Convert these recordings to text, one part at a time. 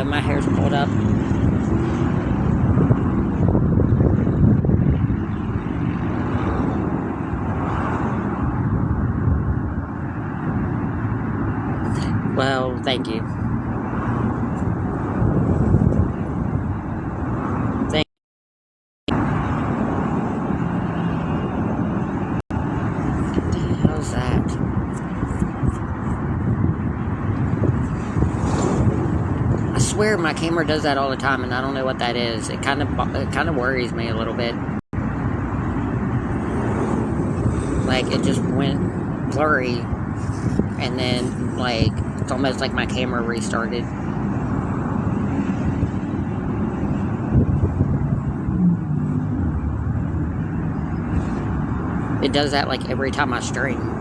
my hair's pulled up. Well, thank you. Thank you. What the hell's that? I swear my camera does that all the time, and I don't know what that is. It kind of worries me a little bit. Like, it just went blurry, and then, like, it's almost like my camera restarted. It does that, like, every time I stream.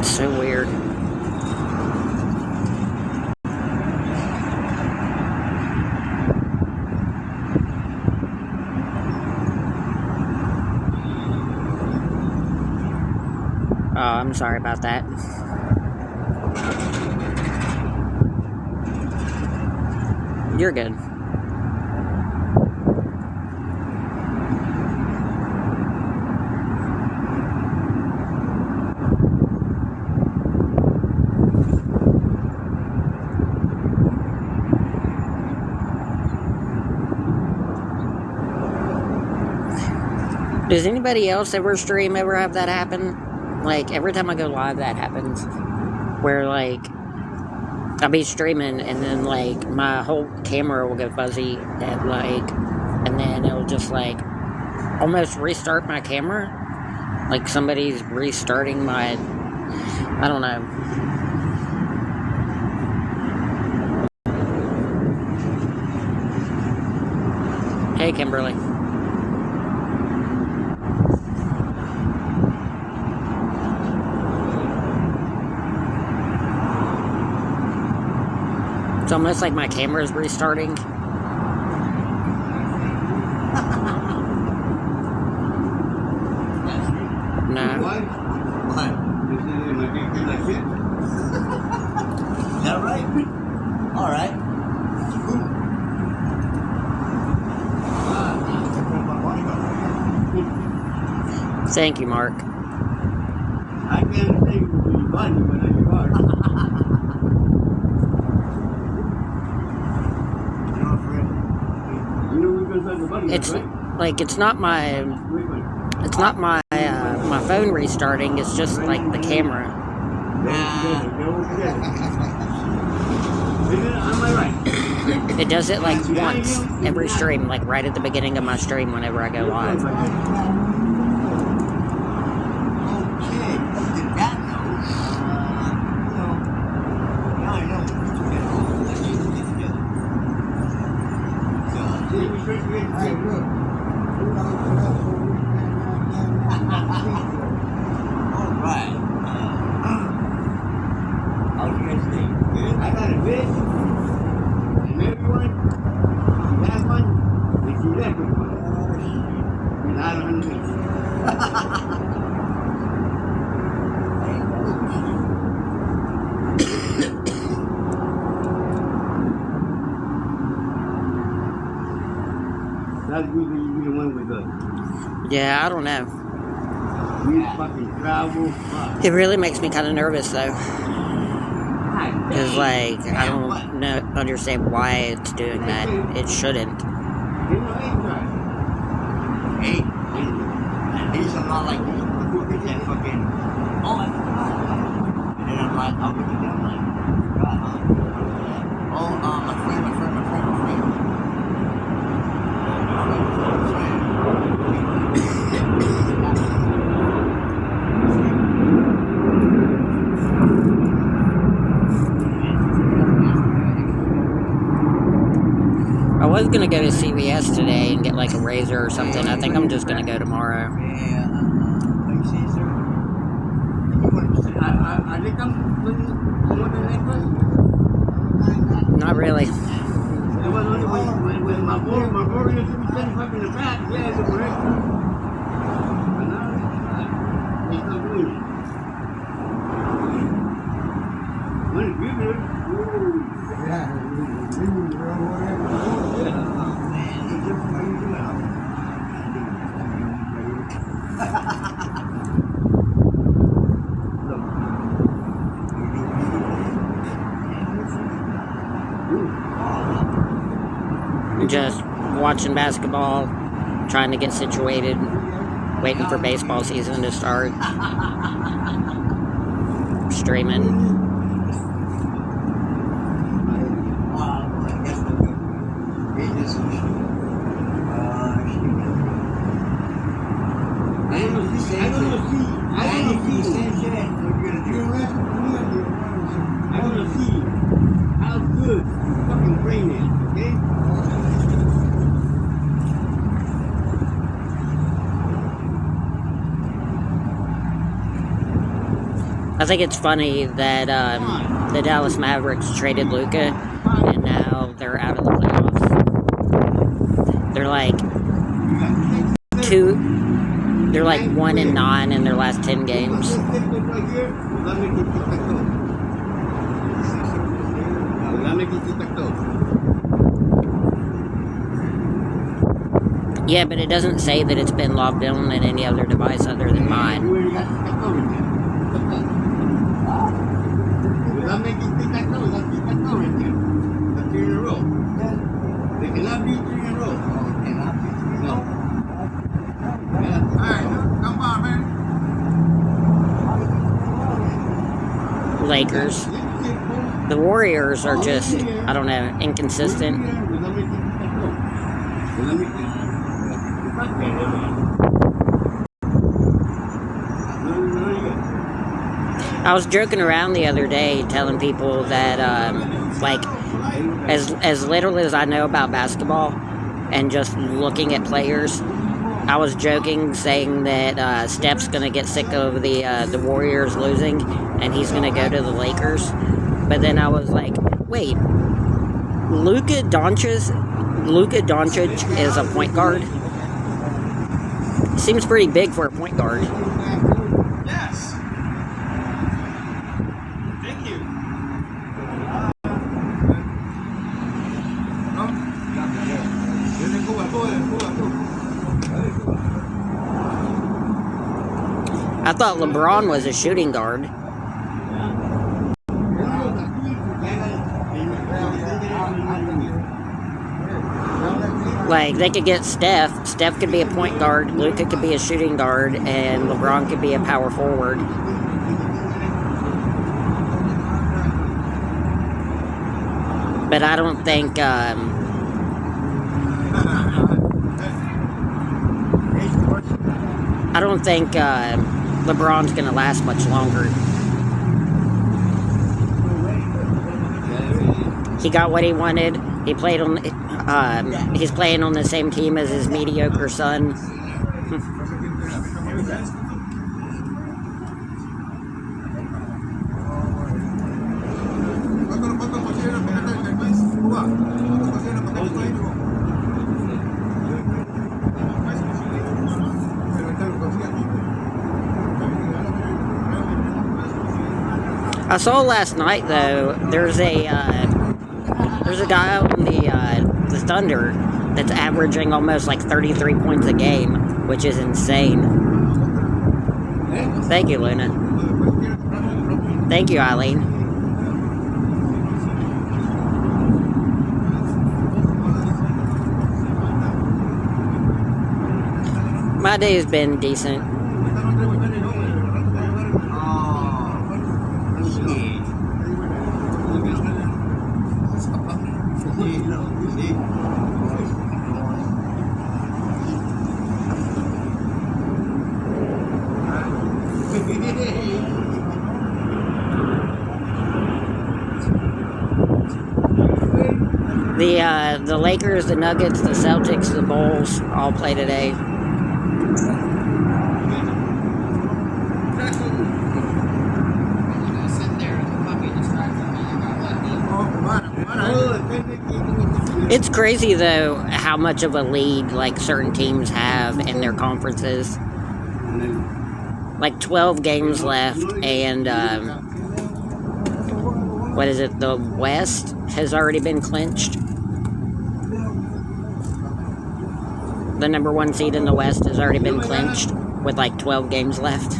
So weird. Oh, I'm sorry about that. You're good. Does anybody else ever have that happen? Like, every time I go live, that happens. Where, like, I'll be streaming, and then, like, my whole camera will go fuzzy, and, like, and then it'll just, like, almost restart my camera. Like, somebody's restarting my, I don't know. Hey, Kimberly. It's almost like my camera's restarting. No. What? You said my camera like shit? Is that right? Alright. Thank you, Mark. I can't say you body, but I can car. It's like it's not my my phone restarting. It's just like the camera. Am I right? It does it like once every stream, like right at the beginning of my stream whenever I go live. Alright. How do you guys think? Good? I got a bit. And everyone, you have one, if you left with one. And I don't know. That's good that you be the one with us. Yeah, I don't know. We fucking travel. Fuck. It really makes me kind of nervous though, because like I don't understand why it's doing that. It shouldn't. Hey, he's a lot like this. And fucking, oh, I forgot. And then I'm like, I'll look at them like, God, huh? Oh, my friend. was gonna go to CVS today and get like a razor or something. I think I'm just gonna go tomorrow. Not really. Just watching basketball, trying to get situated, waiting for baseball season to start, streaming. I want to see how good fucking brain is, okay? I think it's funny that the Dallas Mavericks traded Luka, and now they're out of the playoffs. They're like 1-9 in their last 10 games. Yeah, but it doesn't say that it's been logged in on any other device other than mine. They cannot be 3 in a row. No. Alright, come on, man. Lakers. The Warriors are just, I don't know, inconsistent. I was joking around the other day telling people that, like, as little as I know about basketball and just looking at players, I was joking saying that Steph's going to get sick of the Warriors losing and he's going to go to the Lakers. But then I was like, wait, Luka Doncic is a point guard? Seems pretty big for a point guard. Yes. Thank you. I thought LeBron was a shooting guard. Like, they could get Steph. Steph could be a point guard. Luka could be a shooting guard. And LeBron could be a power forward. But I don't think... I don't think LeBron's going to last much longer. He got what he wanted. He played on... he's playing on the same team as his mediocre son. I saw last night though. There's a guy on the Thunder that's averaging almost like 33 points a game, which is insane. Thank you, Luna. Thank you, Eileen. My day has been decent. The Lakers, the Nuggets, the Celtics, the Bulls all play today. It's crazy though how much of a lead like certain teams have in their conferences. Like 12 games left, and what is it? The West has already been clinched. The number 1 seed in the West has already been clinched with like 12 games left.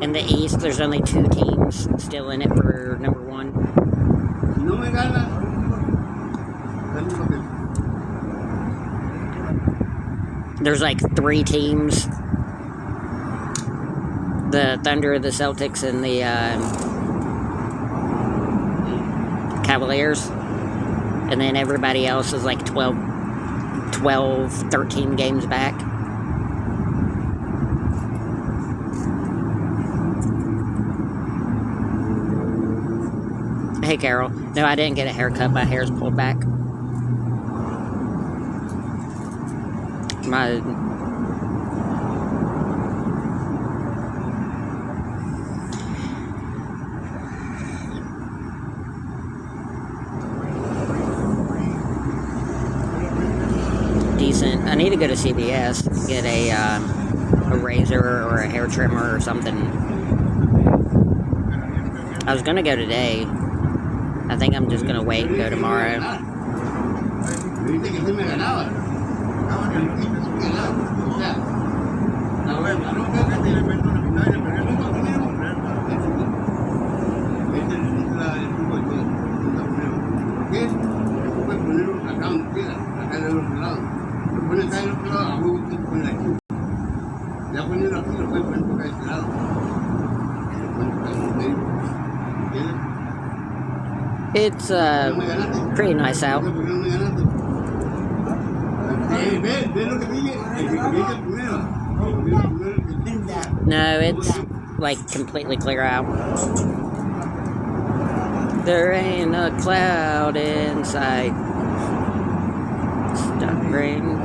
In the East, there's only 2 teams still in it for number 1. There's like 3 teams. The Thunder, the Celtics, and the Cavaliers. And then everybody else is like 12, 13 games back. Hey, Carol. No, I didn't get a haircut. My hair's pulled back. My... decent. I need to go to CVS, get a razor or a hair trimmer or something. I was gonna go today. I think I'm just gonna wait and go tomorrow. It's pretty nice out. No, it's like completely clear out. There ain't a cloud in sight. Stop rain.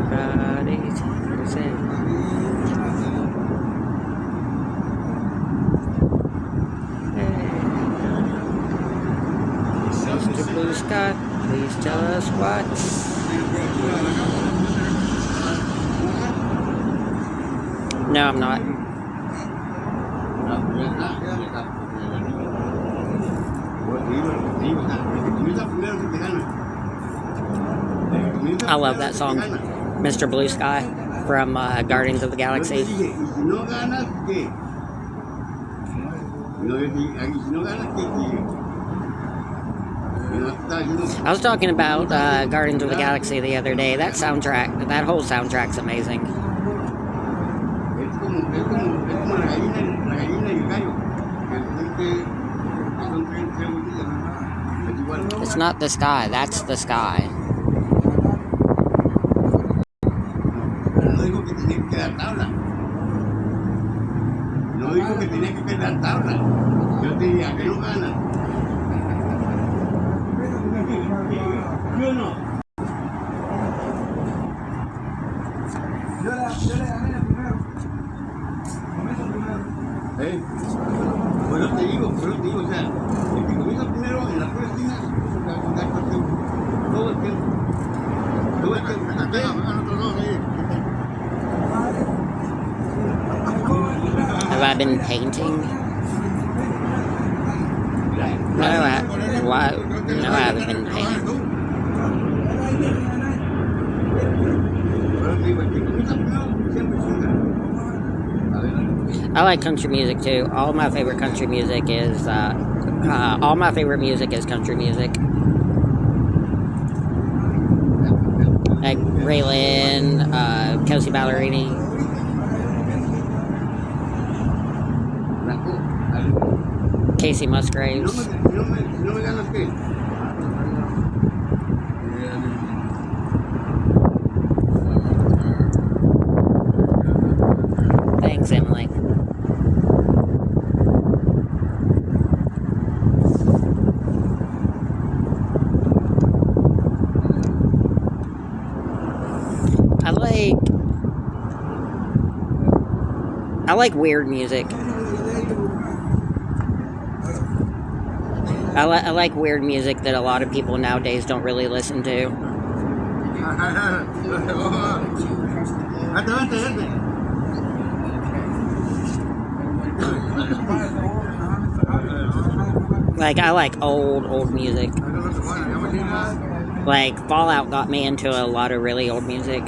Everybody's saying. Mr. Blue Sky, please tell us what. No, I'm not. I love that song, Mr. Blue Sky, from Guardians of the Galaxy. I was talking about Guardians of the Galaxy the other day. That soundtrack, that whole soundtrack's amazing. It's not the sky, that's the sky. Pero te digo, o sea, el que comienza primero en la pura esquina, todo el tiempo. Todo el tiempo. Have I been painting? No, I haven't been painting. I like country music too. All my favorite country music is country music. Like Raylan, Kelsey Ballerini. Casey Musgraves. Thanks, Emily. like weird music. I like weird music that a lot of people nowadays don't really listen to. Like, I like old music. Like, Fallout got me into a lot of really old music.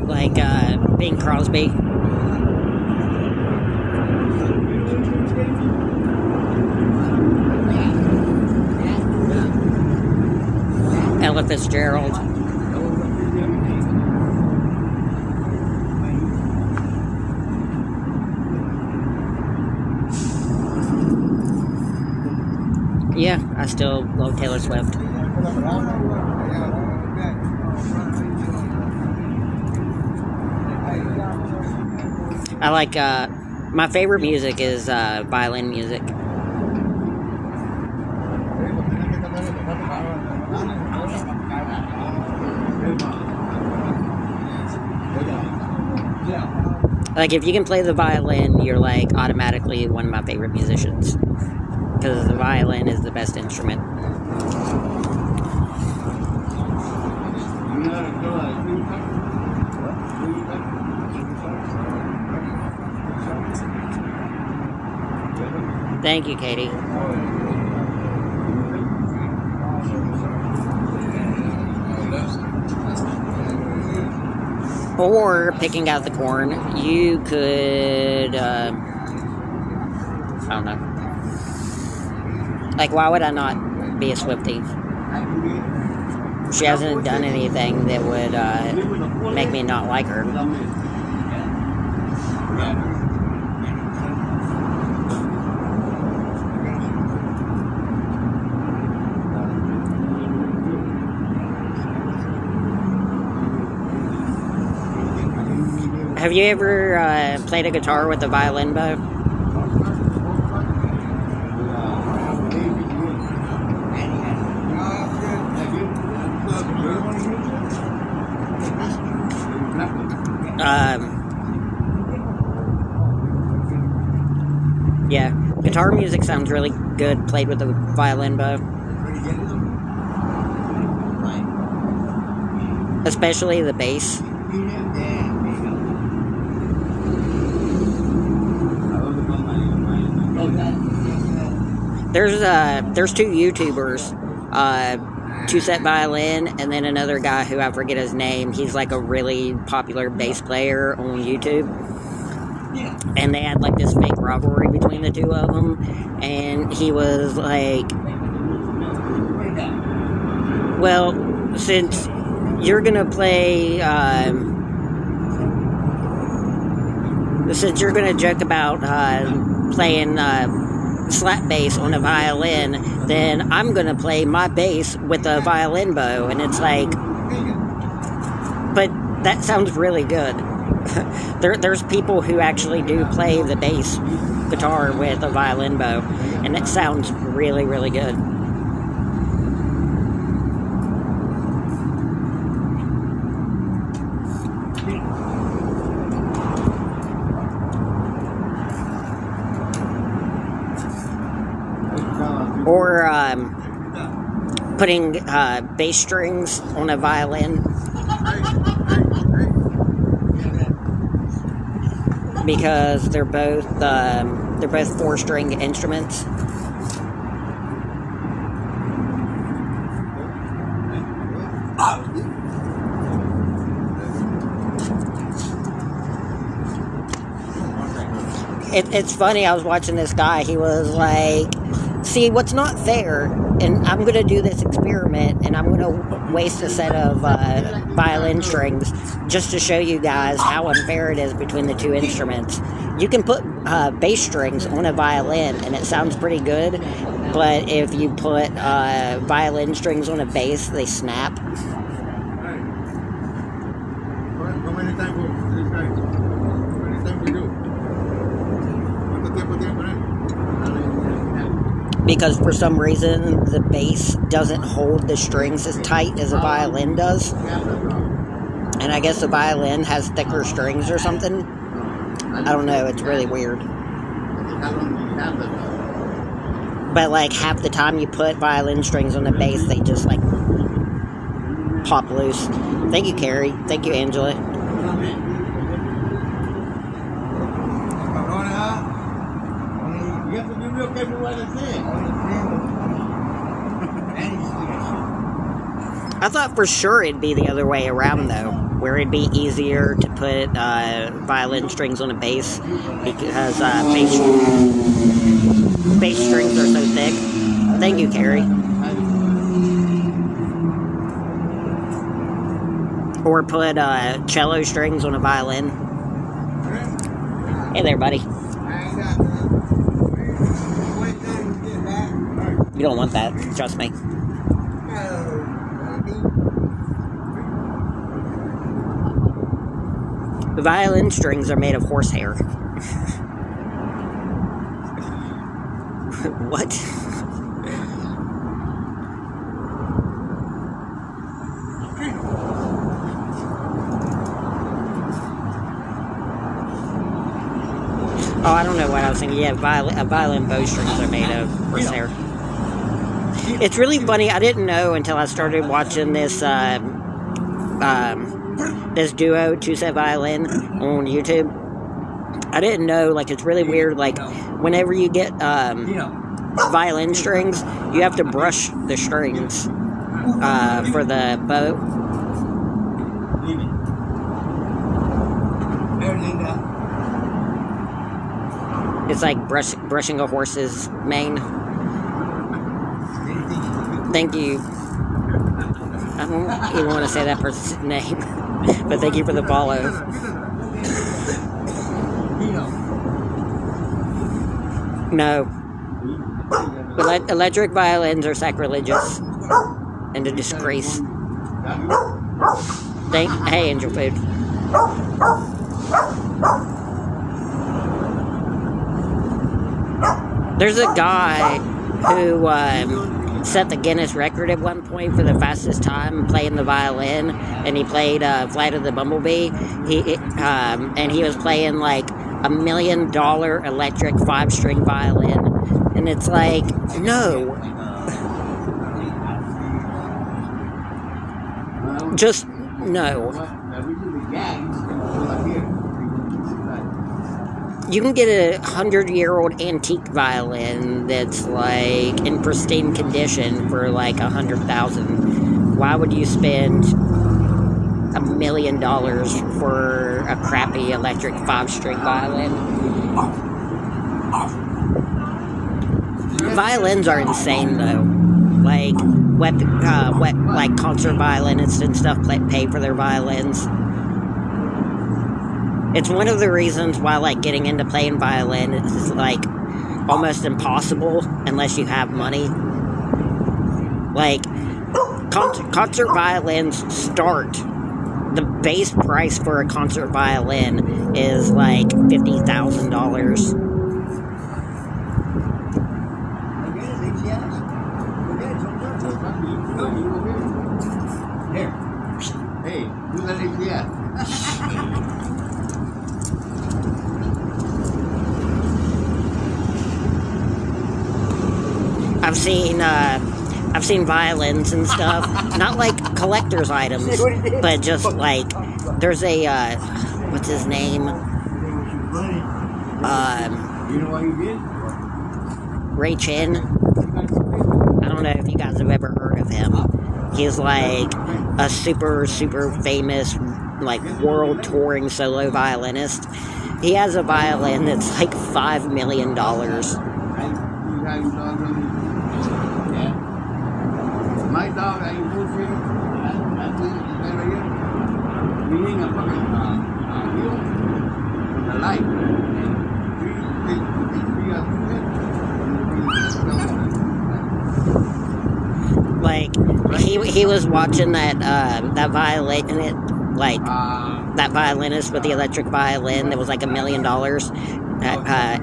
Like, Bing Crosby. Ella Fitzgerald. Yeah, I still love Taylor Swift. I like, my favorite music is violin music. Like, if you can play the violin, you're like automatically one of my favorite musicians. Because the violin is the best instrument. Thank you, Katie. Or picking out the corn, you could, I don't know. Like, why would I not be a Swiftie? She hasn't done anything that would make me not like her. Have you ever played a guitar with a violin bow? Yeah, guitar music sounds really good played with a violin bow. Especially the bass. There's two YouTubers, Two Set Violin, and then another guy who I forget his name. He's like a really popular bass player on YouTube. And they had like this fake rivalry between the two of them. And he was like, well, since you're gonna play, since you're gonna joke about playing slap bass on a violin, then I'm gonna play my bass with a violin bow. And it's like, but that sounds really good. There's people who actually do play the bass guitar with a violin bow, and it sounds really, really good. Or putting bass strings on a violin, because they're both 4-string instruments. It's funny, I was watching this guy, he was like, see, what's not fair, and I'm going to do this experiment, and I'm going to waste a set of violin strings just to show you guys how unfair it is between the two instruments. You can put bass strings on a violin, and it sounds pretty good, but if you put violin strings on a bass, they snap. Because for some reason, the bass doesn't hold the strings as tight as a violin does. And and I guess the violin has thicker strings or something. I don't know, it's really weird. But like half the time you put violin strings on the bass, they just like pop loose. Thank you, Carrie. Thank you, Angela. You have to be real careful what I say. I thought for sure it'd be the other way around though, where it'd be easier to put violin strings on a bass because bass strings are so thick. Thank you, Carrie. Or put cello strings on a violin. Hey there, buddy. You don't want that, trust me. The violin strings are made of horsehair. What? Oh, I don't know what I was thinking. Yeah, violin bow strings are made of horsehair. It's really funny. I didn't know until I started watching this this duo, Two Set Violin, on YouTube. I didn't know, like, it's really weird, like, whenever you get violin strings, you have to brush the strings for the bow. It's like brushing a horse's mane. Thank you. I don't even want to say that person's name, but thank you for the follow. No. Electric violins are sacrilegious and a disgrace. Hey, Angel Food. There's a guy who set the Guinness record at one point for the fastest time playing the violin, and he played Flight of the Bumblebee. And he was playing like $1 million electric 5-string violin, and it's like, no, just no. You can get a 100-year-old antique violin that's like in pristine condition for like $100,000. Why would you spend $1 million for a crappy electric 5-string violin? Violins are insane though. Like like concert violinists and stuff pay for their violins. It's one of the reasons why, like, getting into playing violin is, like, almost impossible unless you have money. Like, concert violins start, the base price for a concert violin is, like, $50,000. Hey, who's that? I've seen violins and stuff, not like collector's items, but just like, there's a, what's his name? You know what he did? Ray Chin. I don't know if you guys have ever heard of him. He's like a super famous, like, world touring solo violinist. He has a violin that's like $5 million. My dog, I bullshit. I think it's right here. Meaning a fucking wheel with a light. Like, he was watching that violin, and it, like, that violinist with the electric violin that was like $1 million.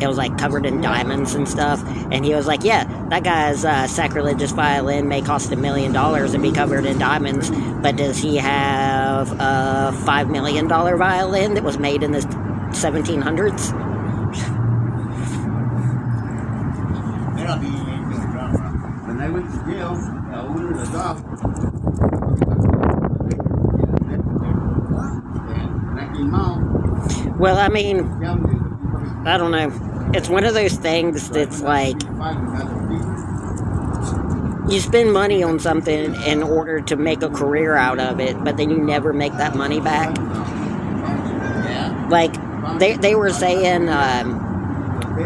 It was like covered in diamonds and stuff. And he was like, yeah, that guy's sacrilegious violin may cost $1 million and be covered in diamonds, but does he have a $5 million violin that was made in the 1700s? When I went to jail, the owner of the dog, and I came out. Well, I mean, I don't know. It's one of those things that's like, you spend money on something in order to make a career out of it, but then you never make that money back. Like, they were saying,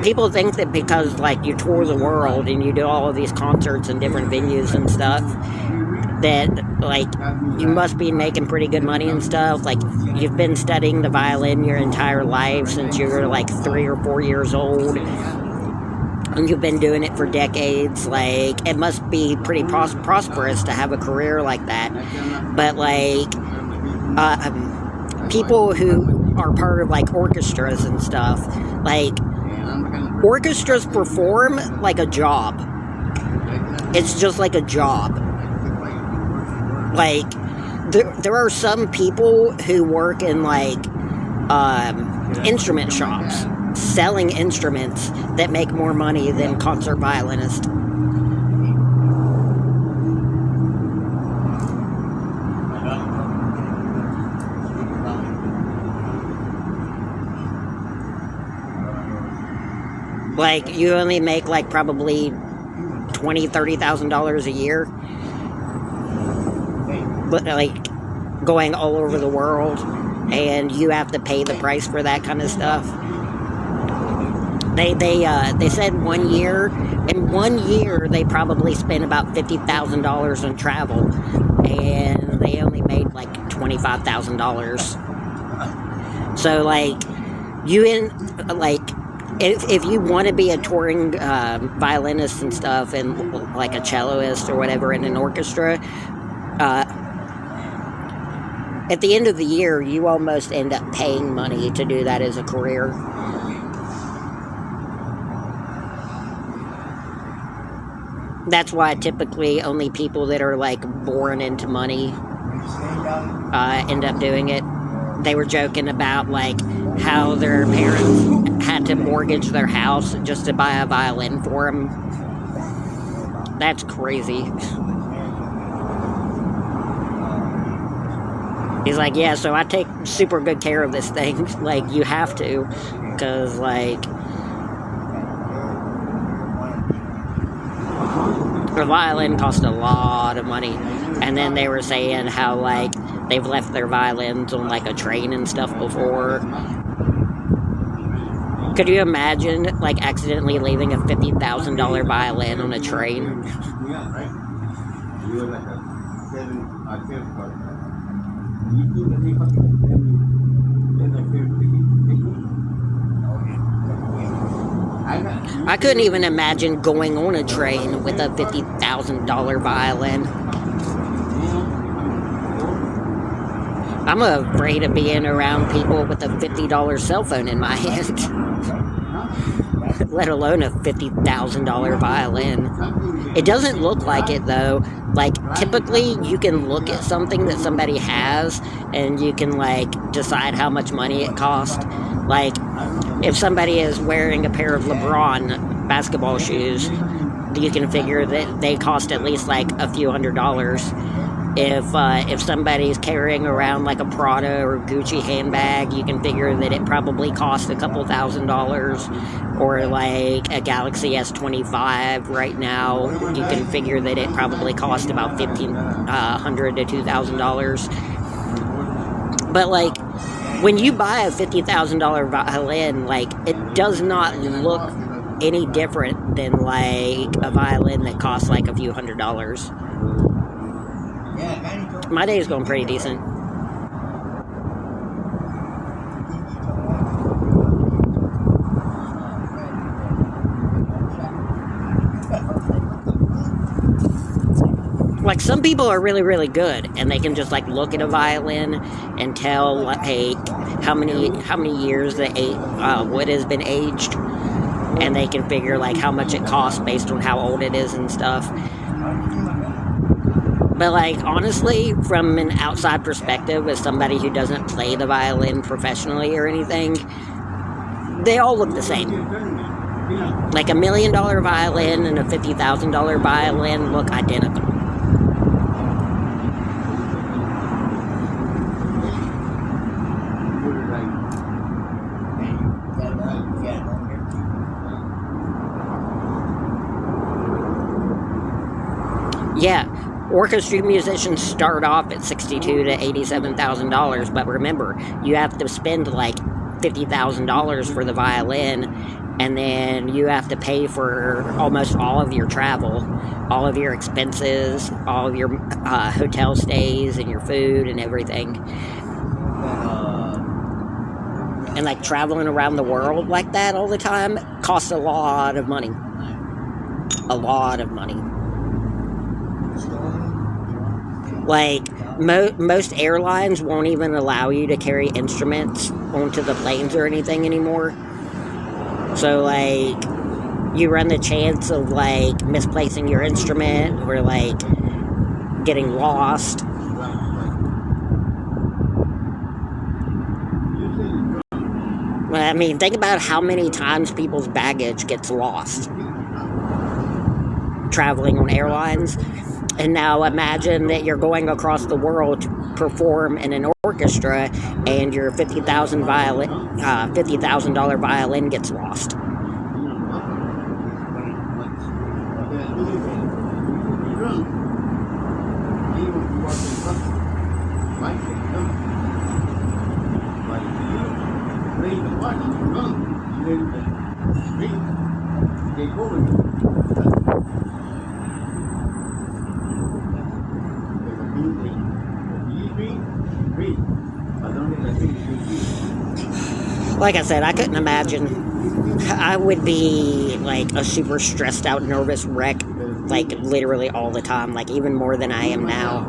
people think that because, like, you tour the world and you do all of these concerts in different venues and stuff, that, like, you must be making pretty good money and stuff. Like, you've been studying the violin your entire life since you were, like, 3 or 4 years old. And you've been doing it for decades. Like, it must be pretty prosperous to have a career like that. But, like, people who are part of, like, orchestras and stuff, like, orchestras perform like a job. It's just like a job. Like, there are some people who work in, like, instrument shops, selling instruments that make more money than concert violinists. Like, you only make, like, probably $20,000, $30,000 a year. But, like, going all over the world, and you have to pay the price for that kind of stuff. They said 1 year, in 1 year, they probably spent about $50,000 on travel, and they only made, like, $25,000. So, like, if you want to be a touring violinist and stuff, and like a celloist or whatever in an orchestra, at the end of the year, you almost end up paying money to do that as a career. That's why typically only people that are, like, born into money end up doing it. They were joking about, like, how their parents had to mortgage their house just to buy a violin for them. That's crazy. He's like, yeah, so I take super good care of this thing. Like, you have to, because, like, the violin cost a lot of money. And then they were saying how, like, they've left their violins on, like, a train and stuff before. Could you imagine, like, accidentally leaving a $50,000 violin on a train? I couldn't even imagine going on a train with a $50,000 violin. I'm afraid of being around people with a $50 cell phone in my hand. Let alone a $50,000 violin. It doesn't look like it, though. Like, typically, you can look at something that somebody has, and you can, like, decide how much money it costs. Like, if somebody is wearing a pair of LeBron basketball shoes, you can figure that they cost at least, like, a few $100s. If somebody's carrying around, like, a Prada or Gucci handbag, you can figure that it probably costs a couple $1,000s. Or, like, a Galaxy S25 right now, you can figure that it probably costs about $1,500 to $2,000. But, like, when you buy a $50,000 violin, like, it does not look any different than, like, a violin that costs, like, a few $100s. My day is going pretty decent. like some people are really, really good, and they can just like look at a violin and tell like how many years the wood has been aged, and they can figure like how much it costs based on how old it is and stuff. But like honestly, from an outside perspective, as somebody who doesn't play the violin professionally or anything, they all look the same. Like $1 million violin and a $50,000 violin look identical. Yeah, orchestra musicians start off at $62,000 to $87,000, but remember, you have to spend like $50,000 for the violin, and then you have to pay for almost all of your travel, all of your expenses, all of your hotel stays, and your food and everything. And like traveling around the world like that all the time costs a lot of money. A lot of money. Like, most airlines won't even allow you to carry instruments onto the planes or anything anymore. So, like, you run the chance of, like, misplacing your instrument or, like, getting lost. I mean, think about how many times people's baggage gets lost traveling on airlines. And now imagine that you're going across the world to perform in an orchestra, and your $50,000 violin gets lost. Like I said, I couldn't imagine. I would be like a super stressed out, nervous wreck, like literally all the time, like even more than I am now.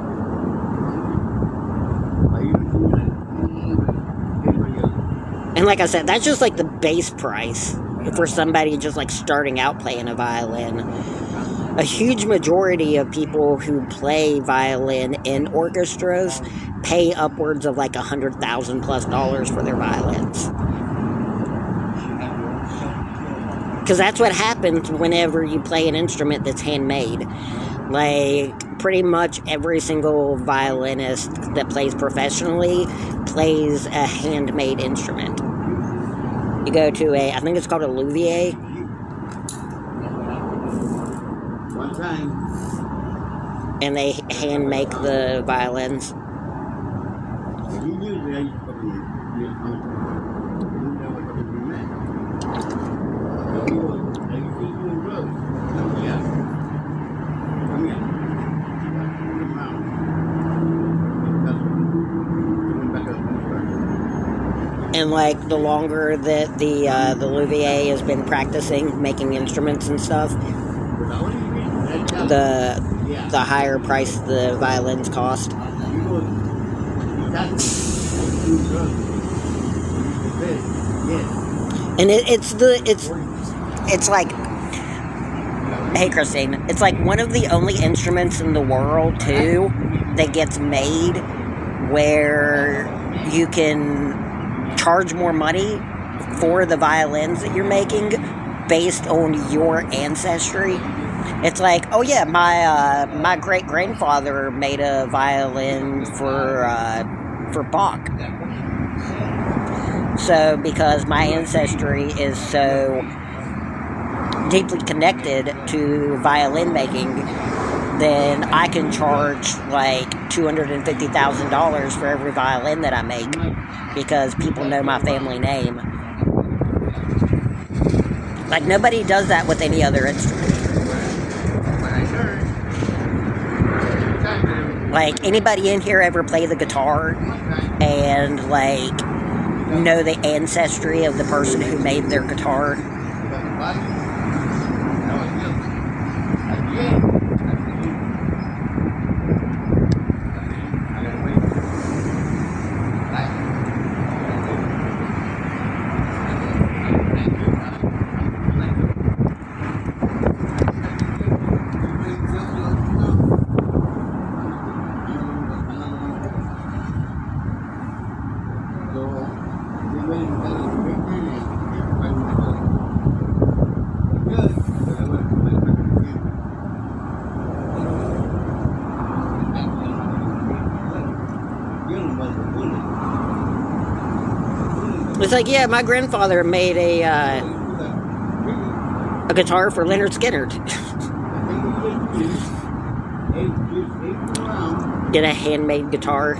And like I said, that's just like the base price for somebody just like starting out playing a violin. A huge majority of people who play violin in orchestras pay upwards of like $100,000+ for their violins. Because that's what happens whenever you play an instrument that's handmade. Like, pretty much every single violinist that plays professionally plays a handmade instrument. You go to I think it's called a luthier. And they hand make the violins. And like the longer that the luthier has been practicing making instruments and stuff, the higher price the violins cost. And it's like, hey Christine, it's like one of the only instruments in the world too that gets made where you can charge more money for the violins that you're making based on your ancestry. It's like, oh yeah, my great grandfather made a violin for Bach. So because my ancestry is so deeply connected to violin making, then I can charge like $250,000 for every violin that I make because people know my family name. Like nobody does that with any other instrument. Like, anybody in here ever play the guitar and, like, know the ancestry of the person who made their guitar? It's like, yeah, my grandfather made a guitar for Leonard Skinner. Get a handmade guitar.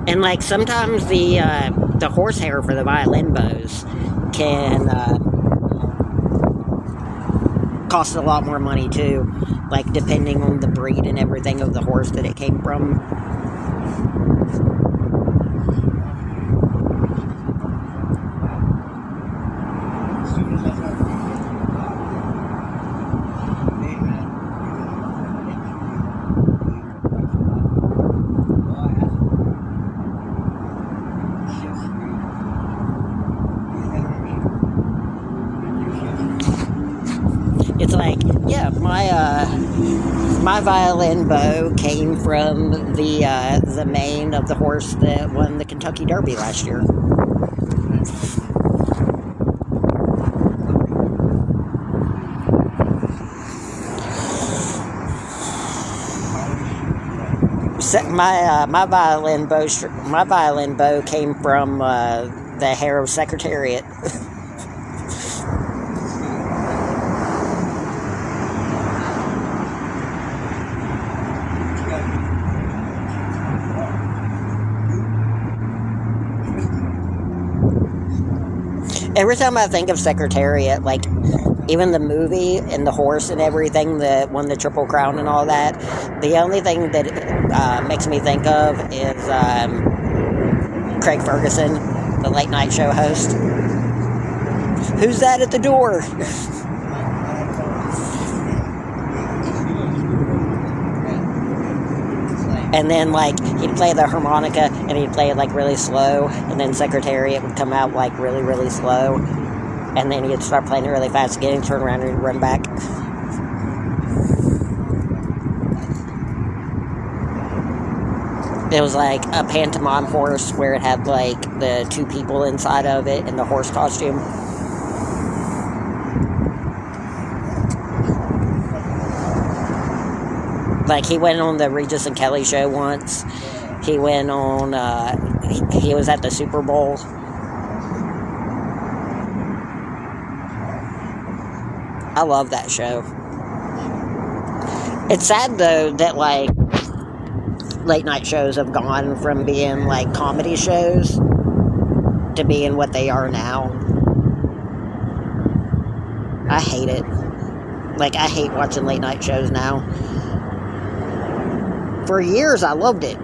And like sometimes the horsehair for the violin bows can cost a lot more money too, like depending on the breed and everything of the horse that it came from. It's like, yeah, my violin bow came from the mane of the horse that won the Kentucky Derby last year. My violin bow came from the hair of Secretariat. Every time I think of Secretariat, like even the movie and the horse and everything that won the Triple Crown and all that, the only thing that makes me think of is Craig Ferguson, the late night show host. Who's that at the door? And then, like, he'd play the harmonica, and he'd play it, like, really slow, and then Secretariat would come out, like, really, really slow, and then he'd start playing it really fast again, and turn around and run back. It was, like, a pantomime horse where it had, like, the two people inside of it in the horse costume. Like, he went on the Regis and Kelly show once. He went on, he was at the Super Bowl. I love that show. It's sad, though, that, like, late night shows have gone from being, like, comedy shows to being what they are now. I hate it. Like, I hate watching late night shows now. For years, I loved it,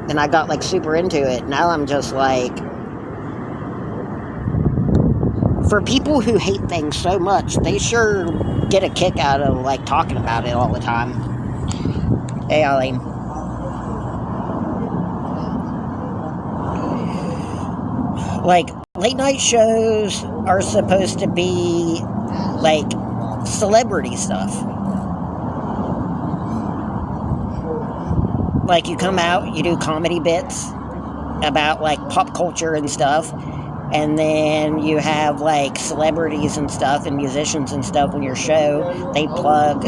and I got, like, super into it. Now I'm just, like... For people who hate things so much, they sure get a kick out of, like, talking about it all the time. Hey, Eileen. Like, late night shows are supposed to be, like, celebrity stuff. Like, you come out, you do comedy bits about, like, pop culture and stuff, and then you have, like, celebrities and stuff and musicians and stuff on your show. They plug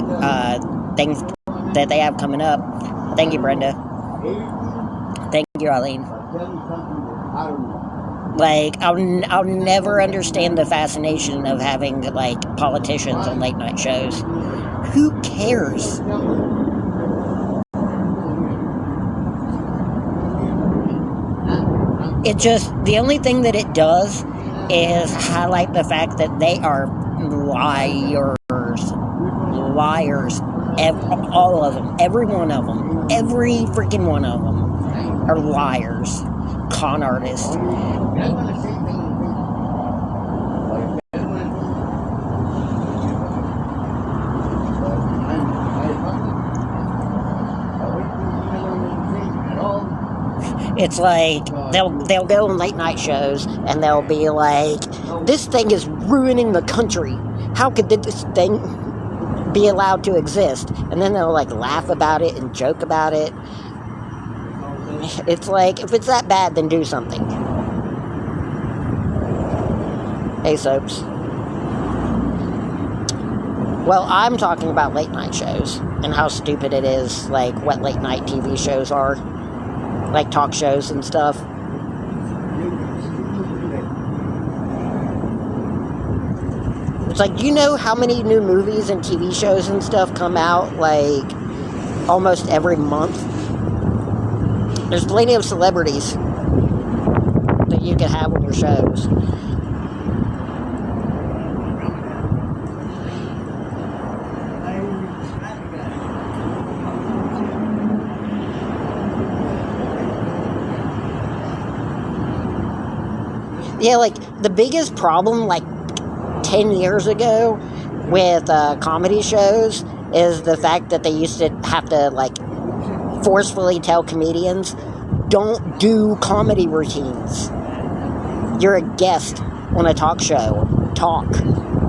things that they have coming up. Thank you, Brenda. Thank you, Eileen. Like, I'll never understand the fascination of having, like, politicians on late night shows. Who cares? It just, the only thing that it does is highlight the fact that they are liars. Liars. All of them. Every one of them. Every freaking one of them are liars. Con artists. It's like they'll go on late night shows and they'll be like, this thing is ruining the country. How could this thing be allowed to exist? And then they'll, like, laugh about it and joke about it. It's like, if it's that bad, then do something. Hey, Soaps. Well, I'm talking about late night shows and how stupid it is, like what late night TV shows are, like talk shows and stuff. It's like, do you know how many new movies and TV shows and stuff come out, like, almost every month? There's plenty of celebrities that you can have on your shows. Yeah, like, the biggest problem, like, 10 years ago with comedy shows is the fact that they used to have to, like, forcefully tell comedians, don't do comedy routines. You're a guest on a talk show. Talk.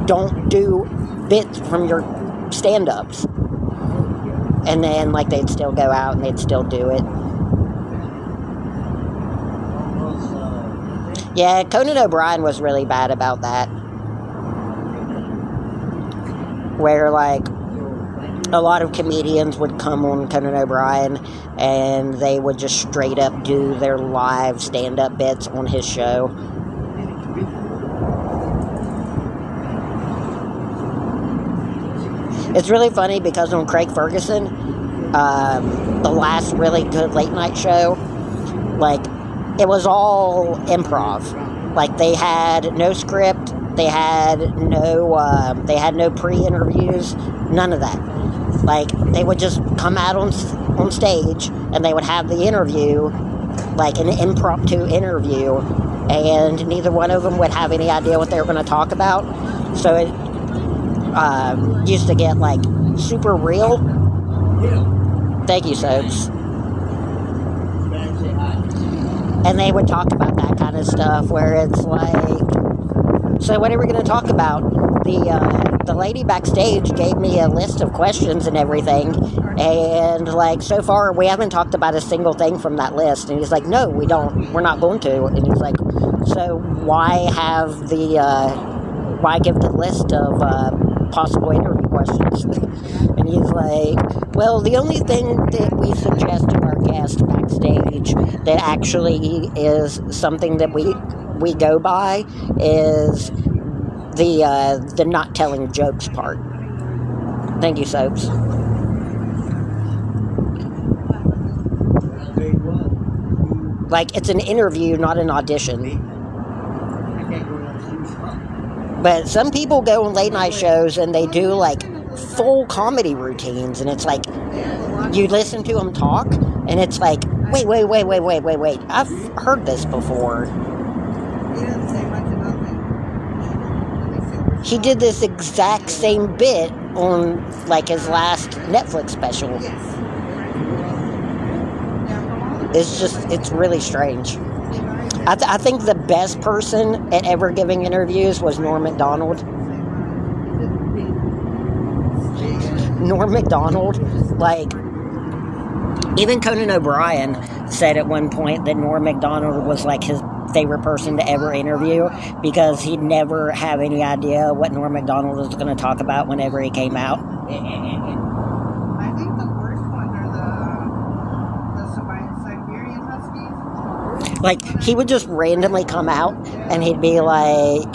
Don't do bits from your stand-ups. And then, like, they'd still go out and they'd still do it. Yeah, Conan O'Brien was really bad about that. Where, like, a lot of comedians would come on Conan O'Brien and they would just straight up do their live stand-up bits on his show. It's really funny because on Craig Ferguson, the last really good late night show, like, it was all improv. Like, they had no script, they had no pre-interviews, none of that. Like, they would just come out on stage and they would have the interview, like an impromptu interview, and neither one of them would have any idea what they were going to talk about. So it used to get, like, super real. Thank you, Soaps. And they would talk about that kind of stuff where it's like, so what are we going to talk about? The lady backstage gave me a list of questions and everything, and, like, so far we haven't talked about a single thing from that list. And he's like, no, we don't. We're not going to. And he's like, so why give the list of possible interview questions? And he's like, well, the only thing that we suggest to our guests backstage that actually is something that we go by is the not telling jokes part. Thank you, Soaps. Like, it's an interview, not an audition. But some people go on late night shows and they do, like, full comedy routines, and it's like, you listen to them talk, and it's like, wait, I've heard this before. He did this exact same bit on, like, his last Netflix special. It's really strange. I think the best person at ever giving interviews was Norm Macdonald. Norm Macdonald, like, even Conan O'Brien said at one point that Norm Macdonald was, like, his favorite person to ever interview because he'd never have any idea what Norm Macdonald was going to talk about whenever he came out. I think the worst ones are the Siberian Huskies. Like, he would just randomly come out and he'd be like,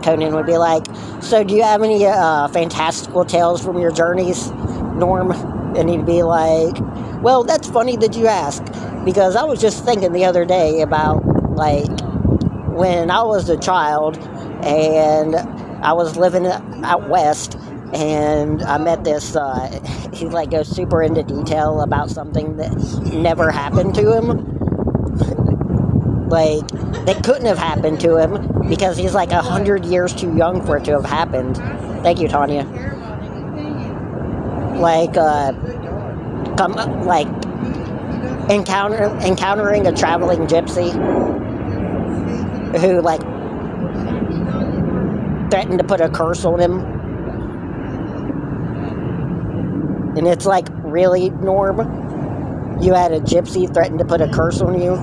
Conan would be like, so do you have any fantastical tales from your journeys, Norm? And he'd be like, well, that's funny that you ask, because I was just thinking the other day about, like, when I was a child and I was living out west and I met this, he, like, goes super into detail about something that never happened to him. Like, that couldn't have happened to him because he's, like, 100 years too young for it to have happened. Thank you, Tanya. Like, encountering a traveling gypsy who, like, threatened to put a curse on him. And it's like, really, Norm? You had a gypsy threaten to put a curse on you?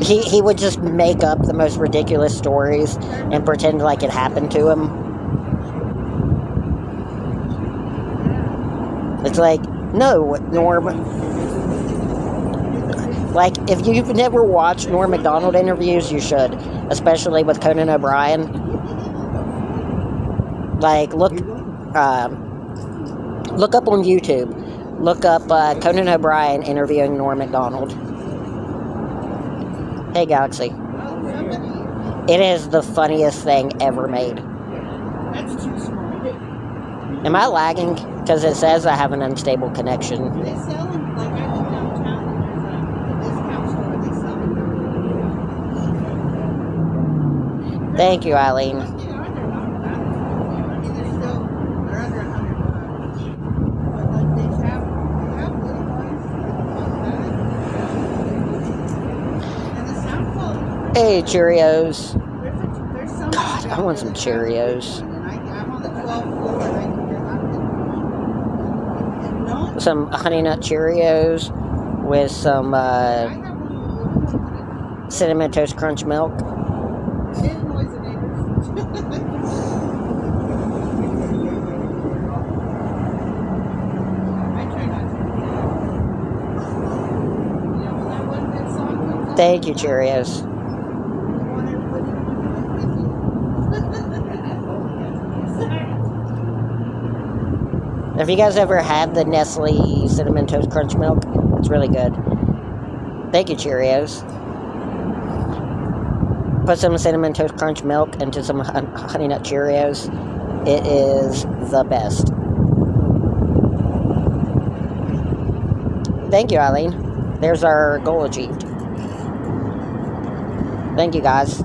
He would just make up the most ridiculous stories and pretend like it happened to him. It's like, no, Norm. Like, if you've never watched Norm Macdonald interviews, you should, especially with Conan O'Brien. Like, look up on YouTube. Look up Conan O'Brien interviewing Norm Macdonald. Hey, Galaxy. It is the funniest thing ever made. That's too small. Am I lagging? Because it says I have an unstable connection. They sell them, like I live downtown and there's a discount store, they sell them. Thank you, Eileen. They're not bad. I mean, they're under $100. But like they have little ones like that. And the sound quality. Hey, Cheerios. There's some God, I want some Cheerios. And I'm on the 12th floor and I can hear nothing. Some Honey Nut Cheerios with some Cinnamon Toast Crunch milk. It annoys the neighbors. I try not to. You know, when that one good song comes on, Thank you, Cheerios. I want everybody Have you guys ever had the Nestle Cinnamon Toast Crunch milk? It's really good. Thank you, Cheerios. Put some Cinnamon Toast Crunch milk into some Honey Nut Cheerios. It is the best. Thank you, Eileen. There's our goal achieved. Thank you, guys.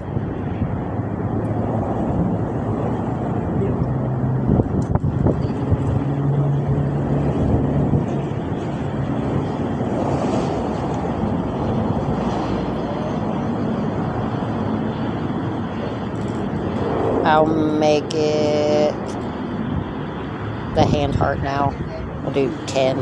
I'll make it the hand heart now. We'll do 10.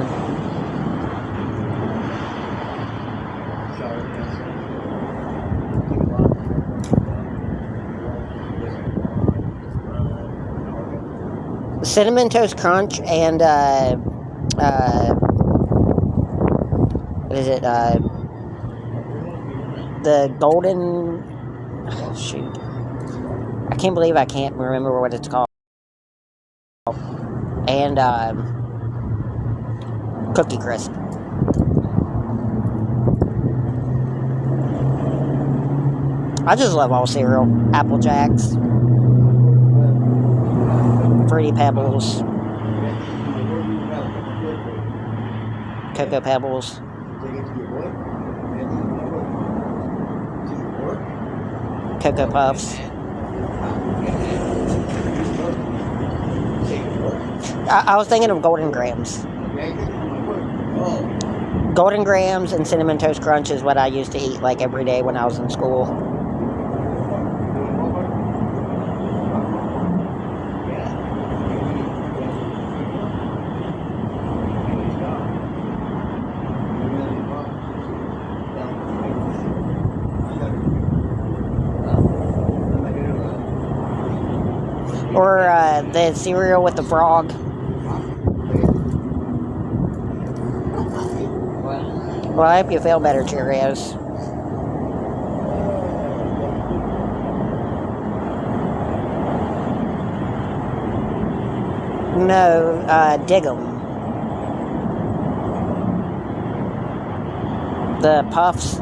Cinnamon Toast Crunch and what is it? The golden. Oh, shoot. I can't believe I can't remember what it's called. And Cookie Crisp. I just love all cereal. Apple Jacks, Fruity Pebbles, Cocoa Pebbles, Cocoa Puffs. I was thinking of Golden Grams. Golden Grams and Cinnamon Toast Crunch is what I used to eat like every day when I was in school. Or the cereal with the frog. Well, I hope you feel better, Cheerios. No, dig 'em. The Puffs.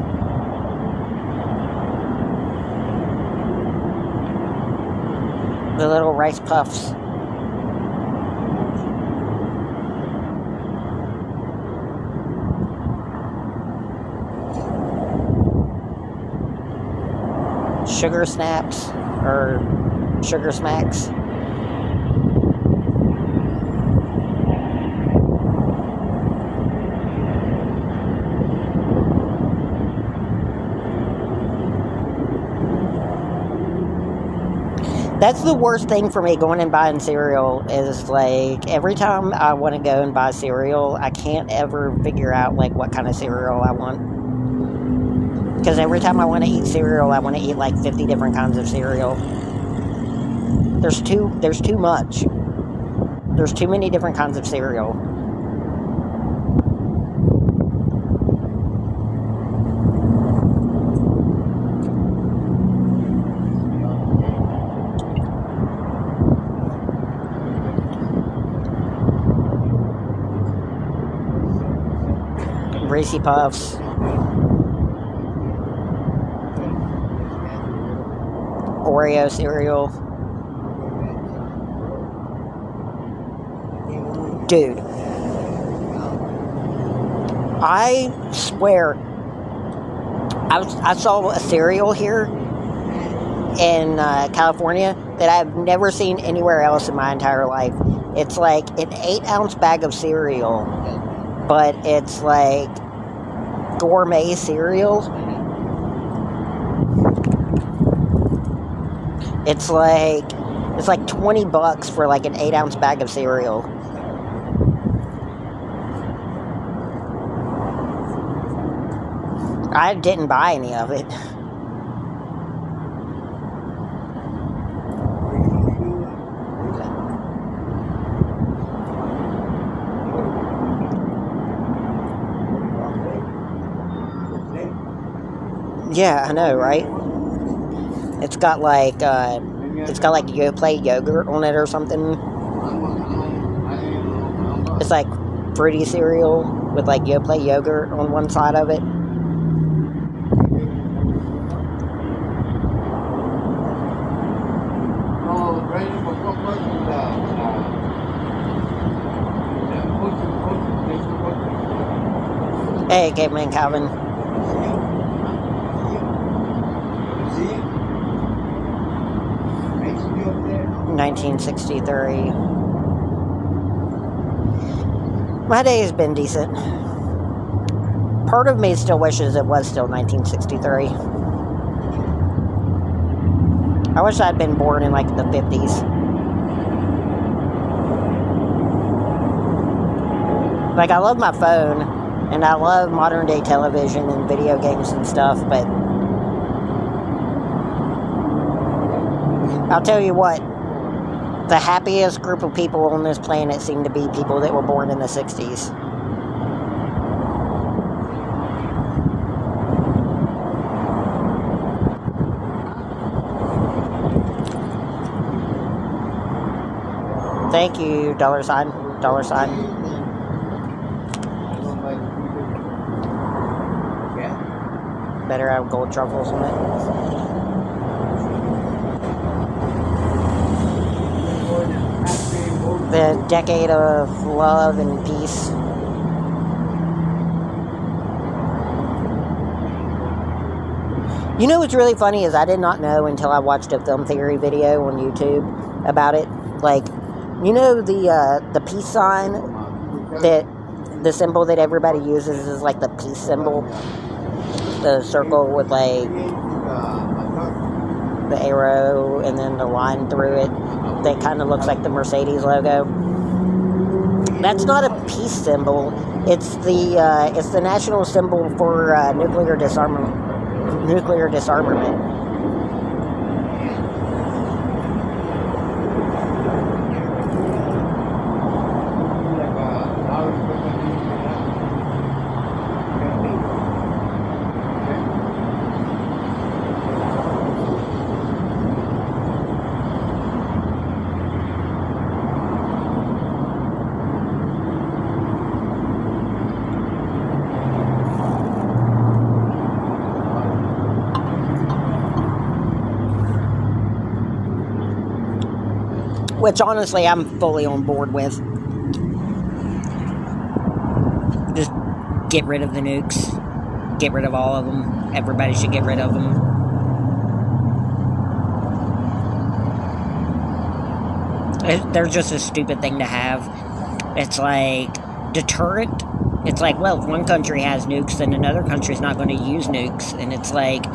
The little rice puffs. Sugar Snaps or Sugar Smacks. That's the worst thing for me going and buying cereal is like every time I want to go and buy cereal, I can't ever figure out like what kind of cereal I want. Because every time I want to eat cereal, I want to eat like 50 different kinds of cereal. There's too much. There's too many different kinds of cereal. Reese Puffs. Oreo cereal. Dude. I swear, I saw a cereal here in California that I've never seen anywhere else in my entire life. It's like an 8-ounce bag of cereal, but it's like gourmet cereal. It's like $20 for like an 8-ounce bag of cereal. I didn't buy any of it. Yeah, I know, right? It's got like Yoplait yogurt on it or something. It's like fruity cereal with like Yoplait yogurt on one side of it. Hey, Caveman Calvin. 1963. My day has been decent. Part of me still wishes it was still 1963. I wish I'd been born in like the 50s. Like, I love my phone, and I love modern day television and video games and stuff, but I'll tell you what, the happiest group of people on this planet seem to be people that were born in the 60s. Thank you, dollar sign. Better have gold truffles on it. The decade of love and peace. You know what's really funny is I did not know until I watched a film theory video on YouTube about it. Like, you know the peace sign, that the symbol that everybody uses is like the peace symbol, the circle with like the arrow and then the line through it that kind of looks like the Mercedes logo. That's not a peace symbol. It's the national symbol for nuclear disarmament. Which, honestly, I'm fully on board with. Just get rid of the nukes. Get rid of all of them. Everybody should get rid of them. They're just a stupid thing to have. It's like, deterrent. It's like, well, if one country has nukes, then another country's not going to use nukes. And it's like,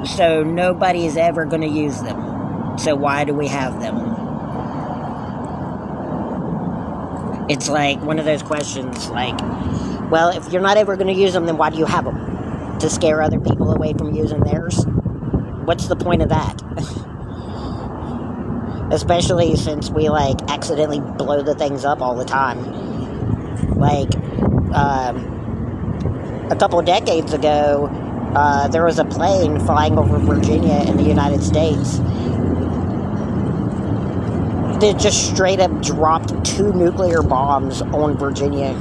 so nobody is ever going to use them. So why do we have them? It's like one of those questions, like, well, if you're not ever going to use them, then why do you have them? to scare other people away from using theirs. What's the point of that? Especially since we, like, accidentally blow the things up all the time. Like, a couple of decades ago, there was a plane flying over Virginia in the United States that just straight up dropped 2 nuclear bombs on Virginia.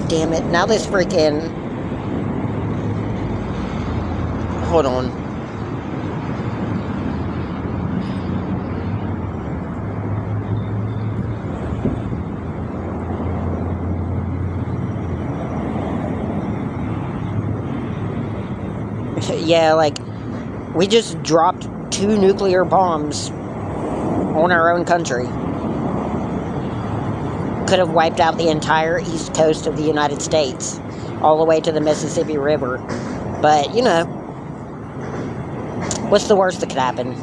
Damn it. Now this freaking... Hold on. Yeah, like, we just dropped 2 nuclear bombs on our own country. Could have wiped out the entire east coast of the United States, all the way to the Mississippi River. But, you know, what's the worst that could happen?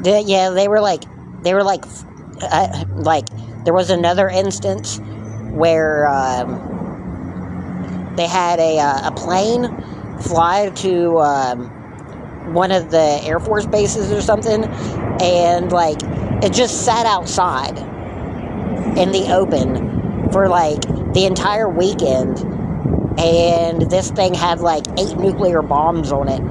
Yeah, they were like, there was another instance where they had a plane fly to one of the Air Force bases or something, and like it just sat outside in the open for like the entire weekend, and this thing had like 8 nuclear bombs on it,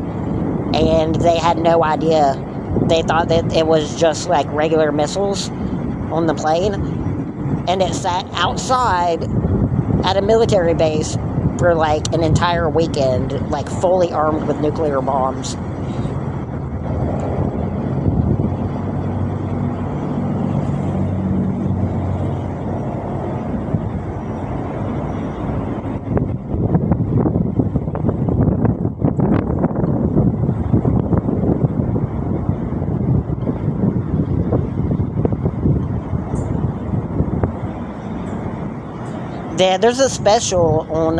and they had no idea. They thought that it was just like regular missiles on the plane, and it sat outside at a military base for like an entire weekend, like fully armed with nuclear bombs. There's a special on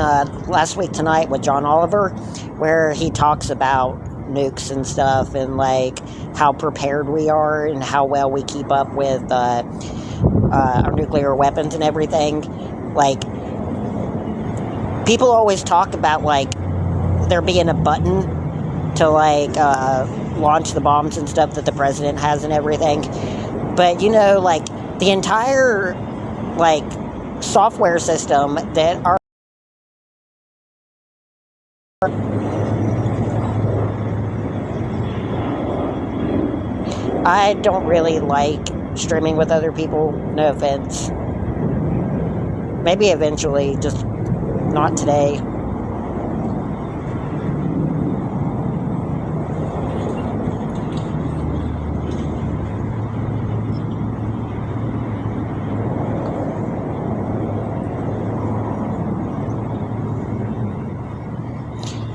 Last Week Tonight with John Oliver where he talks about nukes and stuff, and like how prepared we are and how well we keep up with our nuclear weapons and everything. Like, people always talk about like there being a button to like launch the bombs and stuff that the president has and everything, but you know, like the entire like software system that are I don't really like streaming with other people, no offense. Maybe eventually, just not today.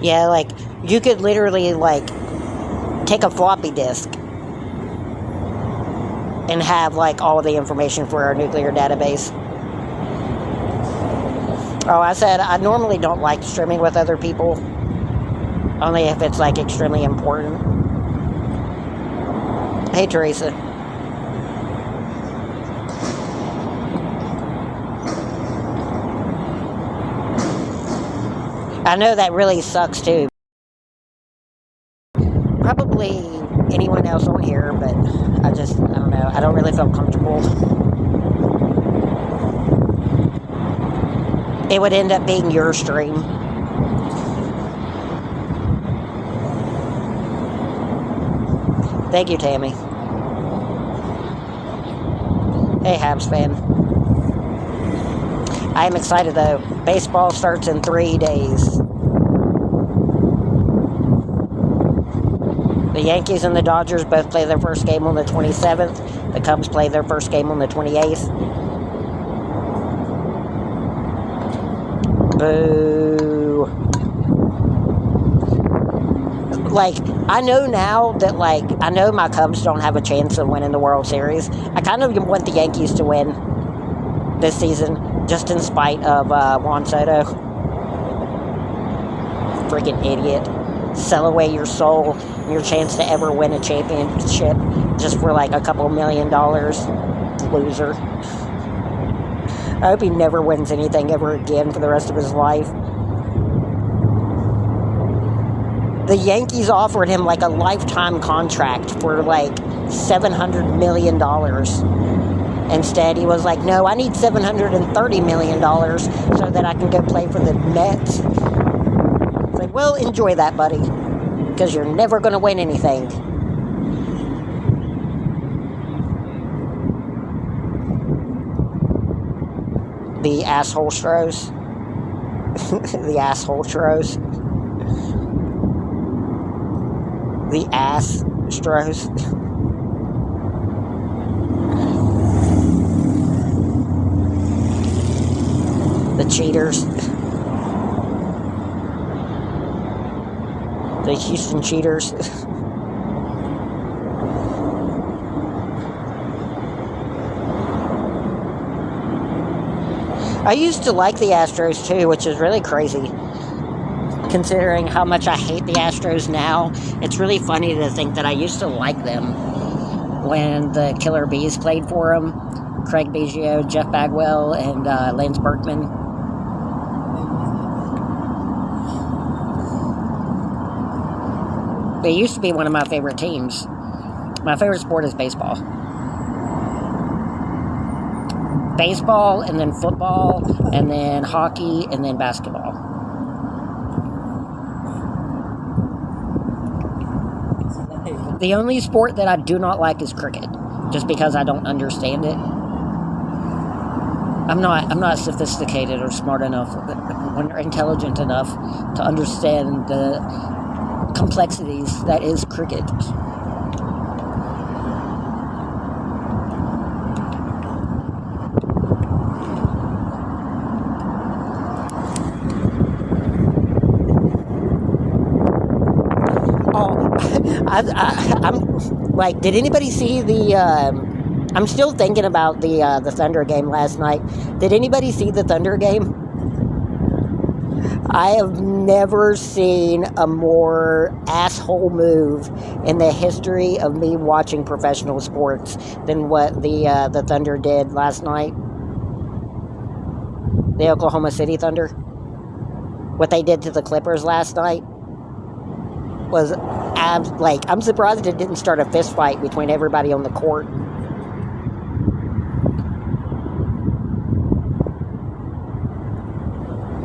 Yeah, like, you could literally, like, take a floppy disk and have, like, all of the information for our nuclear database. Oh, I said I normally don't like streaming with other people, only if it's, like, extremely important. Hey, Teresa. I know that really sucks too. Probably anyone else on here, but I don't know. I don't really feel comfortable. It would end up being your stream. Thank you, Tammy. Hey, Habs fan. I am excited though. Baseball starts in 3 days. The Yankees and the Dodgers both play their first game on the 27th. The Cubs play their first game on the 28th. Boo. like, I know now that, like, I know my Cubs don't have a chance of winning the World Series. I kind of want the Yankees to win this season, just in spite of Juan Soto. Freaking idiot. Sell away your soul and your chance to ever win a championship just for, like, a couple $1 million. Loser. I hope he never wins anything ever again for the rest of his life. The Yankees offered him like a lifetime contract for like $700 million. Instead, he was like, no, I need $730 million so that I can go play for the Mets. It's like, well, enjoy that, buddy, because you're never going to win anything. The asshole Stros. The asshole Stros. The ass Stros. The cheaters. The Houston cheaters. I used to like the Astros too, which is really crazy. Considering how much I hate the Astros now, it's really funny to think that I used to like them when the Killer Bees played for them. Craig Biggio, Jeff Bagwell, and Lance Berkman. They used to be one of my favorite teams. My favorite sport is baseball. Baseball, and then football, and then hockey, and then basketball. The only sport that I do not like is cricket, just because I don't understand it. I'm not sophisticated or smart enough or intelligent enough to understand the complexities that is cricket. I'm like, did anybody see the? I'm still thinking about the Thunder game last night. Did anybody see the Thunder game? I have never seen a more asshole move in the history of me watching professional sports than what the Thunder did last night. The Oklahoma City Thunder. What they did to the Clippers last night was, I'm surprised it didn't start a fist fight between everybody on the court.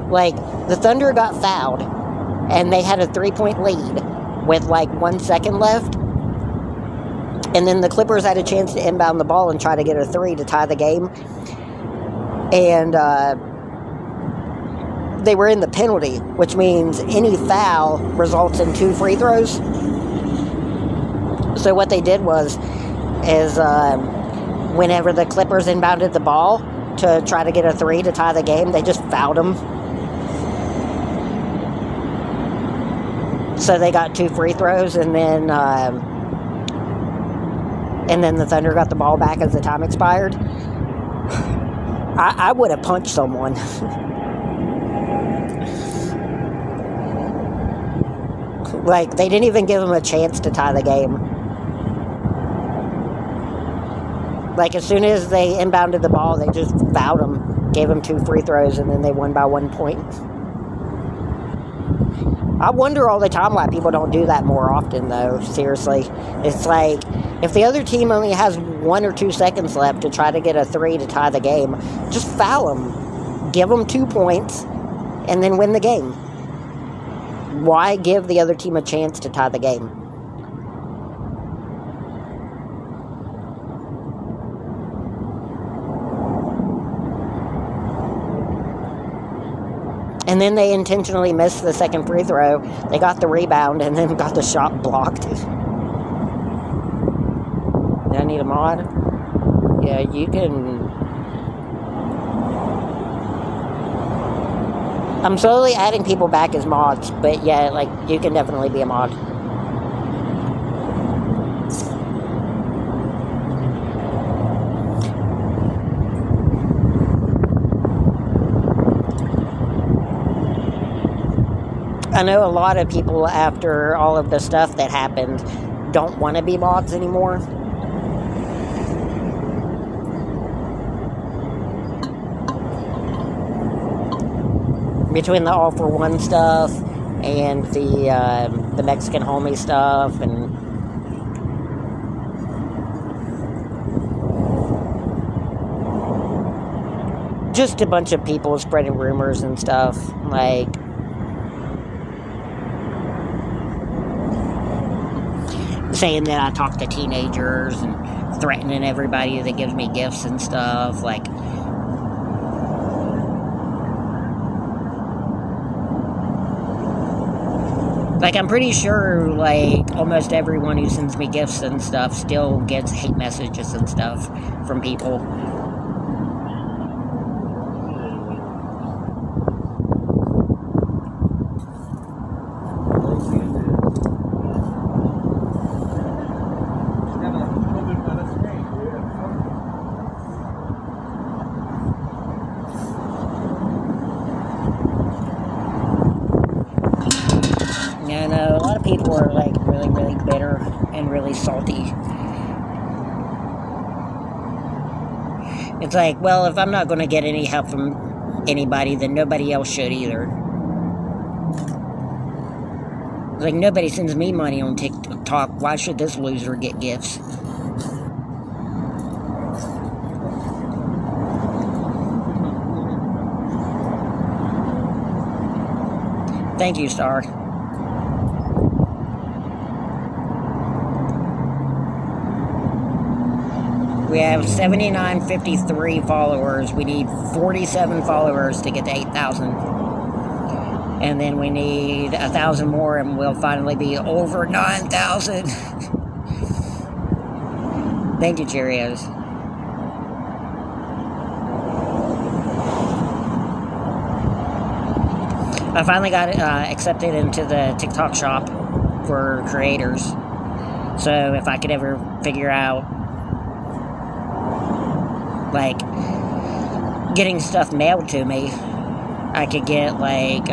Like, the Thunder got fouled, and they had a 3-point lead with, 1 second left. And then the Clippers had a chance to inbound the ball and try to get a 3 to tie the game. And, they were in the penalty, which means any foul results in 2 free throws. So what they did is whenever the Clippers inbounded the ball to try to get a 3 to tie the game, they just fouled them. So they got 2 free throws, and then the Thunder got the ball back as the time expired. I would have punched someone. Like, they didn't even give them a chance to tie the game. Like, as soon as they inbounded the ball, they just fouled them, gave them 2 free throws, and then they won by 1 point. I wonder all the time why people don't do that more often, though. Seriously. It's like, if the other team only has 1 or 2 seconds left to try to get a 3 to tie the game, just foul them. Give them 2 points, and then win the game. Why give the other team a chance to tie the game? And then they intentionally missed the second free throw. They got the rebound and then got the shot blocked. Do I need a mod? Yeah, you can... I'm slowly adding people back as mods, but yeah, you can definitely be a mod. I know a lot of people, after all of the stuff that happened, don't want to be mods anymore. Between the All for One stuff and the Mexican homie stuff, and just a bunch of people spreading rumors and stuff, like saying that I talk to teenagers and threatening everybody that gives me gifts and stuff, like I'm pretty sure, like, almost everyone who sends me gifts and stuff still gets hate messages and stuff from people. And a lot of people are, like, really, really bitter and really salty. It's like, well, if I'm not going to get any help from anybody, then nobody else should either. It's like, nobody sends me money on TikTok. Why should this loser get gifts? Thank you, Star. We have 7,953 followers. We need 47 followers to get to 8,000. And then we need 1,000 more and we'll finally be over 9,000. Thank you, Cheerios. I finally got accepted into the TikTok shop for creators. So if I could ever figure out, like, getting stuff mailed to me, I could get, like,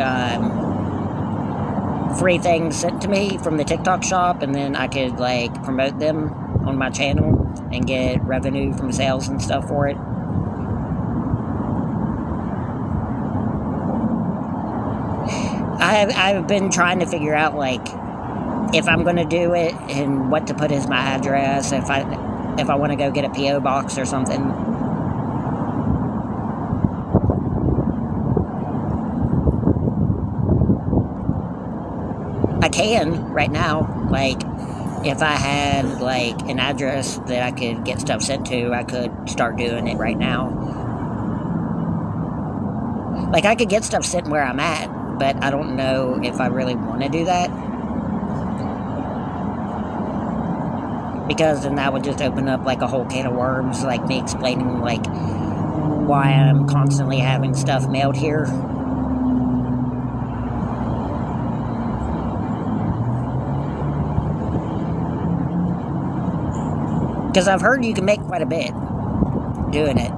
free things sent to me from the TikTok shop, and then I could, like, promote them on my channel and get revenue from sales and stuff for it. I've been trying to figure out, like, if I'm going to do it and what to put as my address, if I want to go get a P.O. box or something. I can right now. Like, if I had, like, an address that I could get stuff sent to, I could start doing it right now. Like, I could get stuff sent where I'm at, but I don't know if I really want to do that. Because then that would just open up, like, a whole can of worms, like me explaining, like, why I'm constantly having stuff mailed here. Because I've heard you can make quite a bit doing it.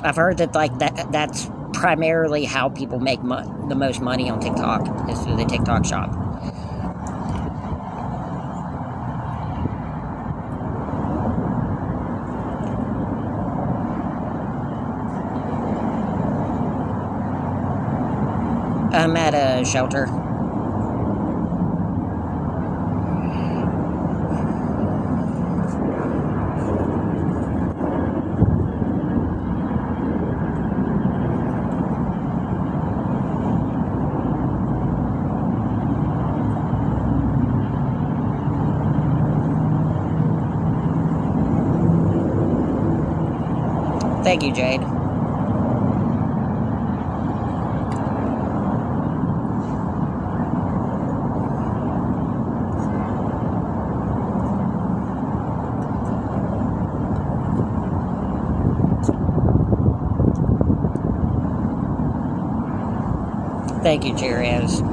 I've heard that, like, that's primarily how people make the most money on TikTok, is through the TikTok shop. I'm at a shelter. Thank you, Jade. Thank you, Cheerios.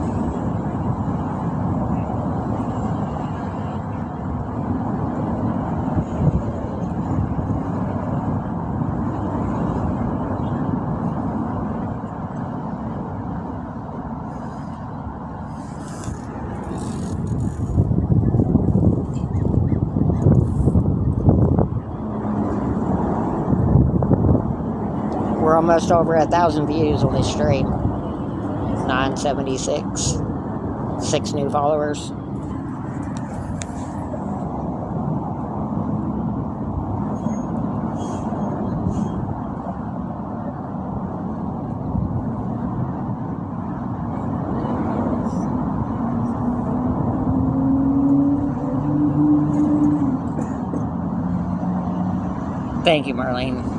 We're almost over 1,000 views on this stream. 976. 6 new followers. Thank you, Marlene.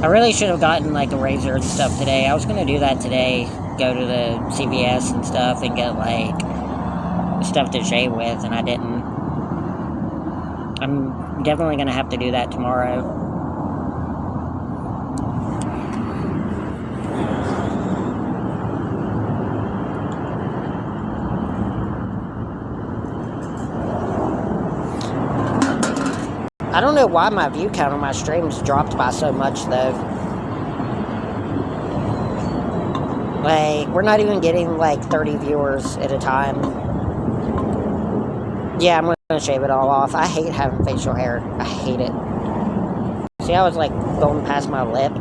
I really should have gotten like a razor and stuff today. I was going to do that today. Go to the CVS and stuff and get like stuff to shave with, and I didn't. I'm definitely going to have to do that tomorrow. I don't know why my view count on my streams dropped by so much, though. Like, we're not even getting, like, 30 viewers at a time. Yeah, I'm gonna shave it all off. I hate having facial hair. I hate it. See how it's, like, going past my lip?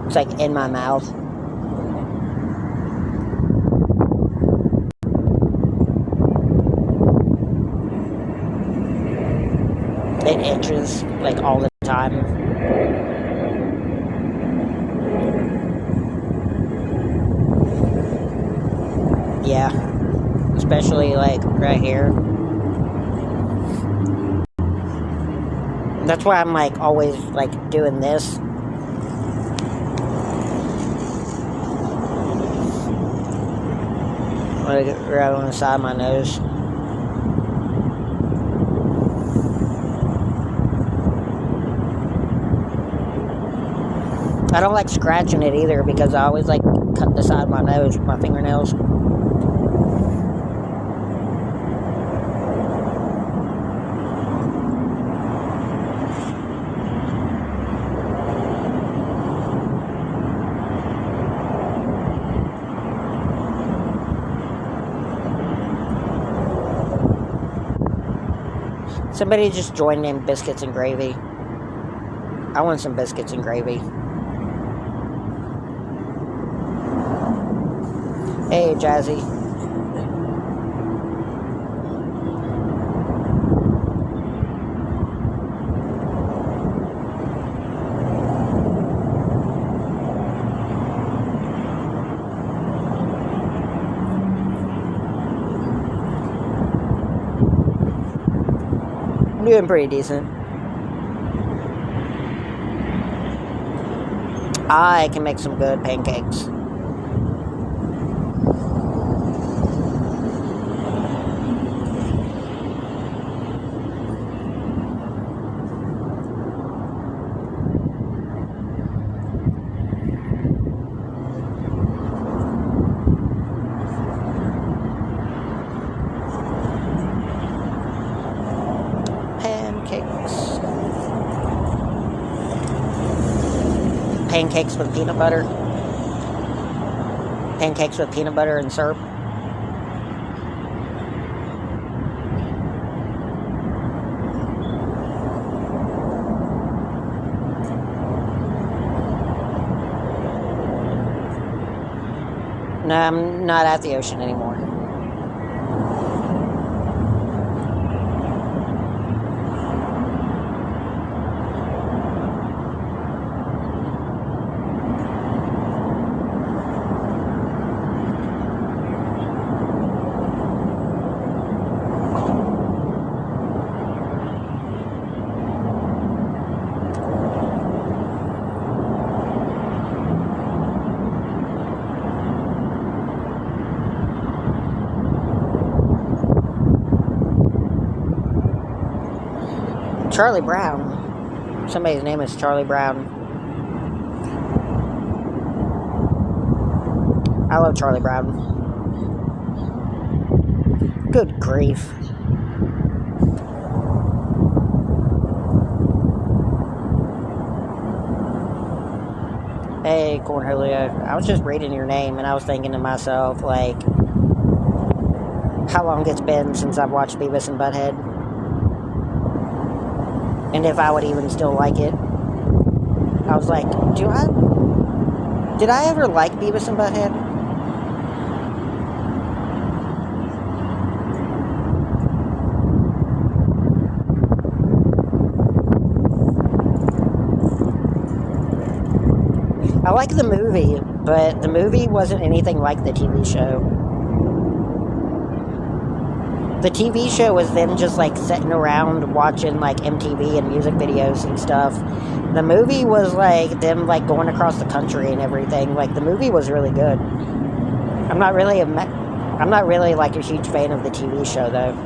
It's, like, in my mouth. It itches, like, all the time. Yeah. Especially, like, right here. That's why I'm, like, always, like, doing this. Like, right on the side of my nose. I don't like scratching it either because I always like cut the side of my nose with my fingernails. Somebody just joined in biscuits and gravy. I want some biscuits and gravy. Hey, Jazzy. I'm doing pretty decent. I can make some good pancakes. Pancakes with peanut butter. Pancakes with peanut butter and syrup. No, I'm not at the ocean anymore. Charlie Brown. Somebody's name is Charlie Brown. I love Charlie Brown. Good grief. Hey, Cornholio. I was just reading your name and I was thinking to myself, like, how long it's been since I've watched Beavis and Butthead. and if I would even still like it. I was like, did I ever like Beavis and Butthead? I like the movie, but the movie wasn't anything like the TV show. The TV show was them just like sitting around watching like MTV and music videos and stuff. The movie was like them like going across the country and everything. Like the movie was really good. I'm not really like a huge fan of the TV show though.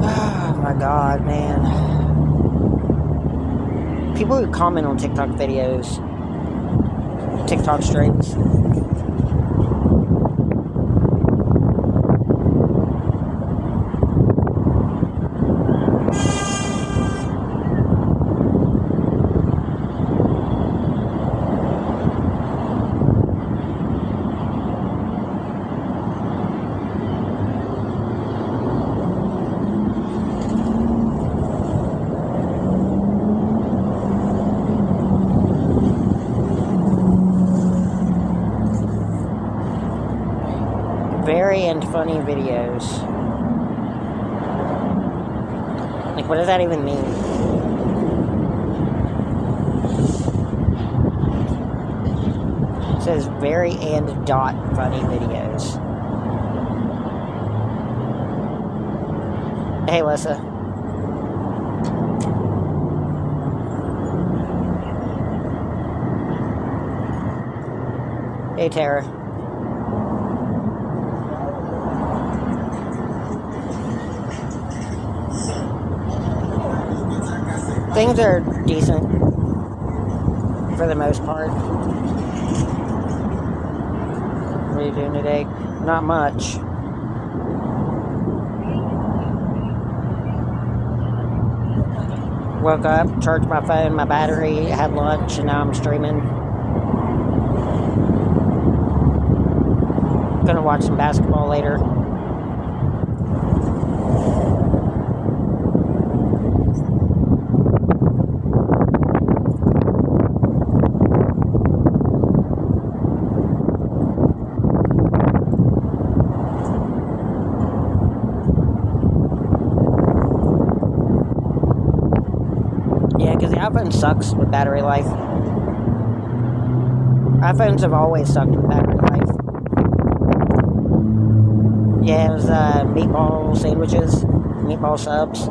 Oh my god, man. People who comment on TikTok videos, TikTok streams. Very and funny videos. Like, what does that even mean? It says very and dot funny videos. Hey, Lissa. Hey, Tara. Things are decent for the most part. What are you doing today? Not much. Woke up, charged my phone, my battery, had lunch, and now I'm streaming. Gonna watch some basketball later. iPhone sucks with battery life. iPhones have always sucked with battery life. Yeah, it was meatball sandwiches, meatball subs.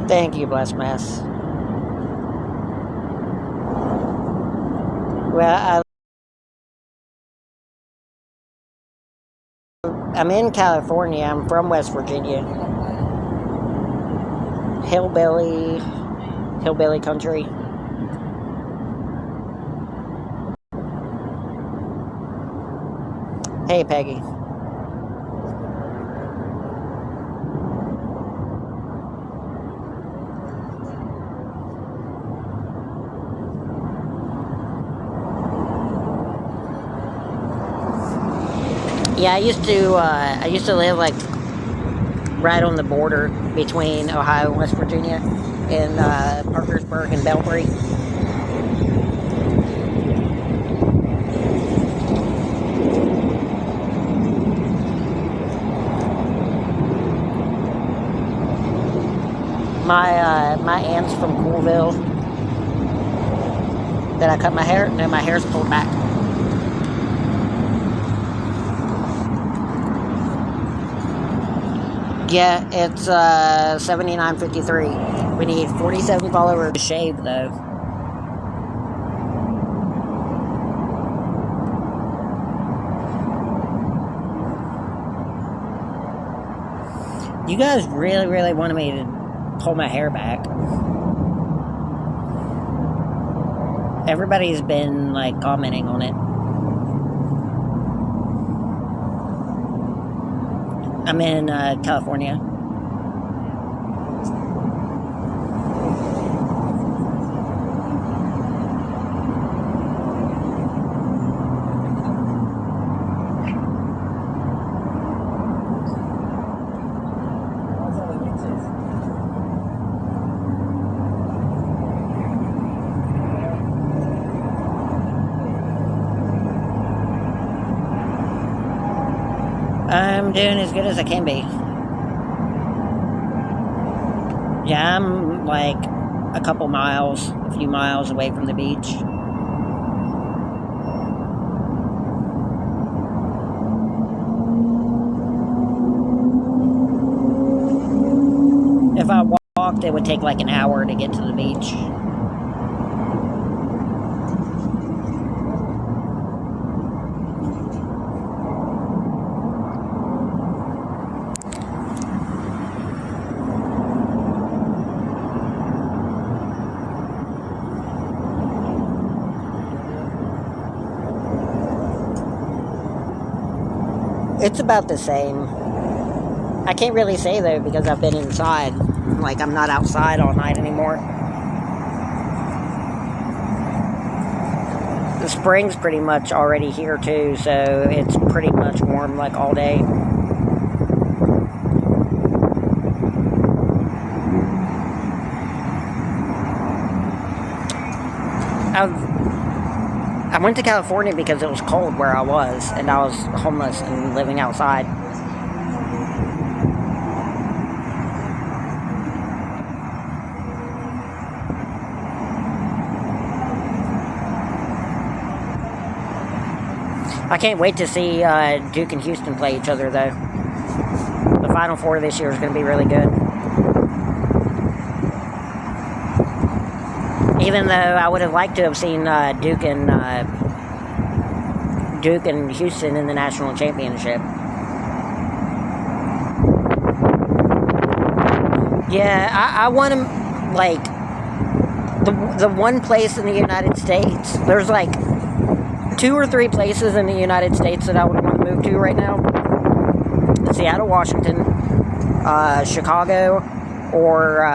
Thank you, Bless Mass. Well, I'm in California. I'm from West Virginia. Hillbilly country. Hey, Peggy. Yeah, I used to live like right on the border between Ohio and West Virginia, in Parkersburg and Belbury. My aunt's from Coolville. Did I cut my hair? No, my hair's pulled back. Yeah, it's 79.53. We need 47 followers to shave though. You guys really, really wanted me to pull my hair back. Everybody's been like commenting on it. I'm in California. I'm doing as good as I can be. Yeah, I'm like a few miles away from the beach. If I walked, it would take like an hour to get to the beach. It's about the same. I can't really say though because I've been inside. Like I'm not outside all night anymore. The spring's pretty much already here too, so it's pretty much warm like all day. I went to California because it was cold where I was, and I was homeless and living outside. I can't wait to see Duke and Houston play each other, though. The Final Four this year is going to be really good. Even though I would have liked to have seen Duke and Houston in the national championship. Yeah, I want them, like, the one place in the United States, there's like 2 or 3 places in the United States that I would want to move to right now. Seattle, Washington, Chicago, or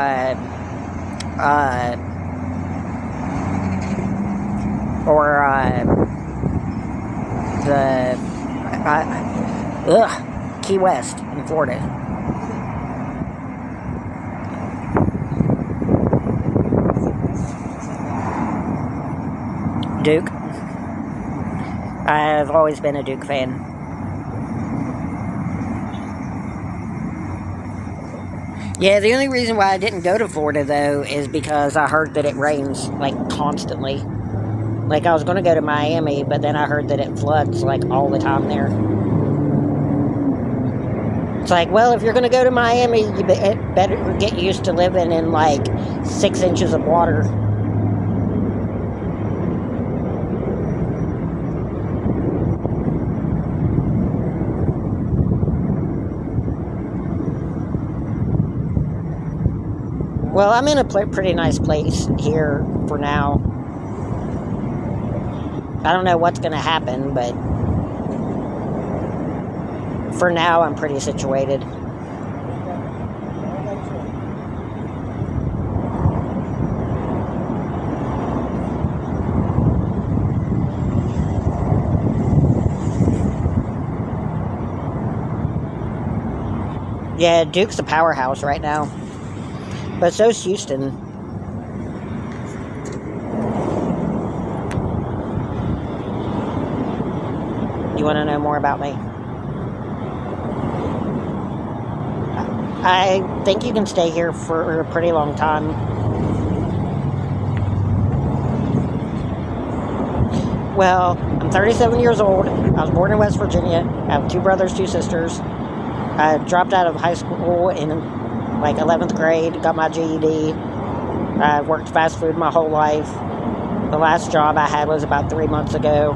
Key West in Florida. Duke. I've always been a Duke fan. Yeah, the only reason why I didn't go to Florida, though, is because I heard that it rains, like, constantly. Like, I was going to go to Miami, but then I heard that it floods, like, all the time there. It's like, well, if you're going to go to Miami, you better get used to living in, like, 6 inches of water. Well, I'm in a pretty nice place here for now. I don't know what's going to happen, but for now, I'm pretty situated. Yeah, Duke's a powerhouse right now. But so's Houston. You want to know more about me? I think you can stay here for a pretty long time. Well, I'm 37 years old. I was born in West Virginia. I have 2 brothers, 2 sisters. I dropped out of high school in like 11th grade, got my GED. I've worked fast food my whole life. The last job I had was about 3 months ago.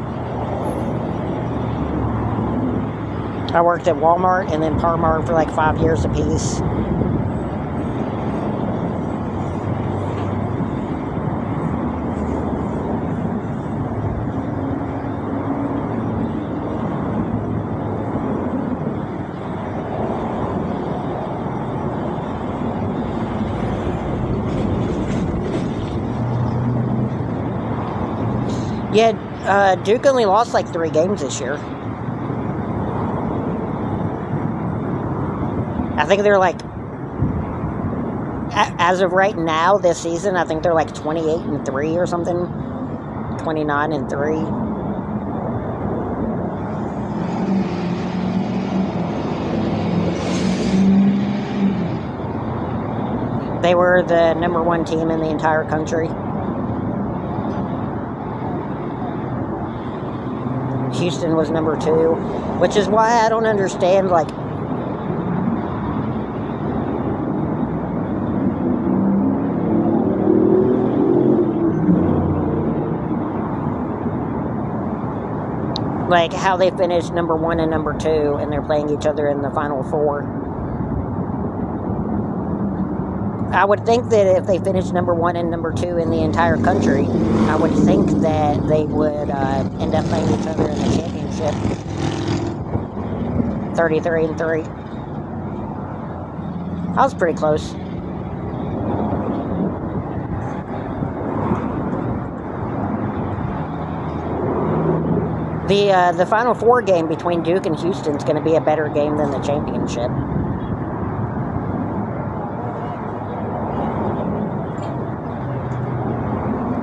I worked at Walmart and then Parmart for like 5 years apiece. Yeah, Duke only lost like 3 games this year. I think they're like, as of right now, this season, I think they're like 28-3 or something. 29-3. They were the number 1 team in the entire country. Houston was number 2, which is why I don't understand, like, how they finished number 1 and number 2, and they're playing each other in the Final Four. I would think that if they finished number 1 and number 2 in the entire country, I would think that they would end up playing each other in the championship. 33-3. I was pretty close. The Final Four game between Duke and Houston is going to be a better game than the championship.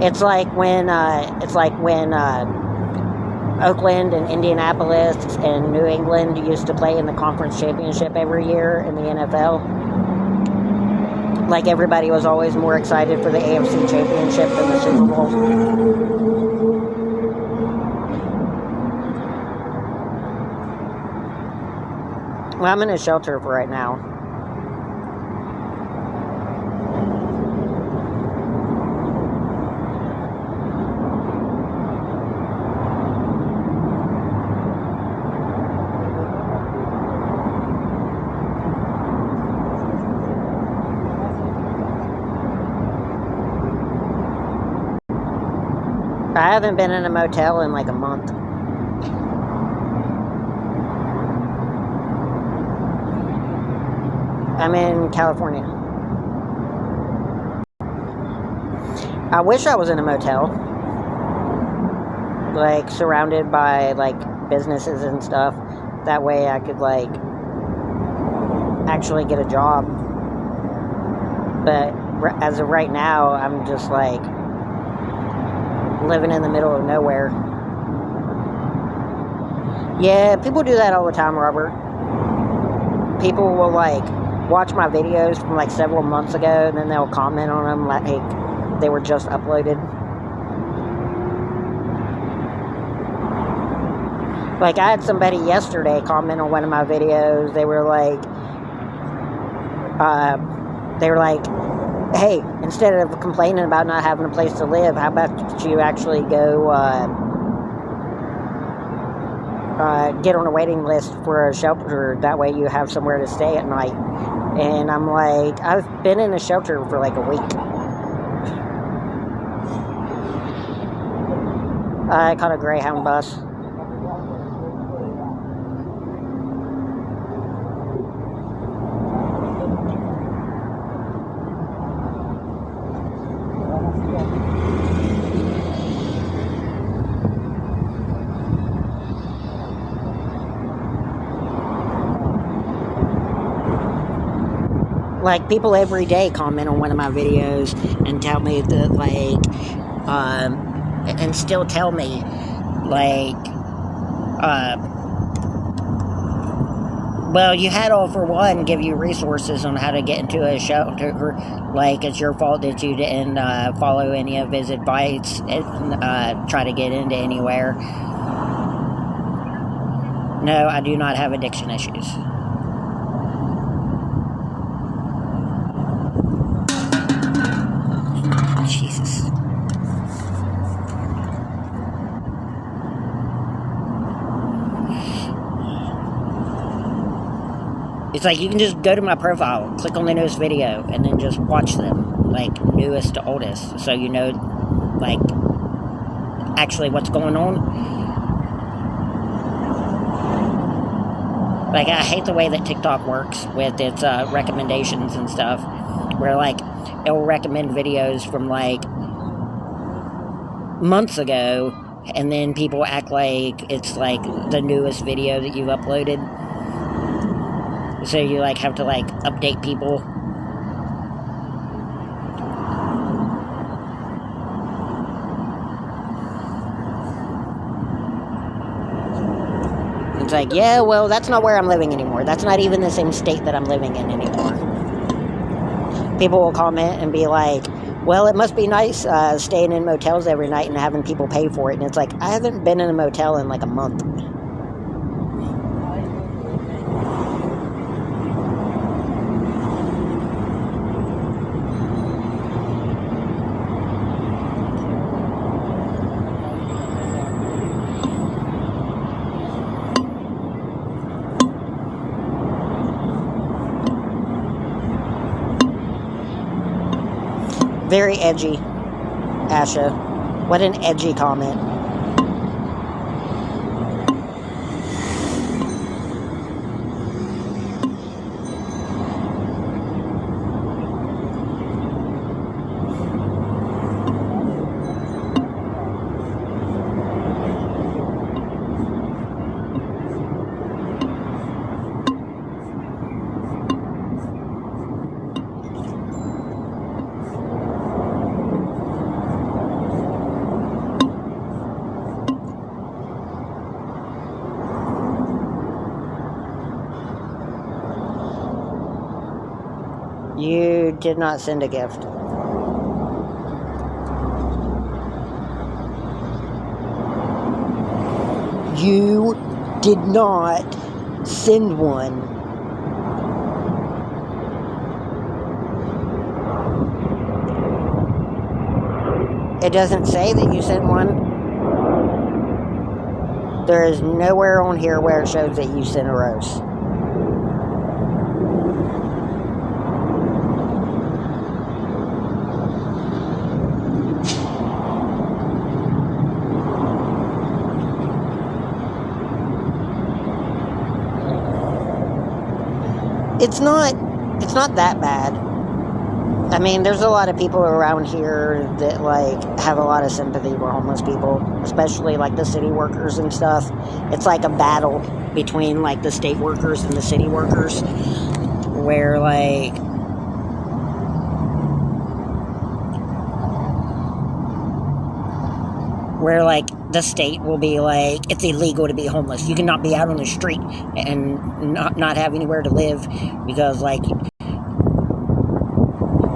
It's like when Oakland and Indianapolis and New England used to play in the conference championship every year in the NFL. Like, everybody was always more excited for the AFC championship than the Super Bowl. Well, I'm in a shelter for right now. I haven't been in a motel in like a month. I'm in California. I wish I was in a motel. Like, surrounded by, like, businesses and stuff. That way I could, like, actually get a job. But as of right now, I'm just, like, living in the middle of nowhere. Yeah, people do that all the time, Robert. People will, like, watch my videos from, like, several months ago, and then they'll comment on them like they were just uploaded. Like, I had somebody yesterday comment on one of my videos. They were like, hey, instead of complaining about not having a place to live, how about you actually go get on a waiting list for a shelter? That way you have somewhere to stay at night. And I'm like, I've been in a shelter for like a week. I caught a Greyhound bus. like, people every day comment on one of my videos and tell me that, like, and still tell me, like, well, you had All for One give you resources on how to get into a shelter. Like, it's your fault that you didn't follow any of his advice and try to get into anywhere. No, I do not have addiction issues. Jesus. It's like you can just go to my profile, click on the newest video, and then just watch them, like, newest to oldest, so you know, like, actually what's going on. Like, I hate the way that TikTok works with its recommendations and stuff, where, like, it will recommend videos from, like, months ago, and then people act like it's, like, the newest video that you've uploaded. So you, like, have to, like, update people. It's like, yeah, well, that's not where I'm living anymore. That's not even the same state that I'm living in anymore. People will comment and be like, well, it must be nice staying in motels every night and having people pay for it. And it's like, I haven't been in a motel in, like, a month. Very edgy, Asha. What an edgy comment. You did not send a gift. You did not send one. It doesn't say that you sent one. There is nowhere on here where it shows that you sent a rose. It's not that bad. I mean, there's a lot of people around here that, like, have a lot of sympathy for homeless people, especially, like, the city workers and stuff. It's like a battle between, like, the state workers and the city workers, where, like, the state will be like, it's illegal to be homeless. You cannot be out on the street and not have anywhere to live because, like,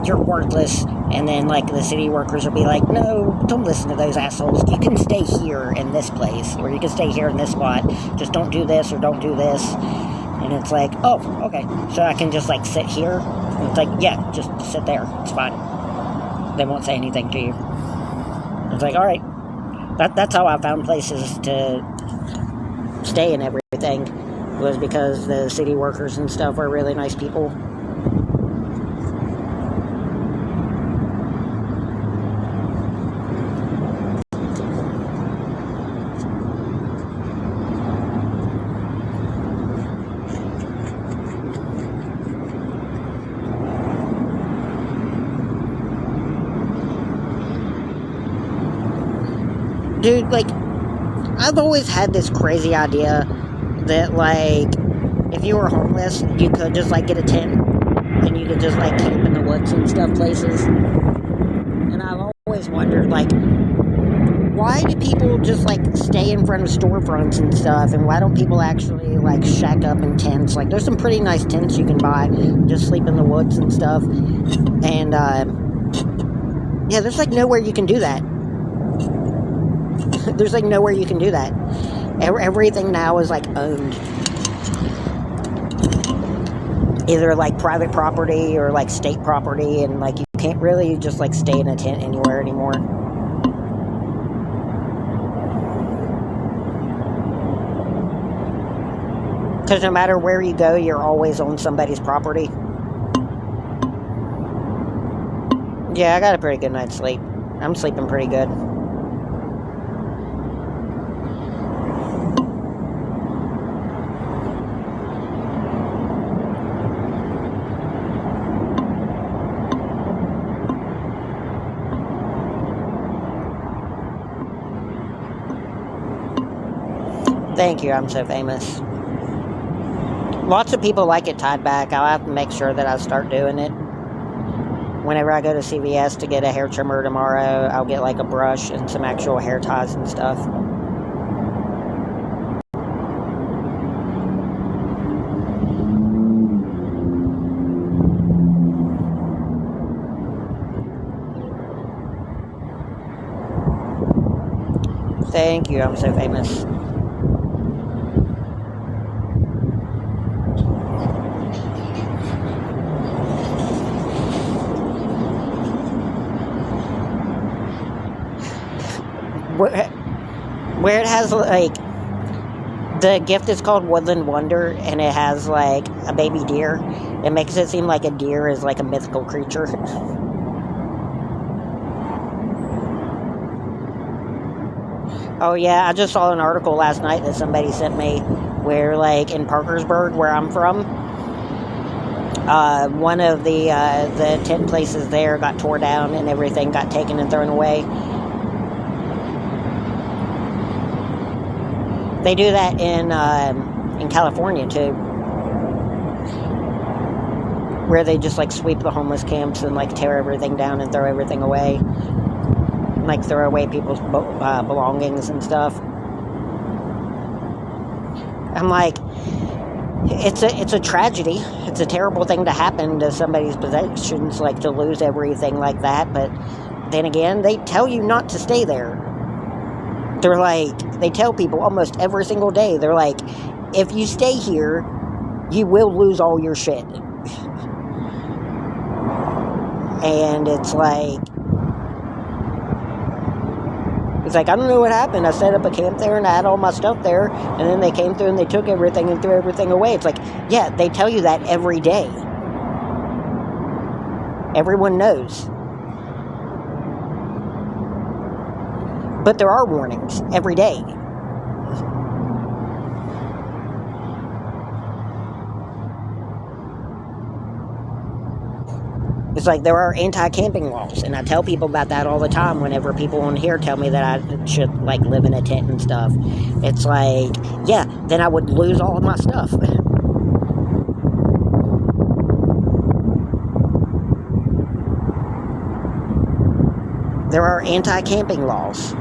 you're worthless. And then, like, the city workers will be like, no, don't listen to those assholes. You can stay here in this place, or you can stay here in this spot. Just don't do this or don't do this. And it's like, oh, okay. So I can just, like, sit here? And it's like, yeah, just sit there. It's fine. They won't say anything to you. It's like, all right. That's how I found places to stay and everything, was because the city workers and stuff are really nice people. Dude, like, I've always had this crazy idea that, like, if you were homeless, you could just, like, get a tent and you could just like camp in the woods and stuff places. And I've always wondered, like, why do people just like stay in front of storefronts and stuff, and why don't people actually like shack up in tents? Like, there's some pretty nice tents you can buy, just sleep in the woods and stuff. And yeah, there's like nowhere you can do that. There's like nowhere you can do that. Everything now is like owned, either like private property or like state property, and like you can't really just like stay in a tent anywhere anymore. Because no matter where you go, you're always on somebody's property. Yeah, I got a pretty good night's sleep. I'm sleeping pretty good. Thank you, I'm so famous. Lots of people like it tied back. I'll have to make sure that I start doing it. Whenever I go to CVS to get a hair trimmer tomorrow, I'll get like a brush and some actual hair ties and stuff. Thank you, I'm so famous. Where it has like, the gift is called Woodland Wonder, and it has like a baby deer. It makes it seem like a deer is like a mythical creature. Oh yeah, I just saw an article last night that somebody sent me where, like, in Parkersburg, where I'm from, one of the tent places there got tore down and everything got taken and thrown away. They do that in California too, where they just like sweep the homeless camps and like tear everything down and throw everything away, like throw away people's belongings and stuff. I'm like, it's a tragedy. It's a terrible thing to happen to somebody's possessions, like to lose everything like that. But then again, they tell you not to stay there. They're like, they tell people almost every single day, they're like, if you stay here, you will lose all your shit. And it's like, I don't know what happened. I set up a camp there and I had all my stuff there, and then they came through and they took everything and threw everything away. It's like, yeah, they tell you that every day. Everyone knows. But there are warnings every day. It's like there are anti-camping laws, and I tell people about that all the time whenever people on here tell me that I should like live in a tent and stuff. It's like, yeah, then I would lose all of my stuff. There are anti-camping laws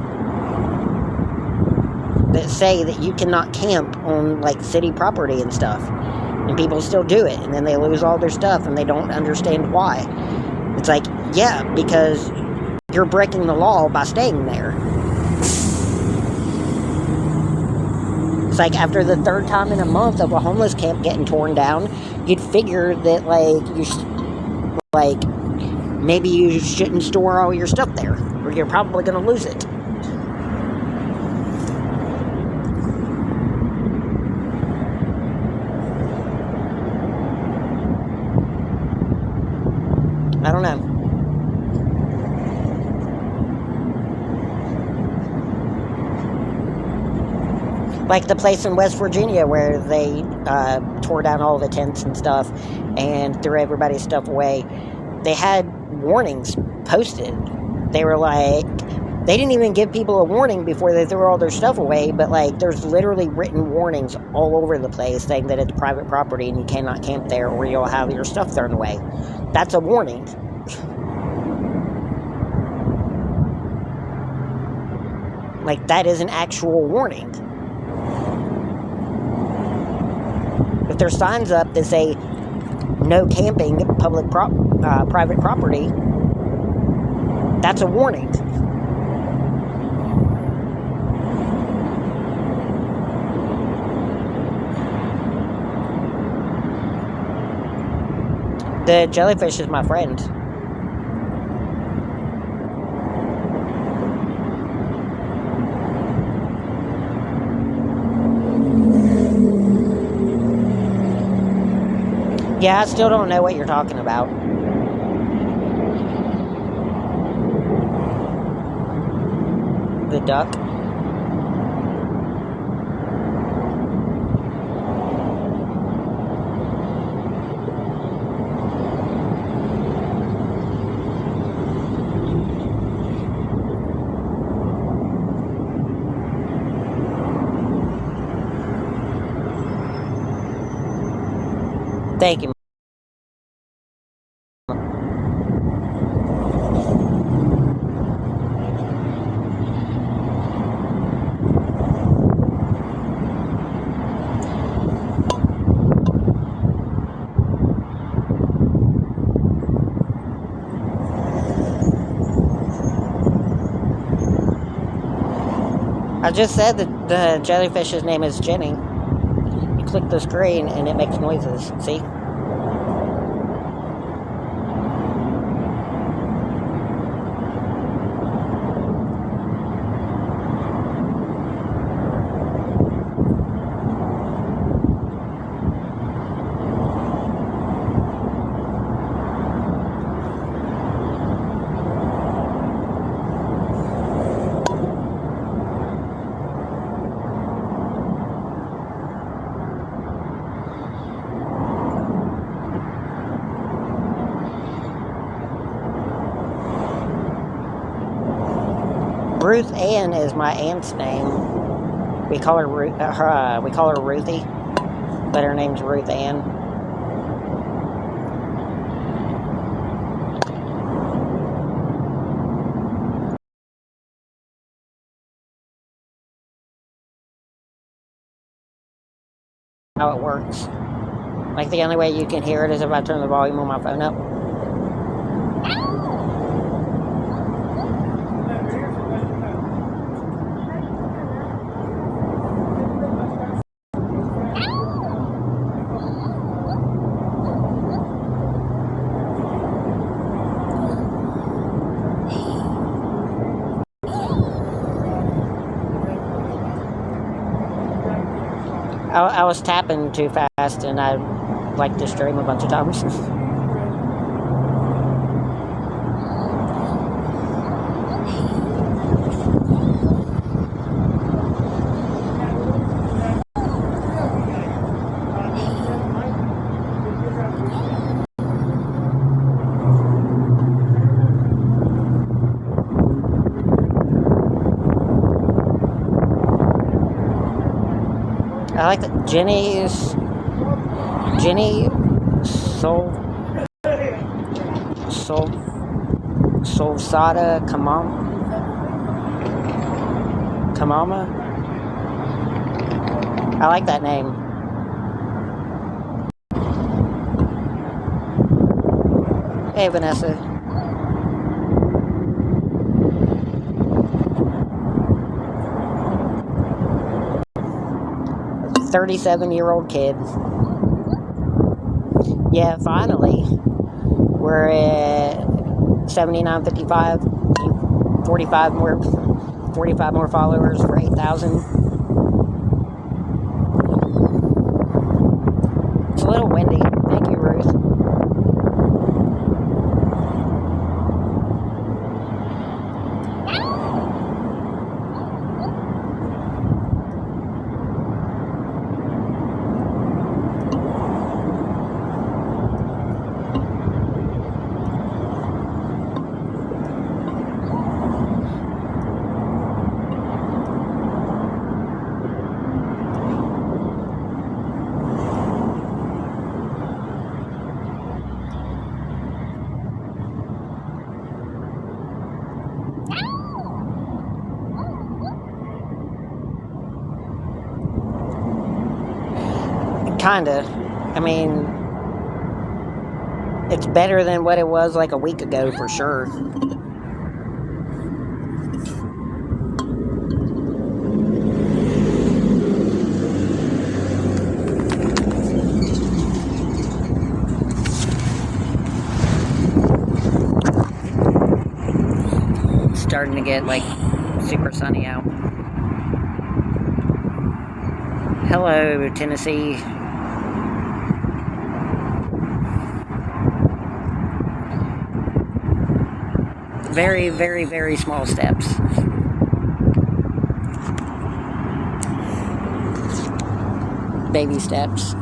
that say that you cannot camp on like city property and stuff, and people still do it, and then they lose all their stuff and they don't understand why. It's like, yeah, because you're breaking the law by staying there. It's like after the third time in a month of a homeless camp getting torn down, you'd figure that maybe you shouldn't store all your stuff there, or you're probably going to lose it. I don't know. Like the place in West Virginia where they tore down all the tents and stuff and threw everybody's stuff away. They had warnings posted. They were like, They didn't even give people a warning before they threw all their stuff away, but like there's literally written warnings all over the place saying that it's private property and you cannot camp there or you'll have your stuff thrown away. That's a warning. Like that is an actual warning. If there's signs up that say no camping private property, that's a warning. The jellyfish is my friend. Yeah, I still don't know what you're talking about. The duck. Thank you. I just said that the jellyfish's name is Jenny. You click the screen and it makes noises. See? Ruth Ann is my aunt's name. We call her Ruthie, but her name's Ruth Ann. How it works. Like the only way you can hear it is if I turn the volume on my phone up. I was tapping too fast and I like to stream a bunch of times. I like that Jenny Solsada Kamama. I like that name. Hey Vanessa. 37-year-old kid. Yeah, finally. We're at 79.55. 45 more followers for 8,000. It's a little windy. Thank you, Ruth. Kinda. I mean, it's better than what it was like a week ago for sure. It's starting to get like super sunny out. Hello, Tennessee. Very, very, very small steps. Baby steps.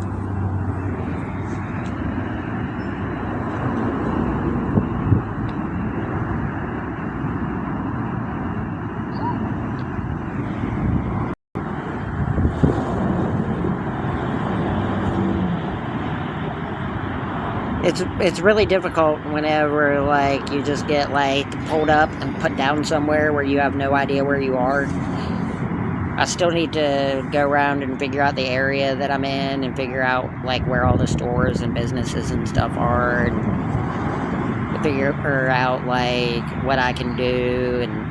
It's really difficult whenever like you just get like pulled up and put down somewhere where you have no idea where you are. I still need to go around and figure out the area that I'm in and figure out like where all the stores and businesses and stuff are, and figure out like what I can do. And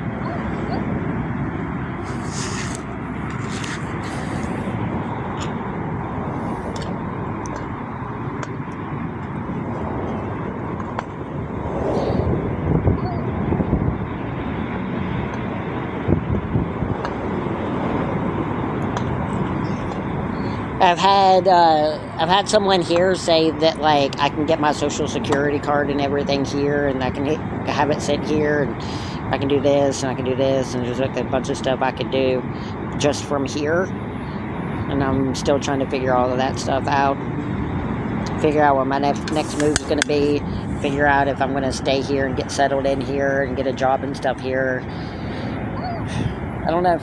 I've had someone here say that like I can get my social security card and everything here, and I can have it sent here, and I can do this and I can do this, and there's like a bunch of stuff I could do just from here. And I'm still trying to figure all of that stuff out. Figure out what my next move is going to be. Figure out if I'm going to stay here and get settled in here and get a job and stuff here. I don't know.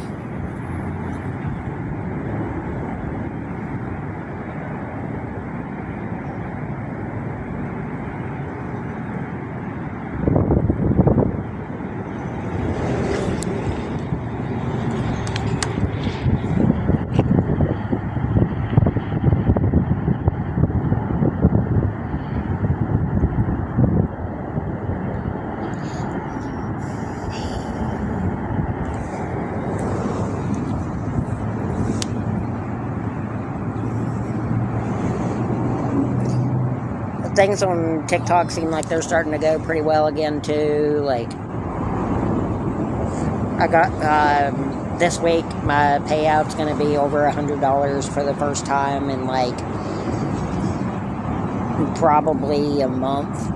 Things on TikTok seem like they're starting to go pretty well again too. Like I got this week my payout's going to be over $100 for the first time in like probably a month.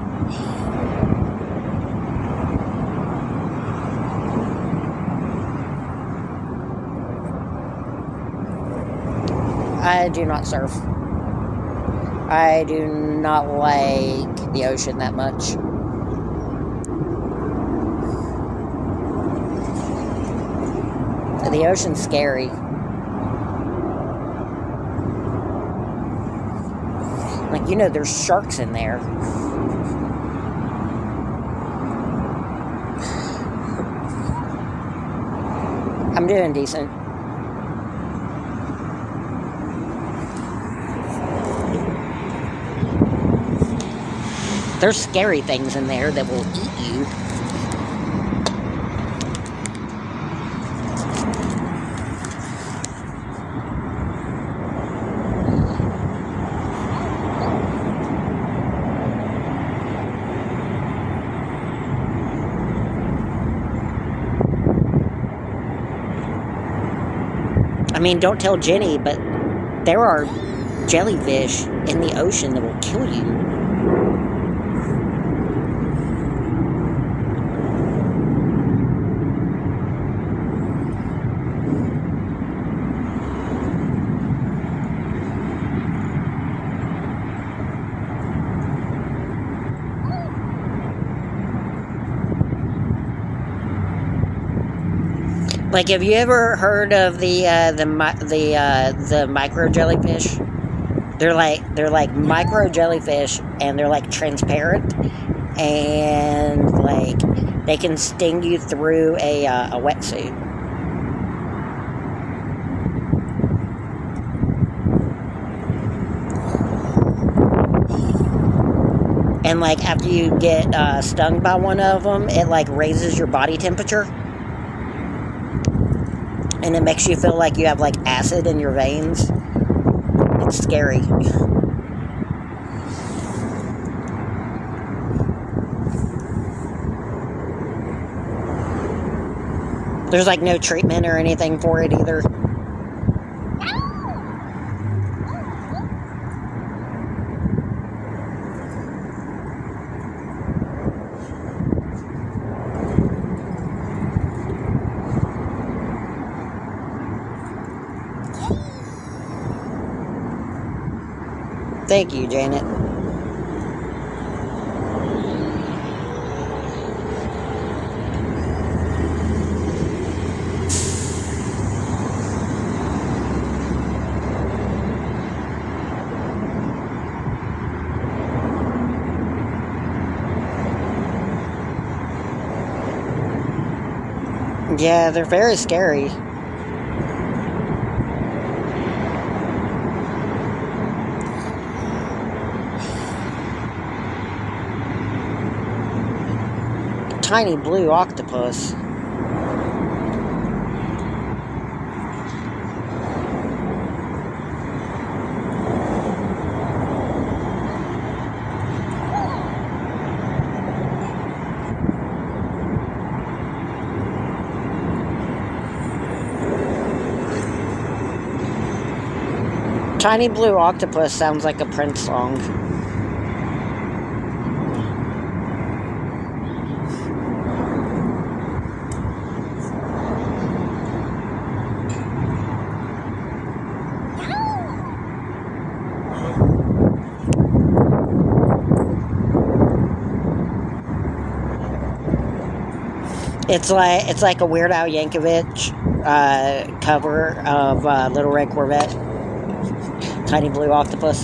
I do not surf. I do not like the ocean that much. The ocean's scary. Like, you know, there's sharks in there. I'm doing decent. There's scary things in there that will eat you. I mean, don't tell Jenny, but there are jellyfish in the ocean that will kill you. Like, have you ever heard of the micro jellyfish? They're like micro jellyfish, and they're like transparent, and like they can sting you through a wetsuit. And like after you get stung by one of them, it like raises your body temperature, and it makes you feel like you have like acid in your veins. It's scary. There's like no treatment or anything for it either. Thank you, Janet. Yeah, they're very scary. Tiny blue octopus. Tiny blue octopus sounds like a Prince song. It's like a Weird Al Yankovic cover of Little Red Corvette. Tiny blue octopus.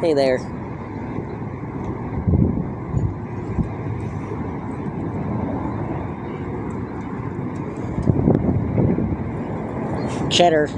Hey there. Cheddar.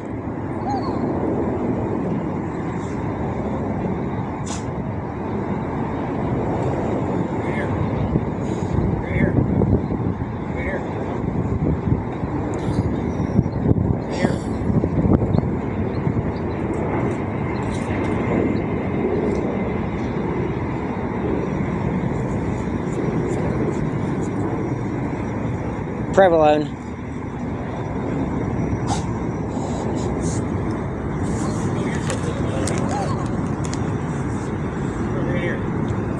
Provolone.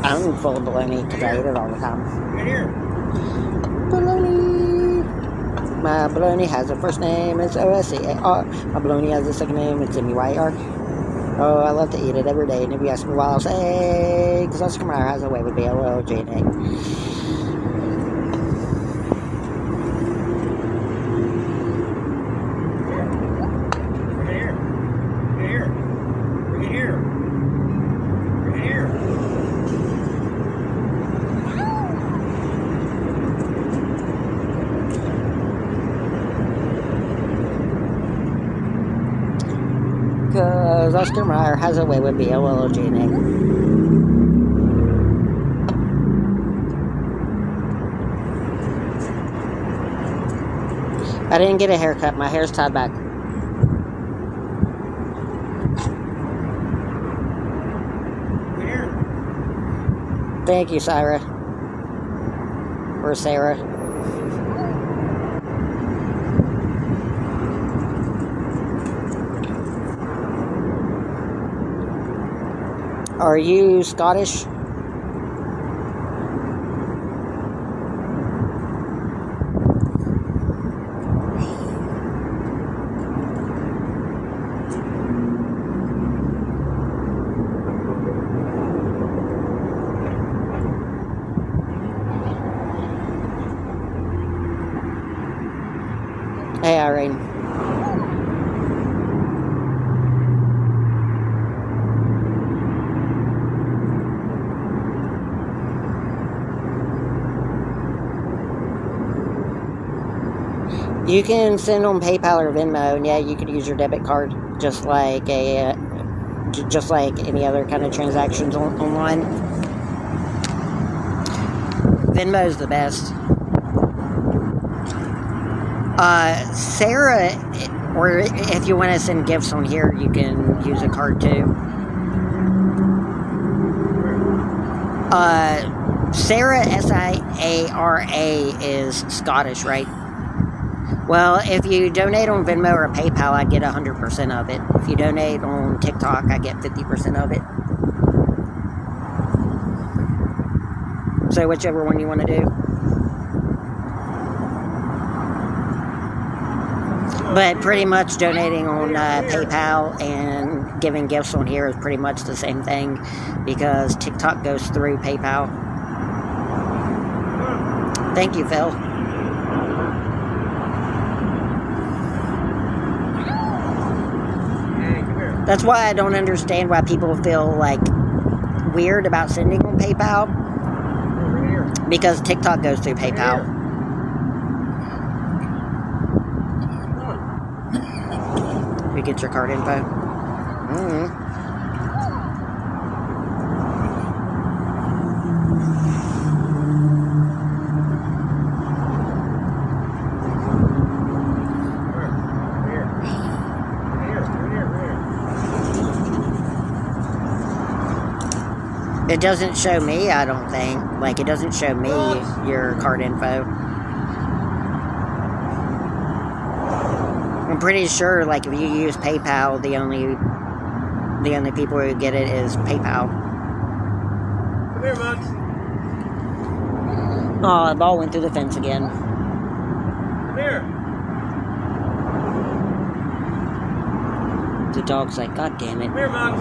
I'm full of bologna because I eat it all the time. Bologna. My bologna has a first name, it's O-S-C-A-R. My bologna has a second name, it's M-U-Y-R. Oh, I love to eat it every day, and if you ask me why, I'll say, because Oscar Mayer has a way with B-L-O-G-N-A. Because Oscar Mayer has a way with B-L-O-G-N-A. I didn't get a haircut. My hair's tied back. Thank you, Syra. Or Sarah. Are you Scottish? Hey, Irene. You can send on PayPal or Venmo, and yeah, you could use your debit card just like just like any other kind of transactions online. Venmo's the best. Sarah, or if you want to send gifts on here, you can use a card too. Sarah, S-I-A-R-A, is Scottish, right? Well, if you donate on Venmo or PayPal, I get 100% of it. If you donate on TikTok, I get 50% of it. So whichever one you want to do. But pretty much donating on PayPal and giving gifts on here is pretty much the same thing because TikTok goes through PayPal. Thank you, Phil. That's why I don't understand why people feel like weird about sending on PayPal. Because TikTok goes through PayPal. You get your card info. It doesn't show me, I don't think. Like, it doesn't show me your card info. I'm pretty sure, like, if you use PayPal, the only people who get it is PayPal. Come here, Max. Oh, the ball went through the fence again. Come here. The dog's like, God damn it. Come here, Max.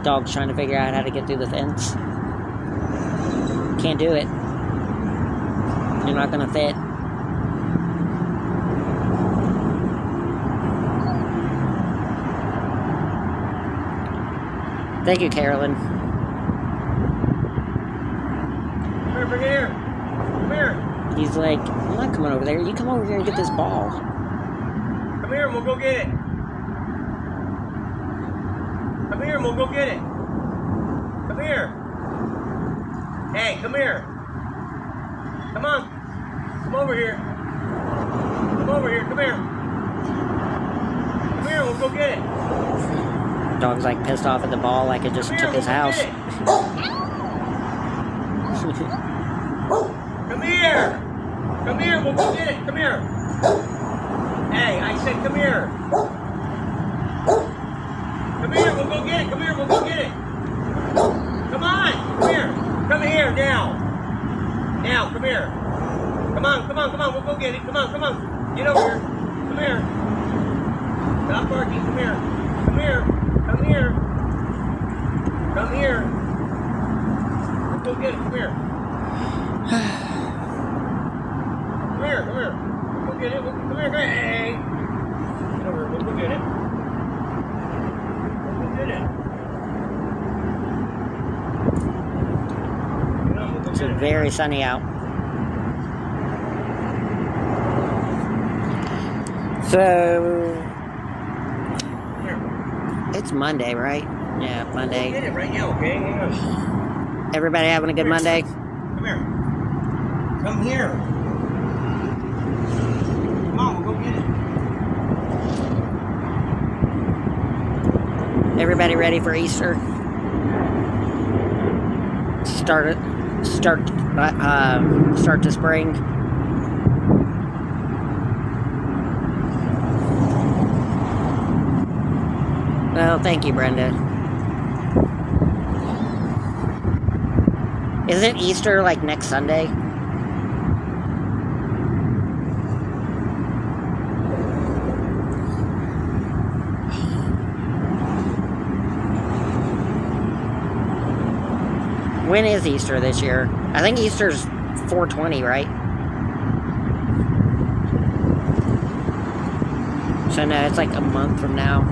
Dog's trying to figure out how to get through the fence. Can't do it. You're not gonna fit. Thank you, Carolyn. Come here, bring it here. Come here. He's like, I'm not coming over there. You come over here and get this ball. Come here and we'll go get it. Come here and we'll go get it. Come here. Hey, come here. Come on. Come over here. Come over here. Come here. Come here, we'll go get it. Dog's like pissed off at the ball like it just took his house. Come here. Come here, we'll go get it. Come here. Hey, I said come here. Come here, we'll go get it. Come here, we'll go get it. Come on, come here. Come here now. Now, come here. Come on, come on, come on. We'll go get it. Come on, come on. Get over here. Come here. Stop barking. Come here. Come here. Come here. Come here. We'll go get it. Come here. Come here. Come here. We'll go get it. Come here. Come here. Hey. Get over here. We'll go get it. It's very sunny out. So, it's Monday, right? Yeah, Monday. Get it right now, okay? Hang on. Everybody having a good Monday? Come here. Come here. Come on, we'll go get it. Everybody ready for Easter? Start to spring. Well, thank you, Brenda. Isn't Easter like next Sunday? When is Easter this year? I think Easter's 4/20, right? So no, it's like a month from now.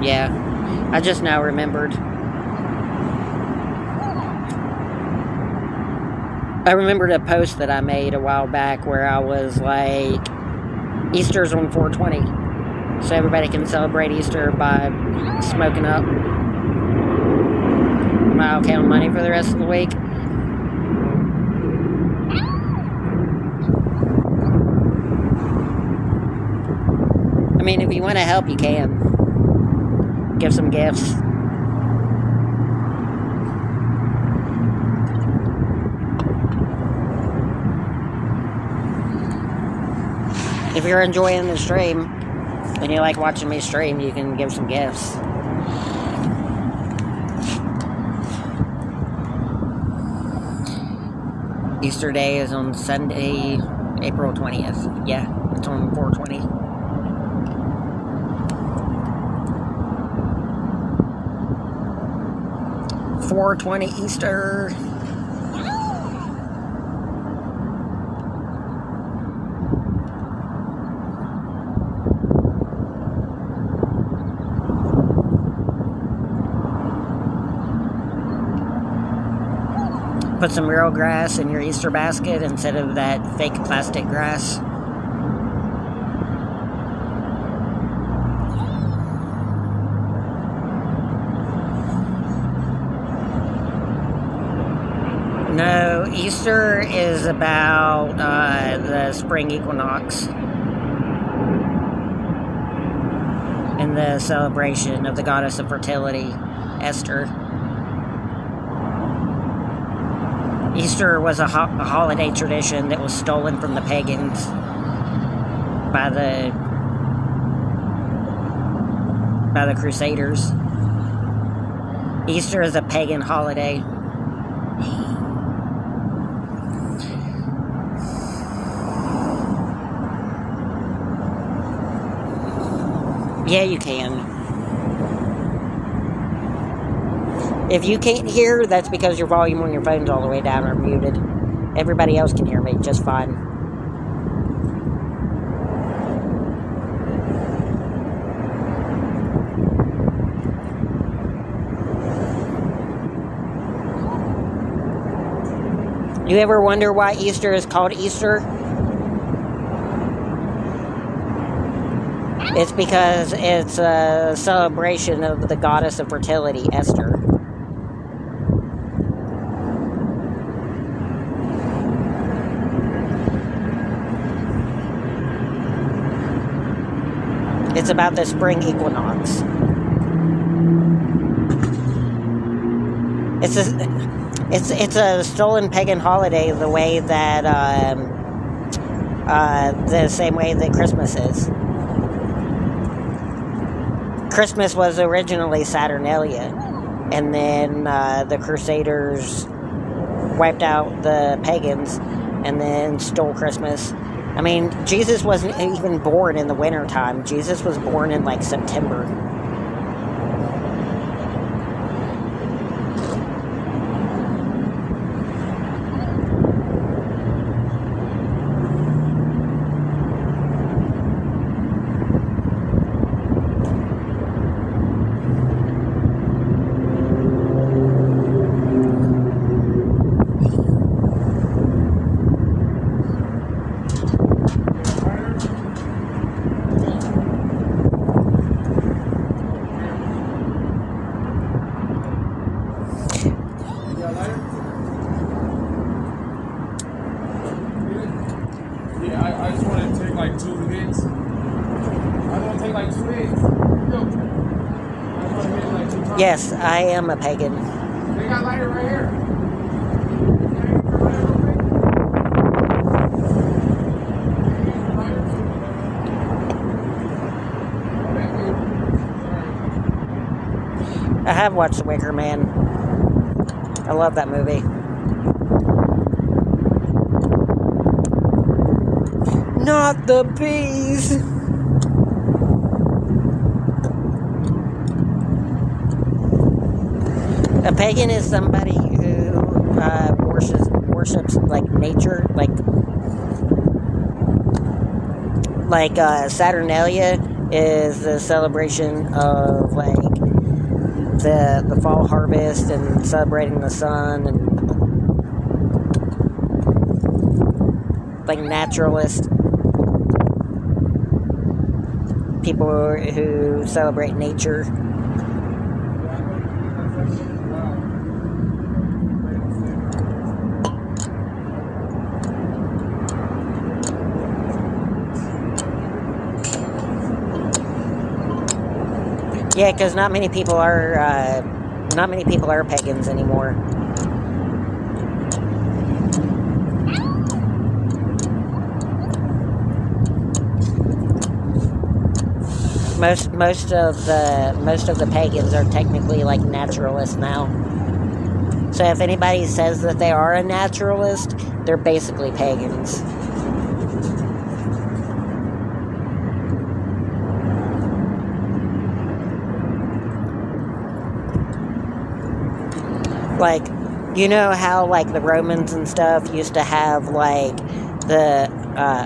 Yeah, I just now remembered. I remembered a post that I made a while back where I was like, Easter's on 420. So everybody can celebrate Easter by smoking up. Am I okay on money for the rest of the week? I mean, if you want to help, you can. Give some gifts. If you're enjoying the stream and you like watching me stream, you can give some gifts. Easter Day is on Sunday, April 20th. Yeah, it's on 420. Easter. Put some real grass in your Easter basket instead of that fake plastic grass. No, Easter is about the spring equinox and the celebration of the goddess of fertility, Esther. Easter was a holiday tradition that was stolen from the pagans by the Crusaders. Easter is a pagan holiday. Yeah, you can. If you can't hear, that's because your volume on your phone's all the way down or muted. Everybody else can hear me just fine. You ever wonder why Easter is called Easter? It's because it's a celebration of the goddess of fertility, Esther. It's about the spring equinox. It's a stolen pagan holiday the way that the same way that Christmas is. Christmas was originally Saturnalia, and then the Crusaders wiped out the pagans and then stole Christmas. I mean, Jesus wasn't even born in the winter time. Jesus was born in like September. I just want to take like 2 hits. I want to take like 2 hits. Yo. I want to hit like 2 times. Yes, I am a pagan. They got lighter right here. I have watched The Wicker Man. I love that movie. Not the bees! A pagan is somebody who worships like nature, like Saturnalia is the celebration of like the fall harvest and celebrating the sun, and like naturalist people who celebrate nature. Yeah, because not many people are pagans anymore. Most of the pagans are technically like naturalists now. So if anybody says that they are a naturalist, they're basically pagans. Like, you know how like the Romans and stuff used to have like the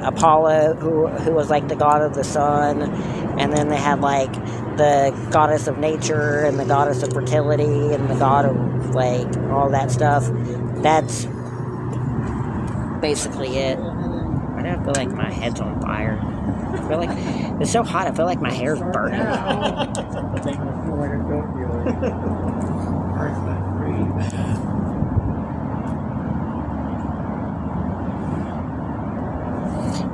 Apollo, who was like the god of the sun, and then they had like the goddess of nature and the goddess of fertility and the god of like all that stuff. That's basically it. Why do I feel like my head's on fire? I feel like it's so hot. I feel like my hair's burning.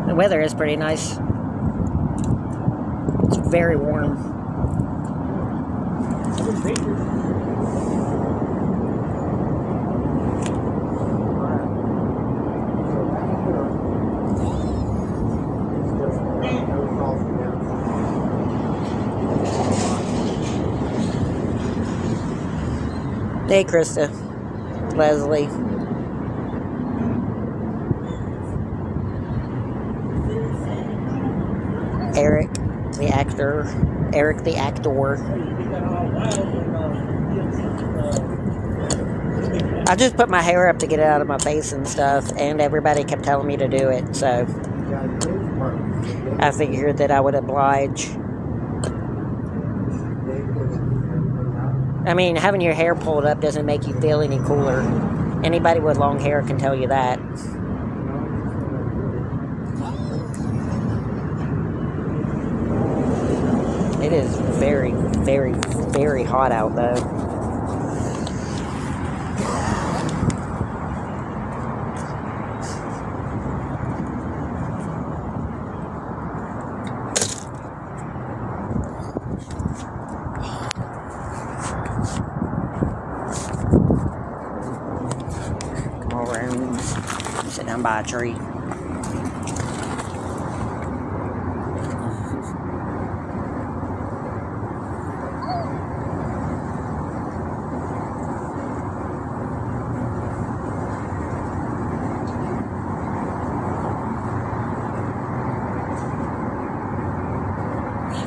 The weather is pretty nice. It's very warm. Hey, Krista. Leslie. Eric, the actor. Eric, the actor. I just put my hair up to get it out of my face and stuff, and everybody kept telling me to do it, so I figured that I would oblige. I mean, having your hair pulled up doesn't make you feel any cooler. Anybody with long hair can tell you that. It is very, very, very hot out, though. Come over and sit down by a tree.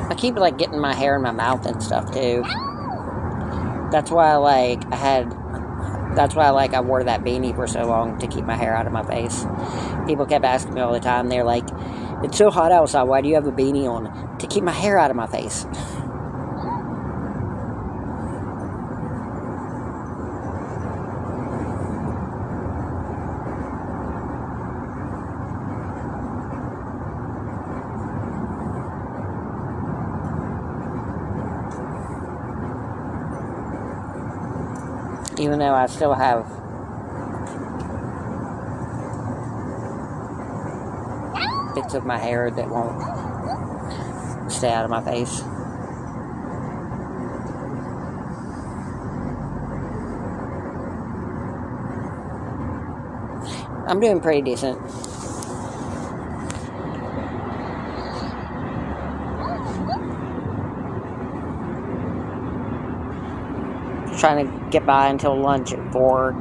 I keep like getting my hair in my mouth and stuff too. That's why I wore that beanie for so long, to keep my hair out of my face. People kept asking me all the time, they're like, it's so hot outside, why do you have a beanie on? To keep my hair out of my face. Even though I still have bits of my hair that won't stay out of my face. I'm doing pretty decent. Trying to get by until lunch at 4.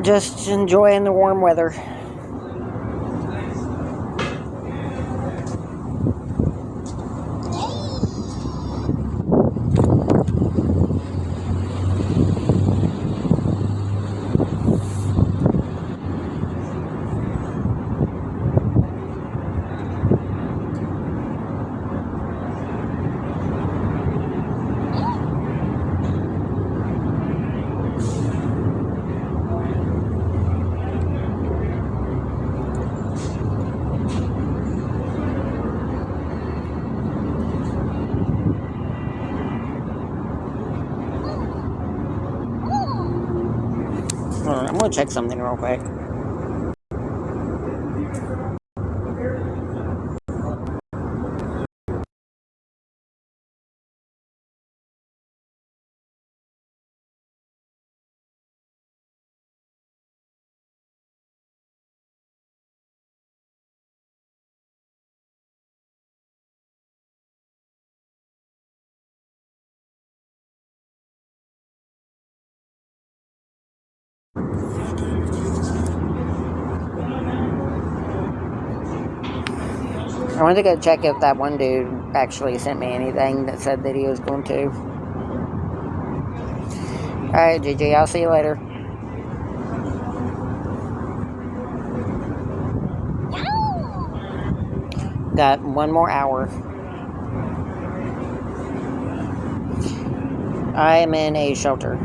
Just enjoying the warm weather. Hold on, I'm gonna check something real quick. I wanted to go check if that one dude actually sent me anything that said that he was going to. Alright, GG, I'll see you later. Got 1 more hour. I am in a shelter.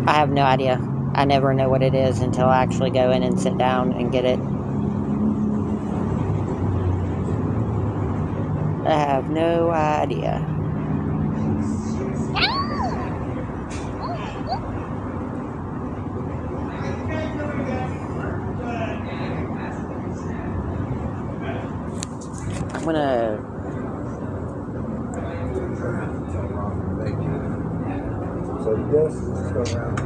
I have no idea. I never know what it is until I actually go in and sit down and get it. I have no idea. I'm gonna... So this is go around.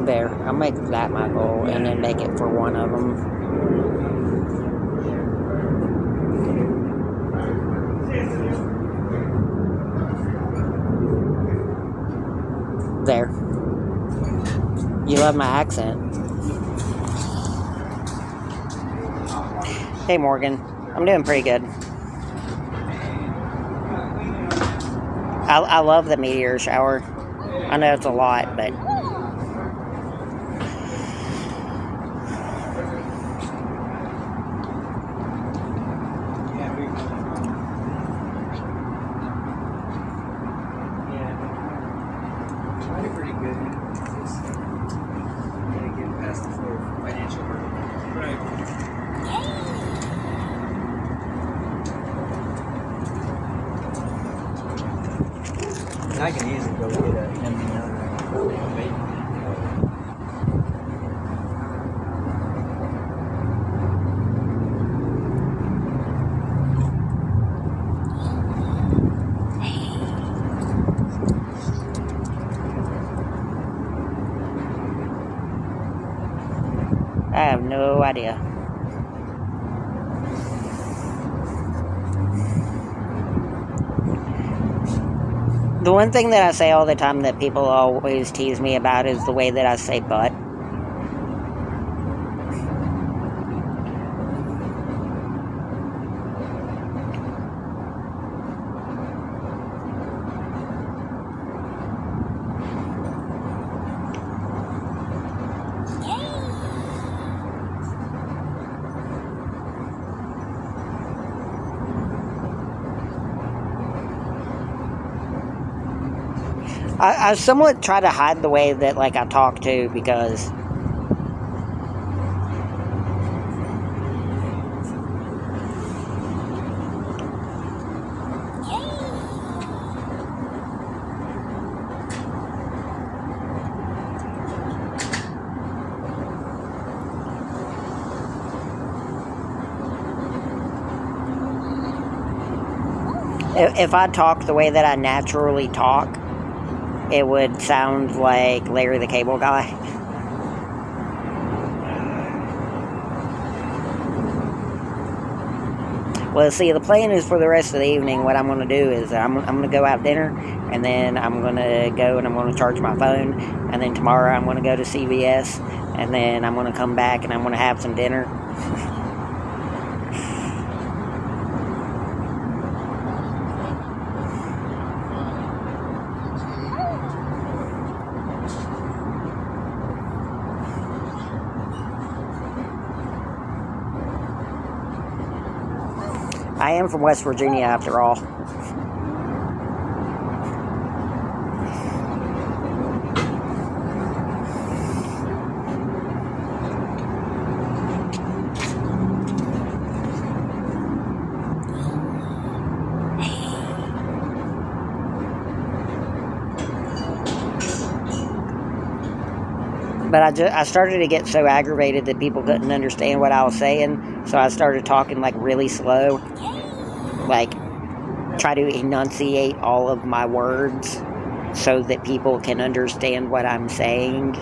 There, I'll make that my goal and then make it for one of them. There. You love my accent. Hey Morgan, I'm doing pretty good. I love the meteor shower. I know it's a lot, but... Pretty good. Just gotta get past the financial hurdle. Right. I can easily go get a MD9. I have no idea. The one thing that I say all the time that people always tease me about is the way that I say but. I somewhat try to hide the way that like I talk too, because If I talked the way that I naturally talk, it would sound like Larry the Cable Guy. Well, see, the plan is for the rest of the evening. What I'm going to do is I'm going to go out dinner, and then I'm going to go and I'm going to charge my phone, and then tomorrow I'm going to go to CVS, and then I'm going to come back and I'm going to have some dinner. I am from West Virginia, after all. But I started to get so aggravated that people couldn't understand what I was saying, so I started talking like really slow, like try to enunciate all of my words so that people can understand what I'm saying.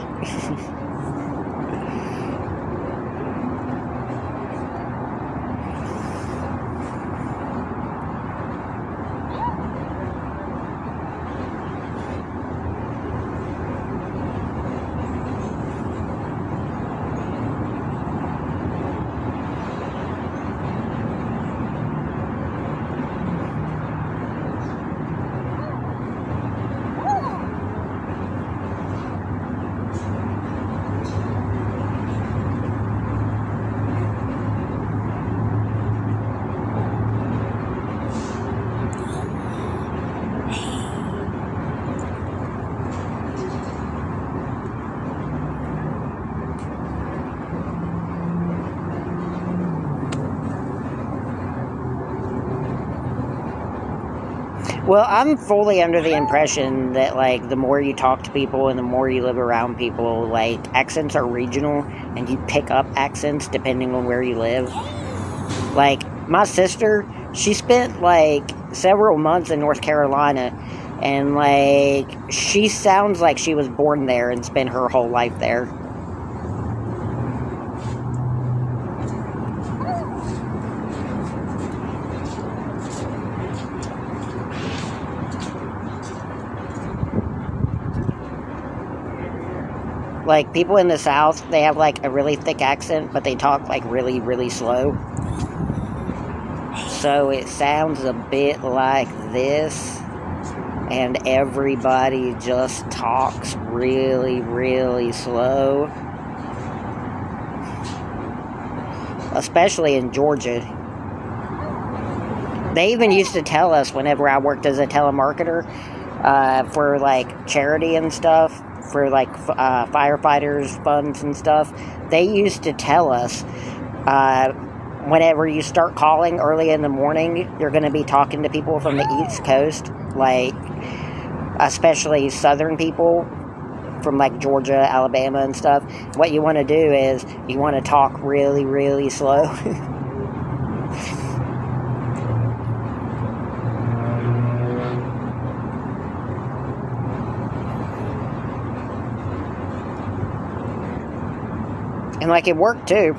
Well, I'm fully under the impression that, like, the more you talk to people and the more you live around people, like, accents are regional and you pick up accents depending on where you live. Like, my sister, she spent, like, several months in North Carolina, and, like, she sounds like she was born there and spent her whole life there. Like, people in the South, they have, like, a really thick accent, but they talk, like, really, really slow. So it sounds a bit like this, and everybody just talks really, really slow. Especially in Georgia. They even used to tell us whenever I worked as a telemarketer, for, like, charity and stuff, for, like, firefighters funds and stuff, they used to tell us, whenever you start calling early in the morning, you're going to be talking to people from the East Coast, like, especially Southern people from, like, Georgia, Alabama, and stuff. What you want to do is you want to talk really, really slow. And, like, it worked, too.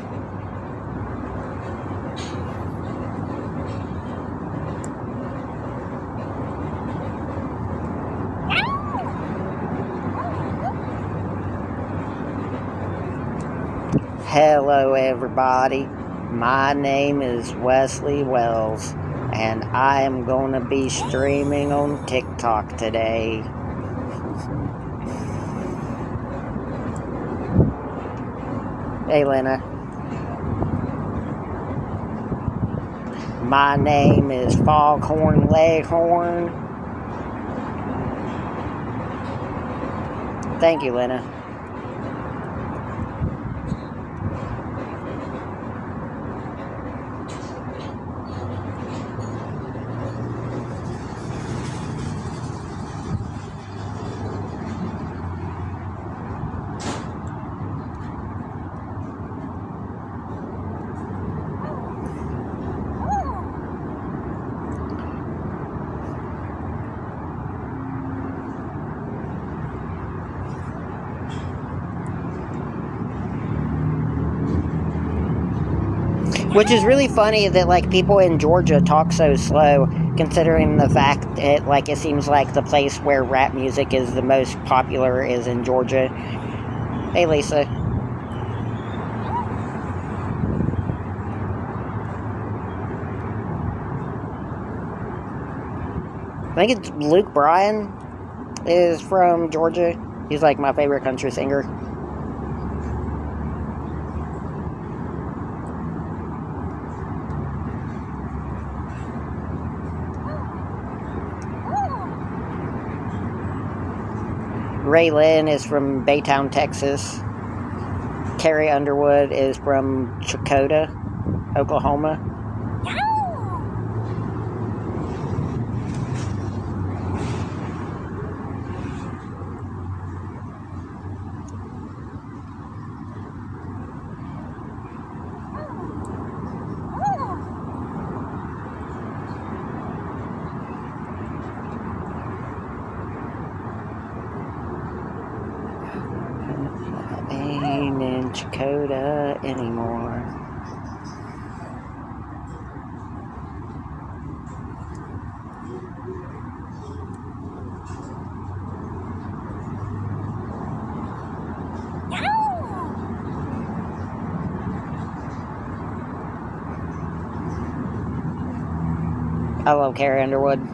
Hello, everybody. My name is Wesley Wells, and I am going to be streaming on TikTok today. Hey, Lena. My name is Foghorn Leghorn. Thank you, Lena. Which is really funny that like people in Georgia talk so slow, considering the fact that like it seems like the place where rap music is the most popular is in Georgia. Hey Lisa. I think it's Luke Bryan is from Georgia. He's like my favorite country singer. Ray Lynn is from Baytown, Texas. Carrie Underwood is from Chakota, Oklahoma. Ain't in Chakota anymore. I love Carrie Underwood.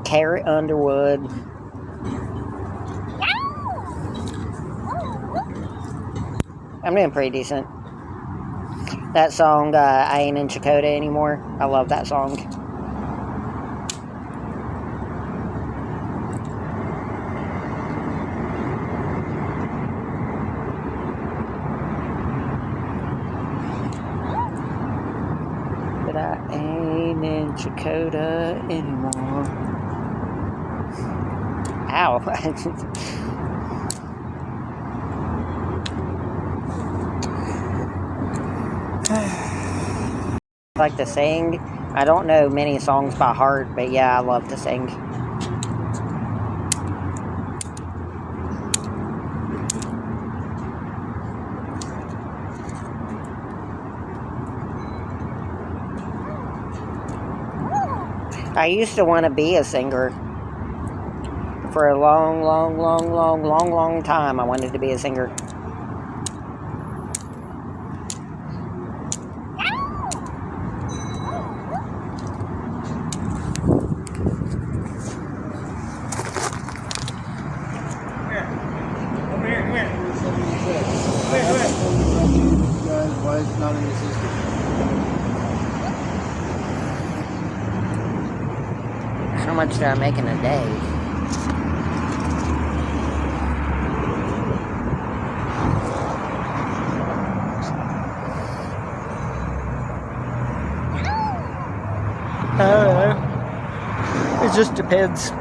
Carrie Underwood. I'm doing pretty decent. That song, I Ain't in Chakota Anymore. I love that song. But I ain't in Chakota anymore. Ow. I like to sing. I don't know many songs by heart, but yeah, I love to sing. I used to want to be a singer. For a long time, I wanted to be a singer. Why is it not in the system? How much do I make in a day? It just depends.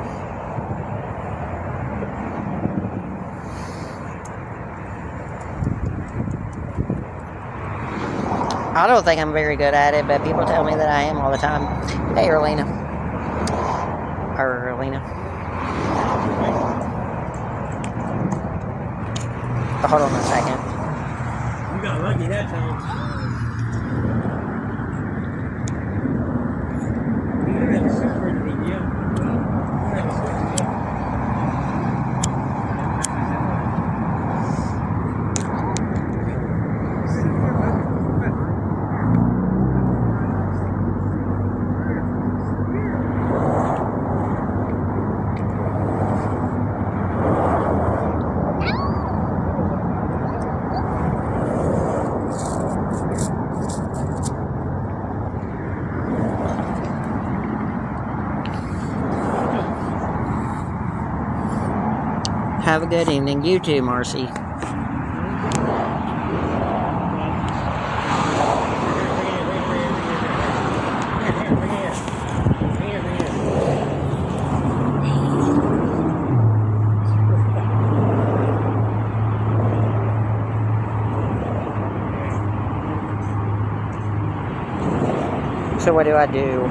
I don't think I'm very good at it, but people tell me that I am all the time. Hey, Erlina. Hold on a second. You got lucky that time. You don't have to switch for anything, yeah. You don't have to switch, yeah. Have a good evening. You too, Marcy. So what do I do?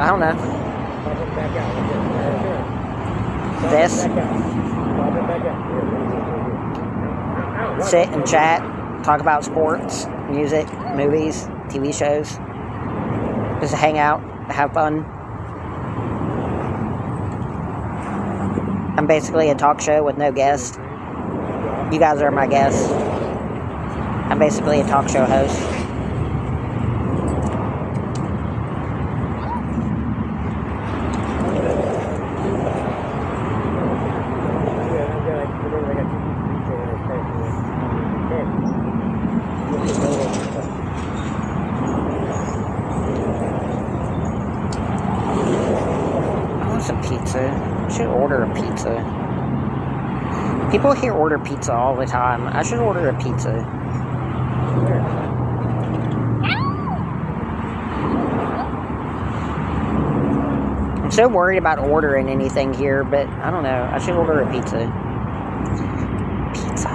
I don't know. This? sit and chat, talk about sports, music, movies, TV shows. Just hang out, have fun. I'm basically a talk show with no guests. You guys are my guests. I'm basically a talk show host. I want some pizza. I should order a pizza. People here order pizza all the time. I should order a pizza. I'm so worried about ordering anything here, but I don't know. I should order a pizza. Pizza.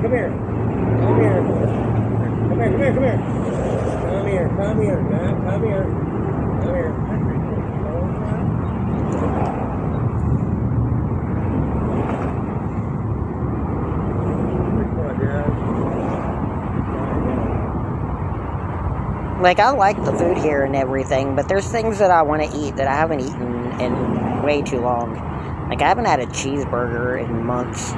Come here. Come here. Like, I like the food here and everything, but there's things that I want to eat that I haven't eaten in way too long. Like, I haven't had a cheeseburger in months.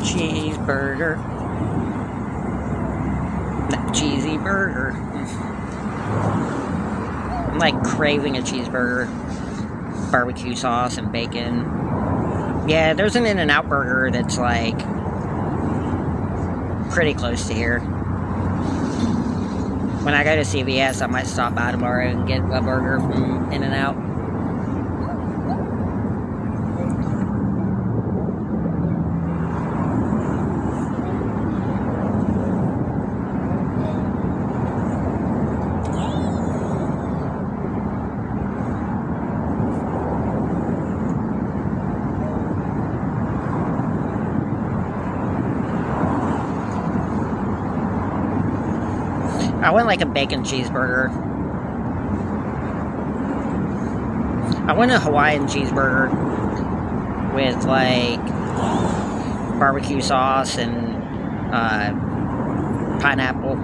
Cheeseburger. That cheesy burger. I'm like craving a cheeseburger. Barbecue sauce and bacon. Yeah, there's an In-N-Out burger that's like pretty close to here. When I go to CVS, I might stop by tomorrow and get a burger from In-N-Out. I want like a bacon cheeseburger. I want a Hawaiian cheeseburger with like barbecue sauce and pineapple.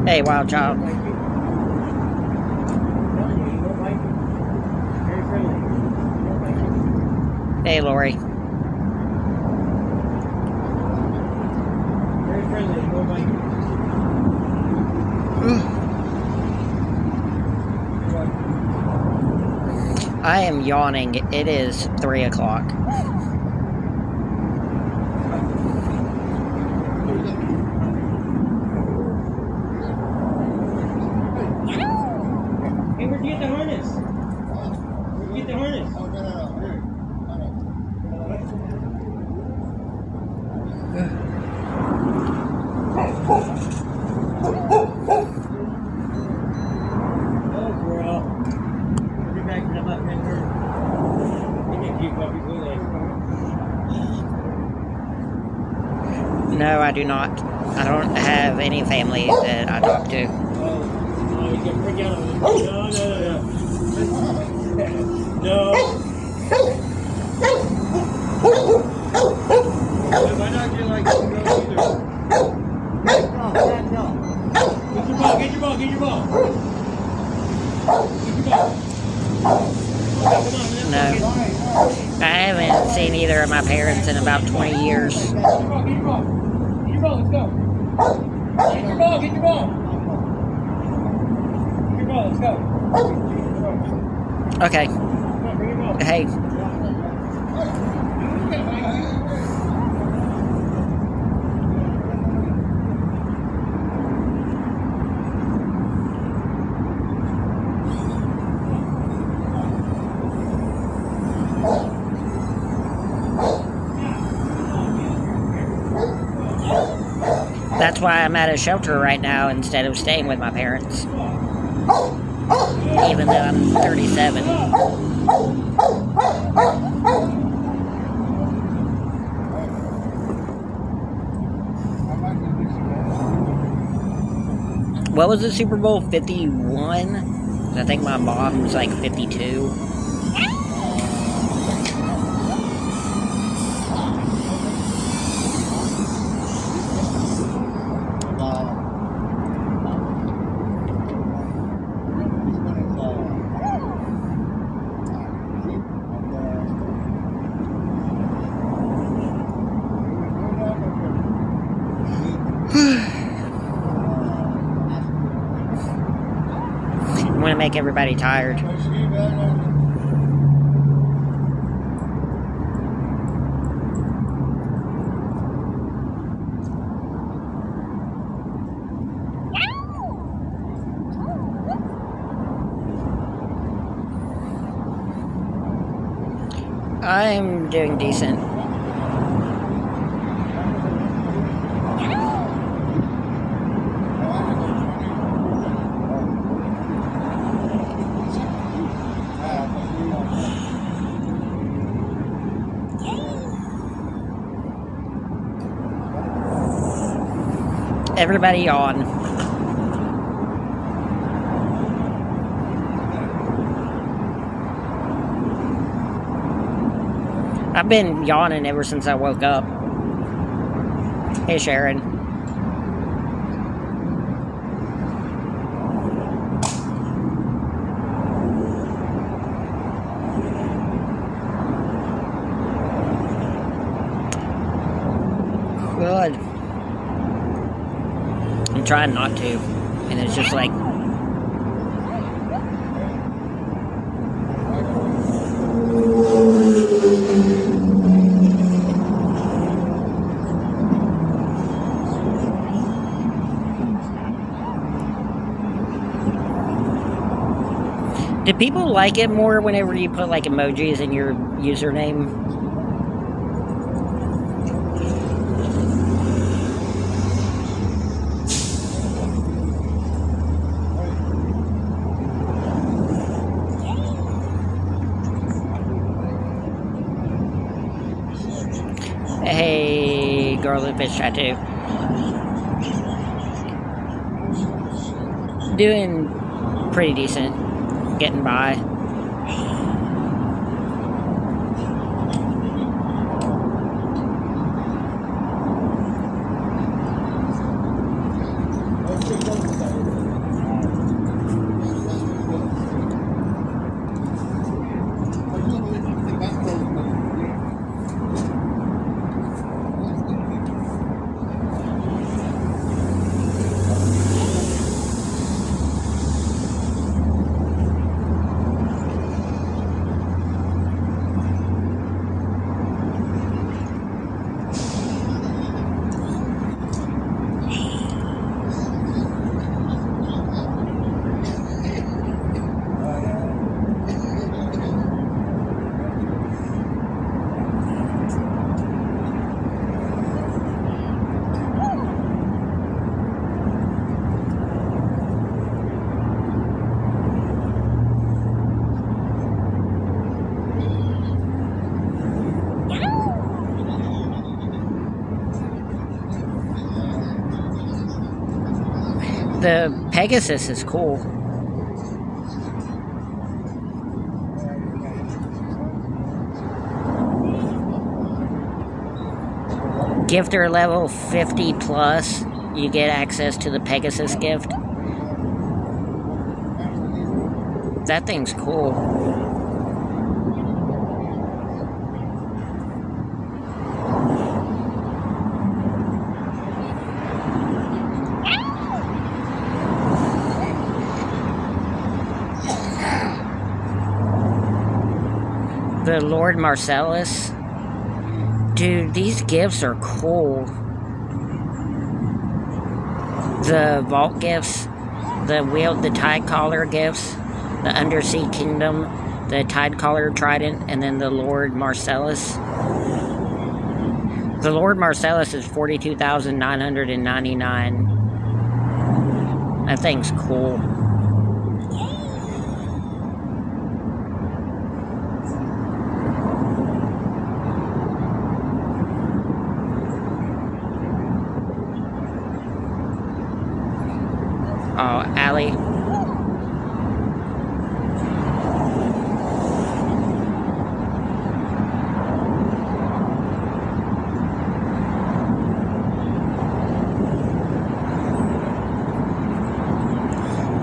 Hey, wild child. Hey, Lori. I am yawning. It is 3 o'clock. Hey, where'd you get the harness? Where'd you get the harness? Oh, girl. You're back to the butt, man. You get cute puppies, look like. No, I do not. I don't have any family that I talk to. Oh, you can break out on it. No. It might not get like girls either. Get your ball, get your ball, get your ball. Get your ball. No. I haven't seen either of my parents in about 20 years. Get your ball, get your ball. Get your ball, let's go. Get your ball, get your ball. Get your ball, let's go. Okay. Come on, bring your ball. Hey. That's why I'm at a shelter right now instead of staying with my parents. Even though I'm 37. What was the Super Bowl? 51? I think my mom's like 52. I'm gonna make everybody tired. I'm doing decent. Everybody yawn. I've been yawning ever since I woke up. Hey, Sharon. Good. I'm trying not to. And it's just like... Do people like it more whenever you put like emojis in your username? Hey, girl with fish tattoo. Doing pretty decent. Getting by. The Pegasus is cool. Gifter level 50 plus, you get access to the Pegasus gift. That thing's cool. The Lord Marcellus. Dude, these gifts are cool. The vault gifts, the Tide Collar gifts, the Undersea Kingdom, the Tide Collar Trident, and then the Lord Marcellus. The Lord Marcellus is 42,999. That thing's cool. Oh, Allie.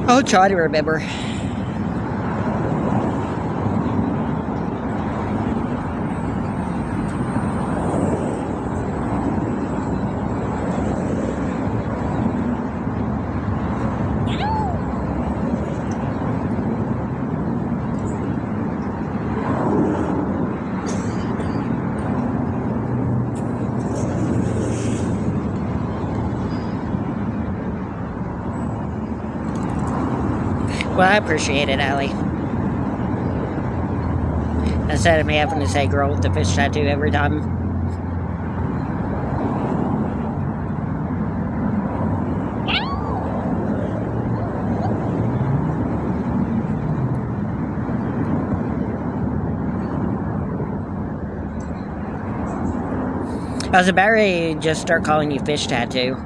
I'll try to remember. Well, I appreciate it, Allie. Instead of me having to say girl with the fish tattoo every time. I was about ready to just start calling you Fish Tattoo.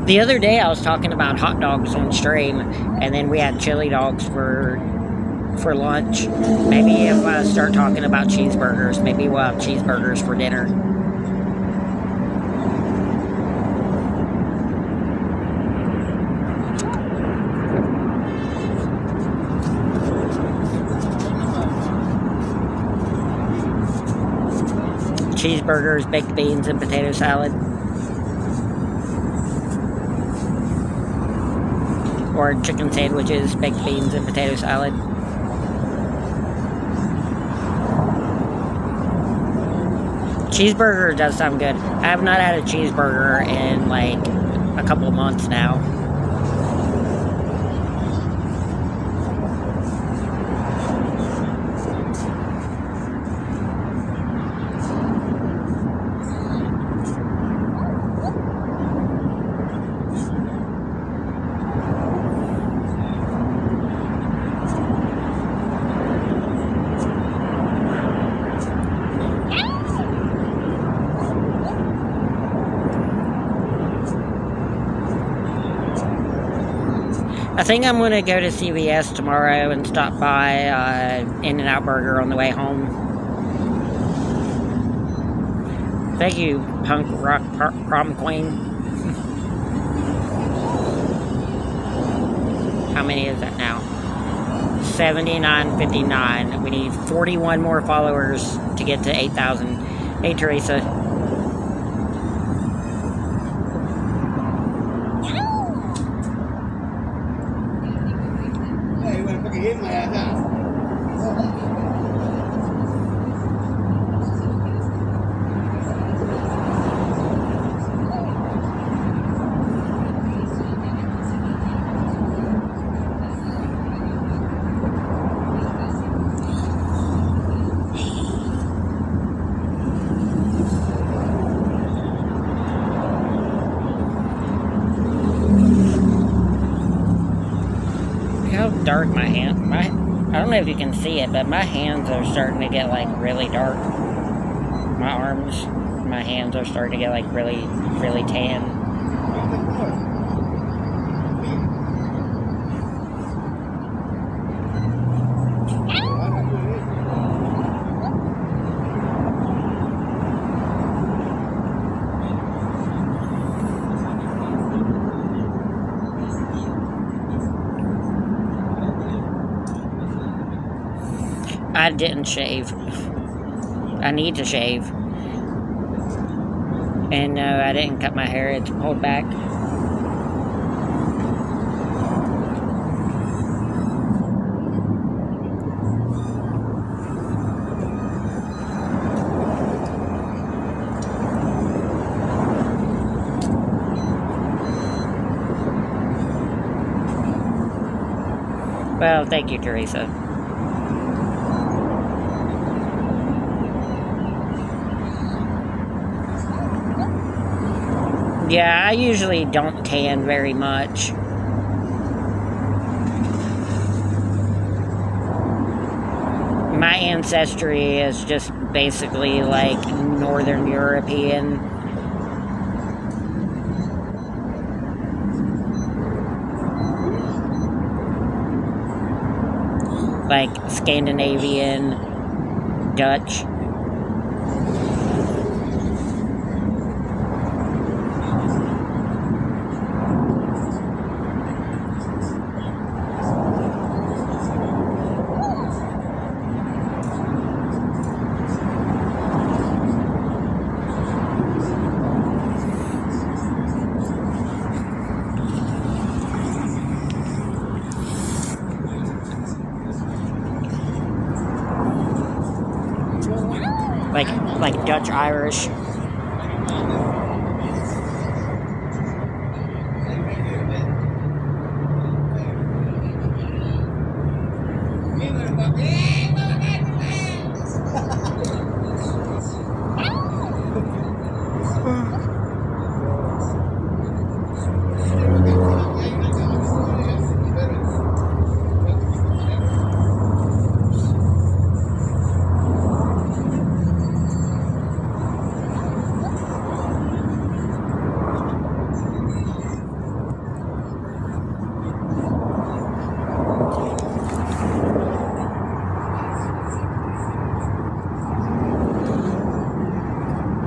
The other day I was talking about hot dogs on stream, and then we had chili dogs for lunch. Maybe if I start talking about cheeseburgers, maybe we'll have cheeseburgers for dinner. Cheeseburgers, baked beans, and potato salad. Or chicken sandwiches, baked beans, and potato salad. Cheeseburger does sound good. I have not had a cheeseburger in like a couple of months now. I think I'm going to go to CVS tomorrow and stop by In-N-Out Burger on the way home. Thank you, Punk Rock Prom Queen. How many is that now? 79.59. We need 41 more followers to get to 8,000. Hey, Teresa. dark my hand. I don't know if you can see it, but my hands are starting to get like really dark. My arms, my hands are starting to get like really, really tan. I didn't shave. I need to shave. And no, I didn't cut my hair. It's pulled back. Well, thank you, Teresa. Yeah, I usually don't tan very much. My ancestry is just basically like Northern European. Like Scandinavian, Dutch. Like Dutch Irish.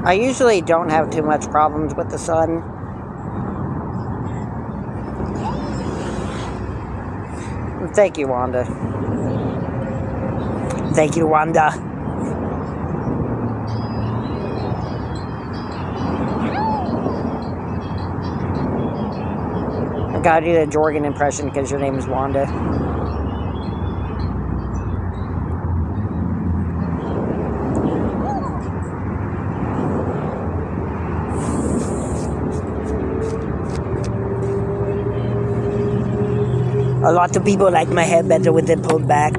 I usually don't have too much problems with the sun. Thank you, Wanda. Thank you, Wanda. I gotta do the Jorgen impression because your name is Wanda. A lot of people like my hair better with it pulled back.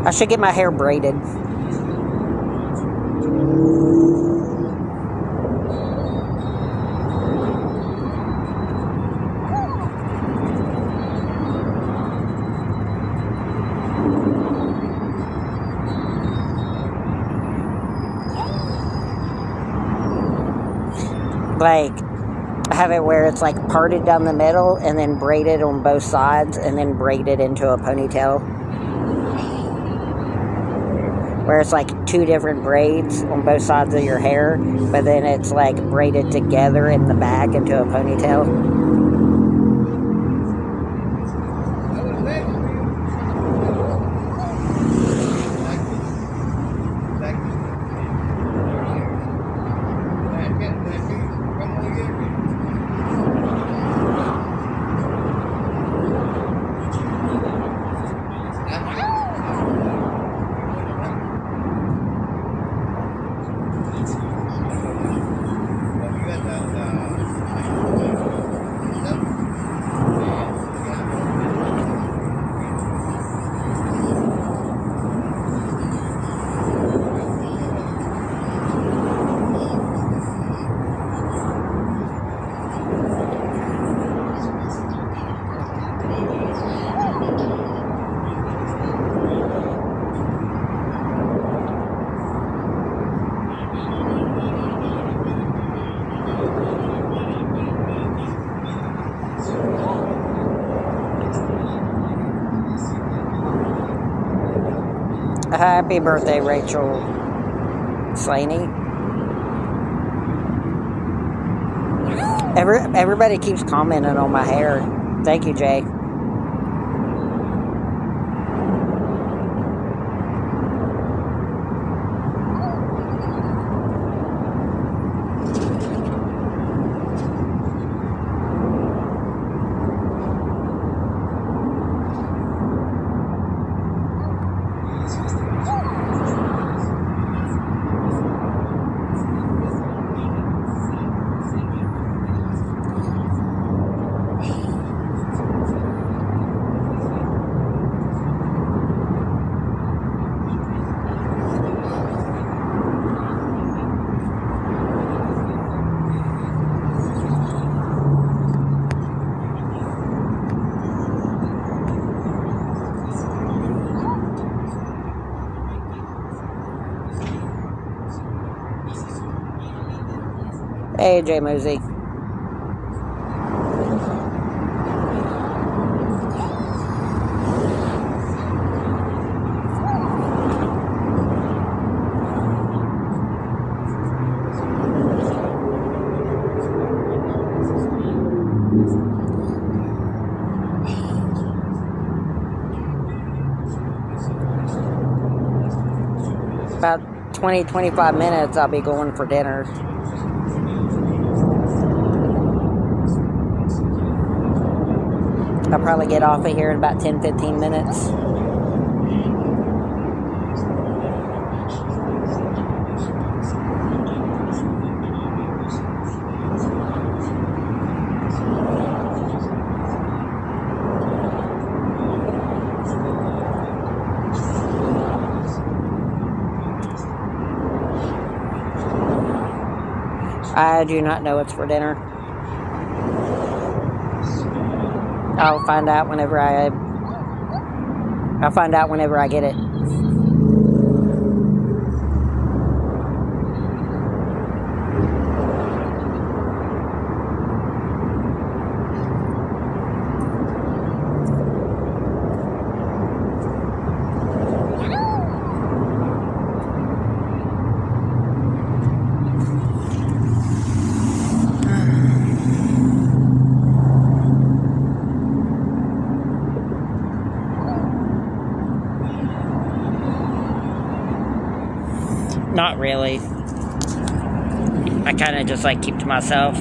I should get my hair braided. Like, have it where it's like parted down the middle and then braided on both sides and then braided into a ponytail. Where it's like two different braids on both sides of your hair, but then it's like braided together in the back into a ponytail. Happy birthday, Rachel Slaney. Everybody keeps commenting on my hair. Thank you, Jay. Hey, Jay Mosey. About 20-25 minutes, I'll be going for dinner. I'll probably get off of here in about 10-15 minutes. I do not know what's for dinner. I'll find out whenever I get it. Not really. I kind of just like keep to myself.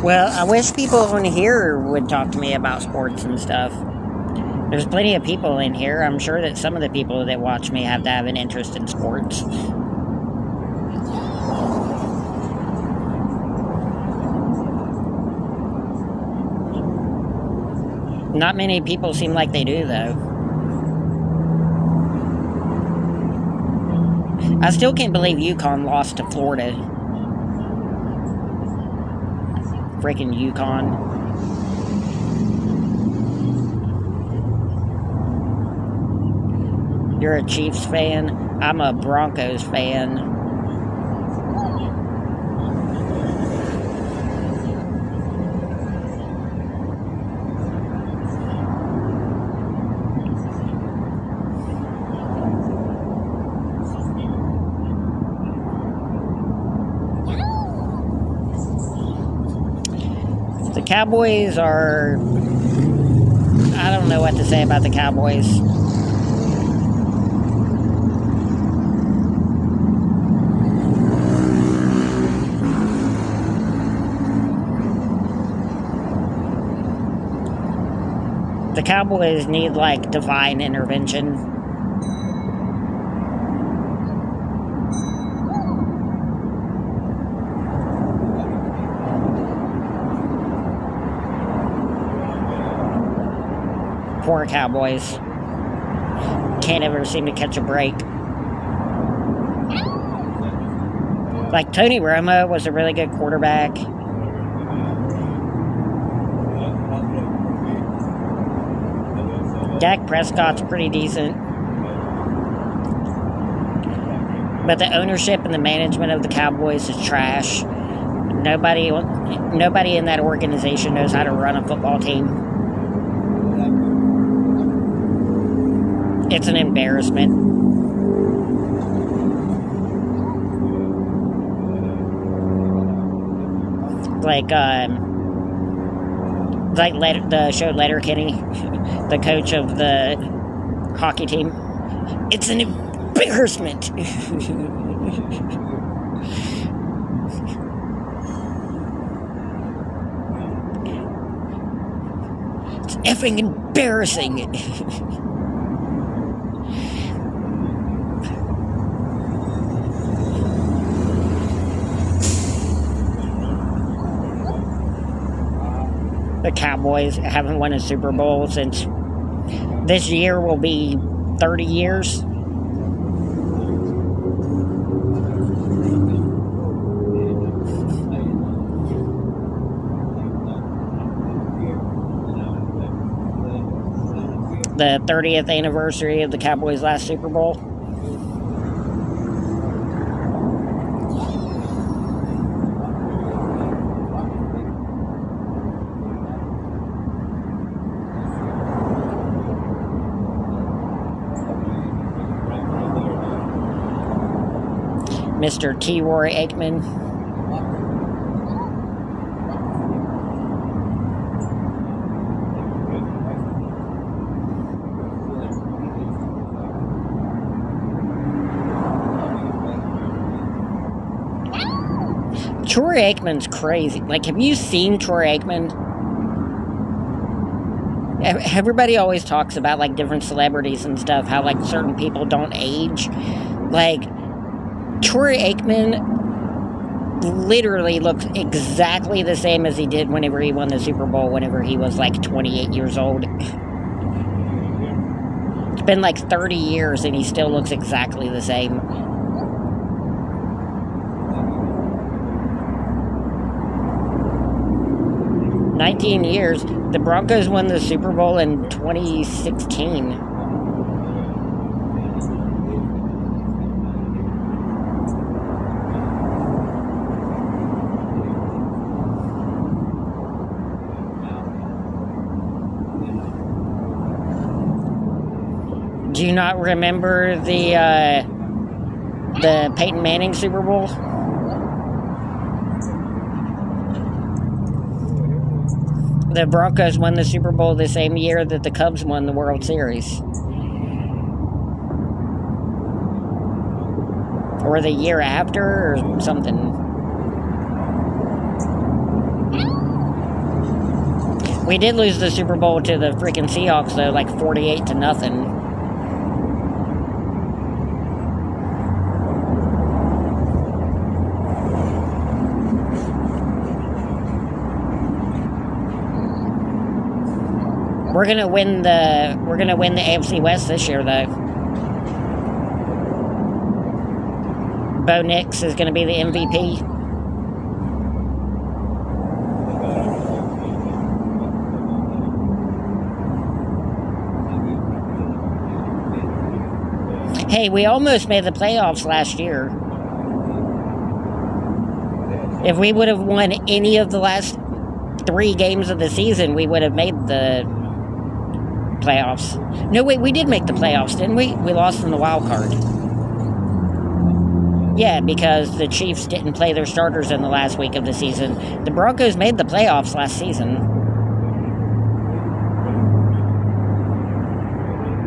Well, I wish people in here would talk to me about sports and stuff. There's plenty of people in here. I'm sure that some of the people that watch me have to have an interest in sports. Not many people seem like they do, though. I still can't believe UConn lost to Florida. Freaking UConn. You're a Chiefs fan? I'm a Broncos fan. The Cowboys are... I don't know what to say about the Cowboys. The Cowboys need, like, divine intervention. Poor Cowboys. Can't ever seem to catch a break. Like, Tony Romo was a really good quarterback. Dak Prescott's pretty decent. But the ownership and the management of the Cowboys is trash. Nobody in that organization knows how to run a football team. It's an embarrassment. Like the show Letterkenny, the coach of the hockey team. It's an embarrassment. It's effing embarrassing. The Cowboys haven't won a Super Bowl since this year will be 30 years. The 30th anniversary of the Cowboys' last Super Bowl. Mr. T. Roy Aikman. Troy Aikman's crazy. Like, have you seen Troy Aikman? Everybody always talks about, like, different celebrities and stuff, how, like, certain people don't age. Like, Troy Aikman literally looks exactly the same as he did whenever he won the Super Bowl, whenever he was, like, 28 years old. It's been, like, 30 years, and he still looks exactly the same. 19 years. The Broncos won the Super Bowl in 2016. Do you not remember the Peyton Manning Super Bowl? The Broncos won the Super Bowl the same year that the Cubs won the World Series. Or the year after, or something. We did lose the Super Bowl to the freaking Seahawks, though, like 48-0. We're gonna win the AFC West this year, though. Bo Nix is gonna be the MVP. Hey, we almost made the playoffs last year. If we would have won any of the last 3 games of the season, we would have made the playoffs. No, wait, we did make the playoffs, didn't we? We lost in the wild card. Yeah, because the Chiefs didn't play their starters in the last week of the season. The Broncos made the playoffs last season.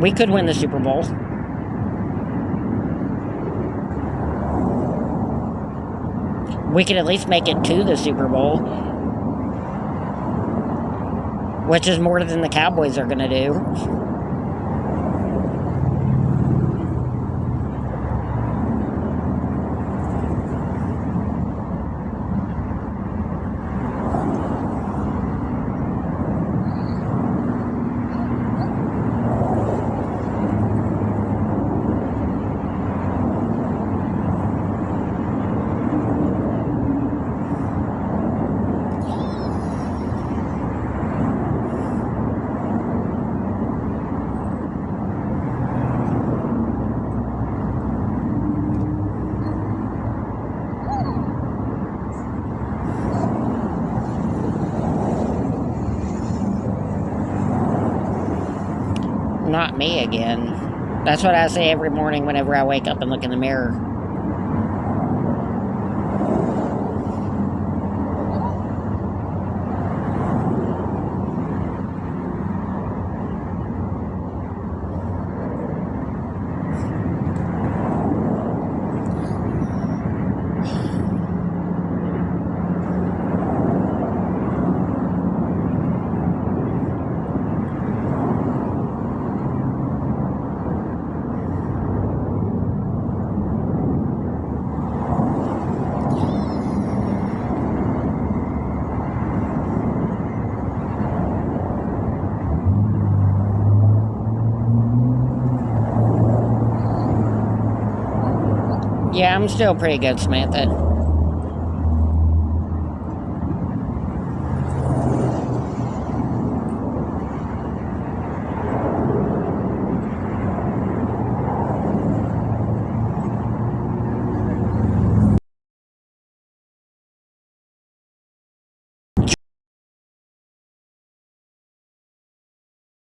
We could win the Super Bowl. We could at least make it to the Super Bowl. which is more than the Cowboys are going to do. Not me again. That's what I say every morning whenever I wake up and look in the mirror. Yeah, I'm still pretty good, Samantha.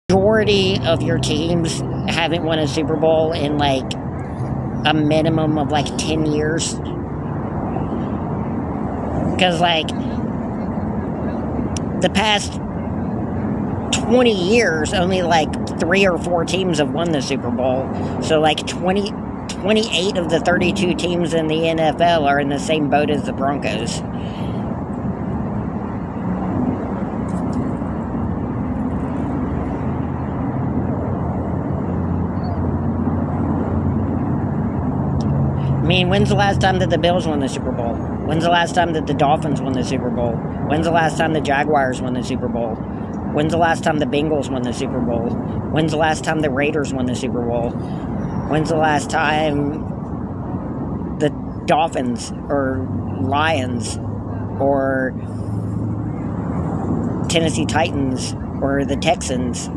Majority of your teams haven't won a Super Bowl in like a minimum of like 10 years. Because like the past 20 years, only like 3 or 4 teams have won the Super Bowl. So like 28 of the 32 teams in the NFL are in the same boat as the Broncos. I mean, when's the last time that the Bills won the Super Bowl? When's the last time that the Dolphins won the Super Bowl? When's the last time the Jaguars won the Super Bowl? When's the last time the Bengals won the Super Bowl? When's the last time the Raiders won the Super Bowl? When's the last time the Dolphins or Lions or Tennessee Titans or the Texans?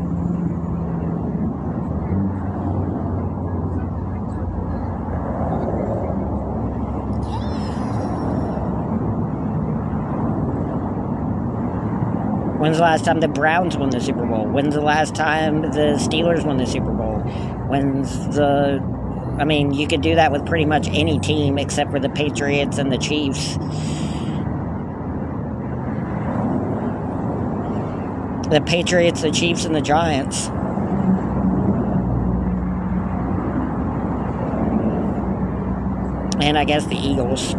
When's the last time the Browns won the Super Bowl? When's the last time the Steelers won the Super Bowl? I mean, you could do that with pretty much any team except for the Patriots and the Chiefs. The Patriots, the Chiefs, and the Giants. And I guess the Eagles.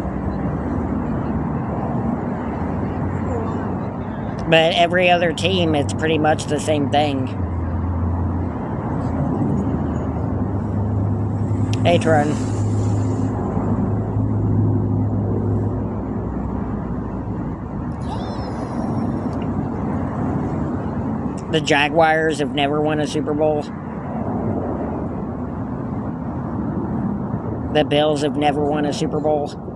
But every other team, it's pretty much the same thing. Hey, Tron. The Jaguars have never won a Super Bowl. The Bills have never won a Super Bowl.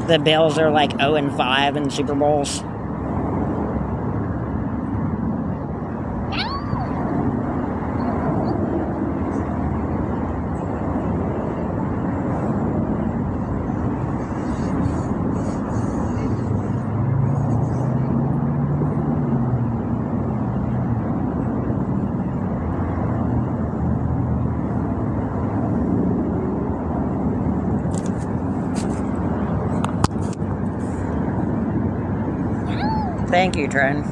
The Bills are like 0-5 in Super Bowls. Thank you, Tren.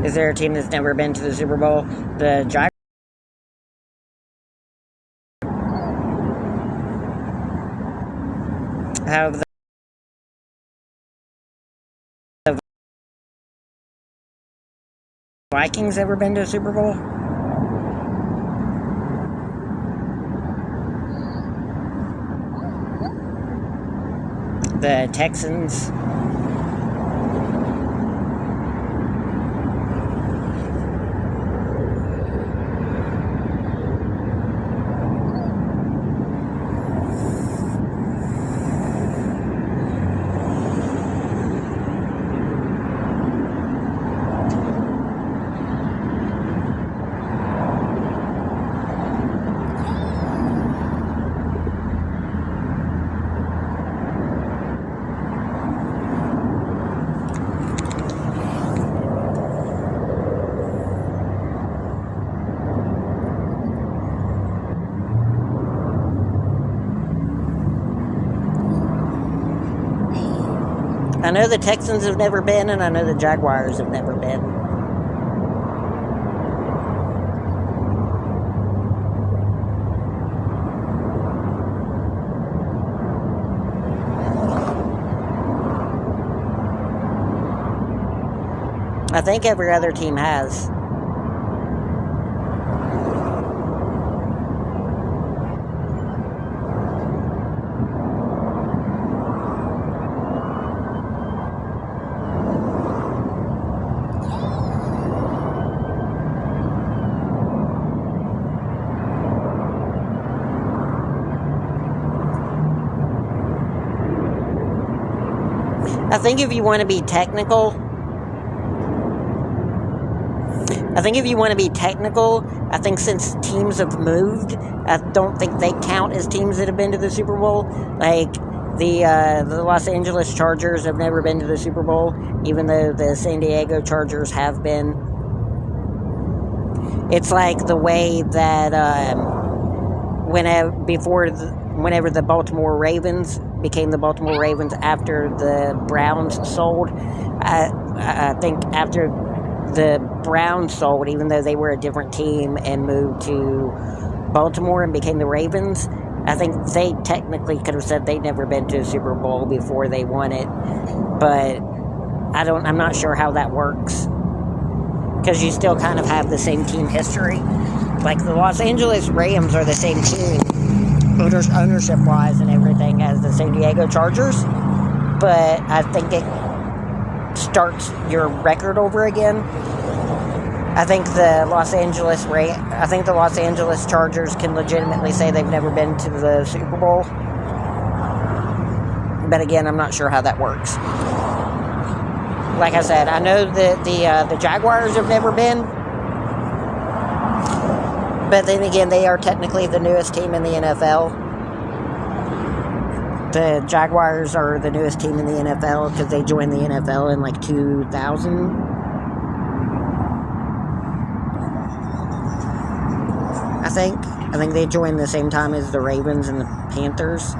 Is there a team that's never been to the Super Bowl? The Jaguars have the Vikings ever been to a Super Bowl? The Texans. I know the Texans have never been, and I know the Jaguars have never been. I think every other team has. I think if you want to be technical, I think since teams have moved, I don't think they count as teams that have been to the Super Bowl. Like the Los Angeles Chargers have never been to the Super Bowl, even though the San Diego Chargers have been. It's like the way that whenever the Baltimore Ravens became the Baltimore Ravens after the Browns sold. I think after the Browns sold, even though they were a different team and moved to Baltimore and became the Ravens, I think they technically could have said they'd never been to a Super Bowl before they won it. But I'm not sure how that works, because you still kind of have the same team history. Like the Los Angeles Rams are the same team, ownership-wise and everything, as the San Diego Chargers, but I think it starts your record over again. I think the Los Angeles Chargers can legitimately say they've never been to the Super Bowl, but again, I'm not sure how that works. Like I said, I know that the Jaguars have never been, but then again, they are technically the newest team in the NFL. The Jaguars are the newest team in the NFL because they joined the NFL in like 2000. I think they joined the same time as the Ravens and the Panthers.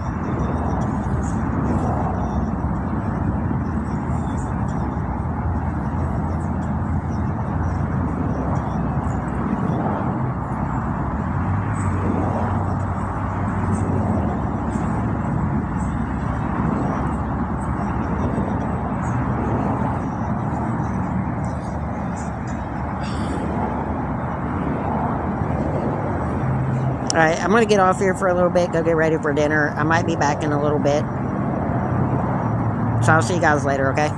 Alright, I'm going to get off here for a little bit, go get ready for dinner. I might be back in a little bit. So I'll see you guys later, okay?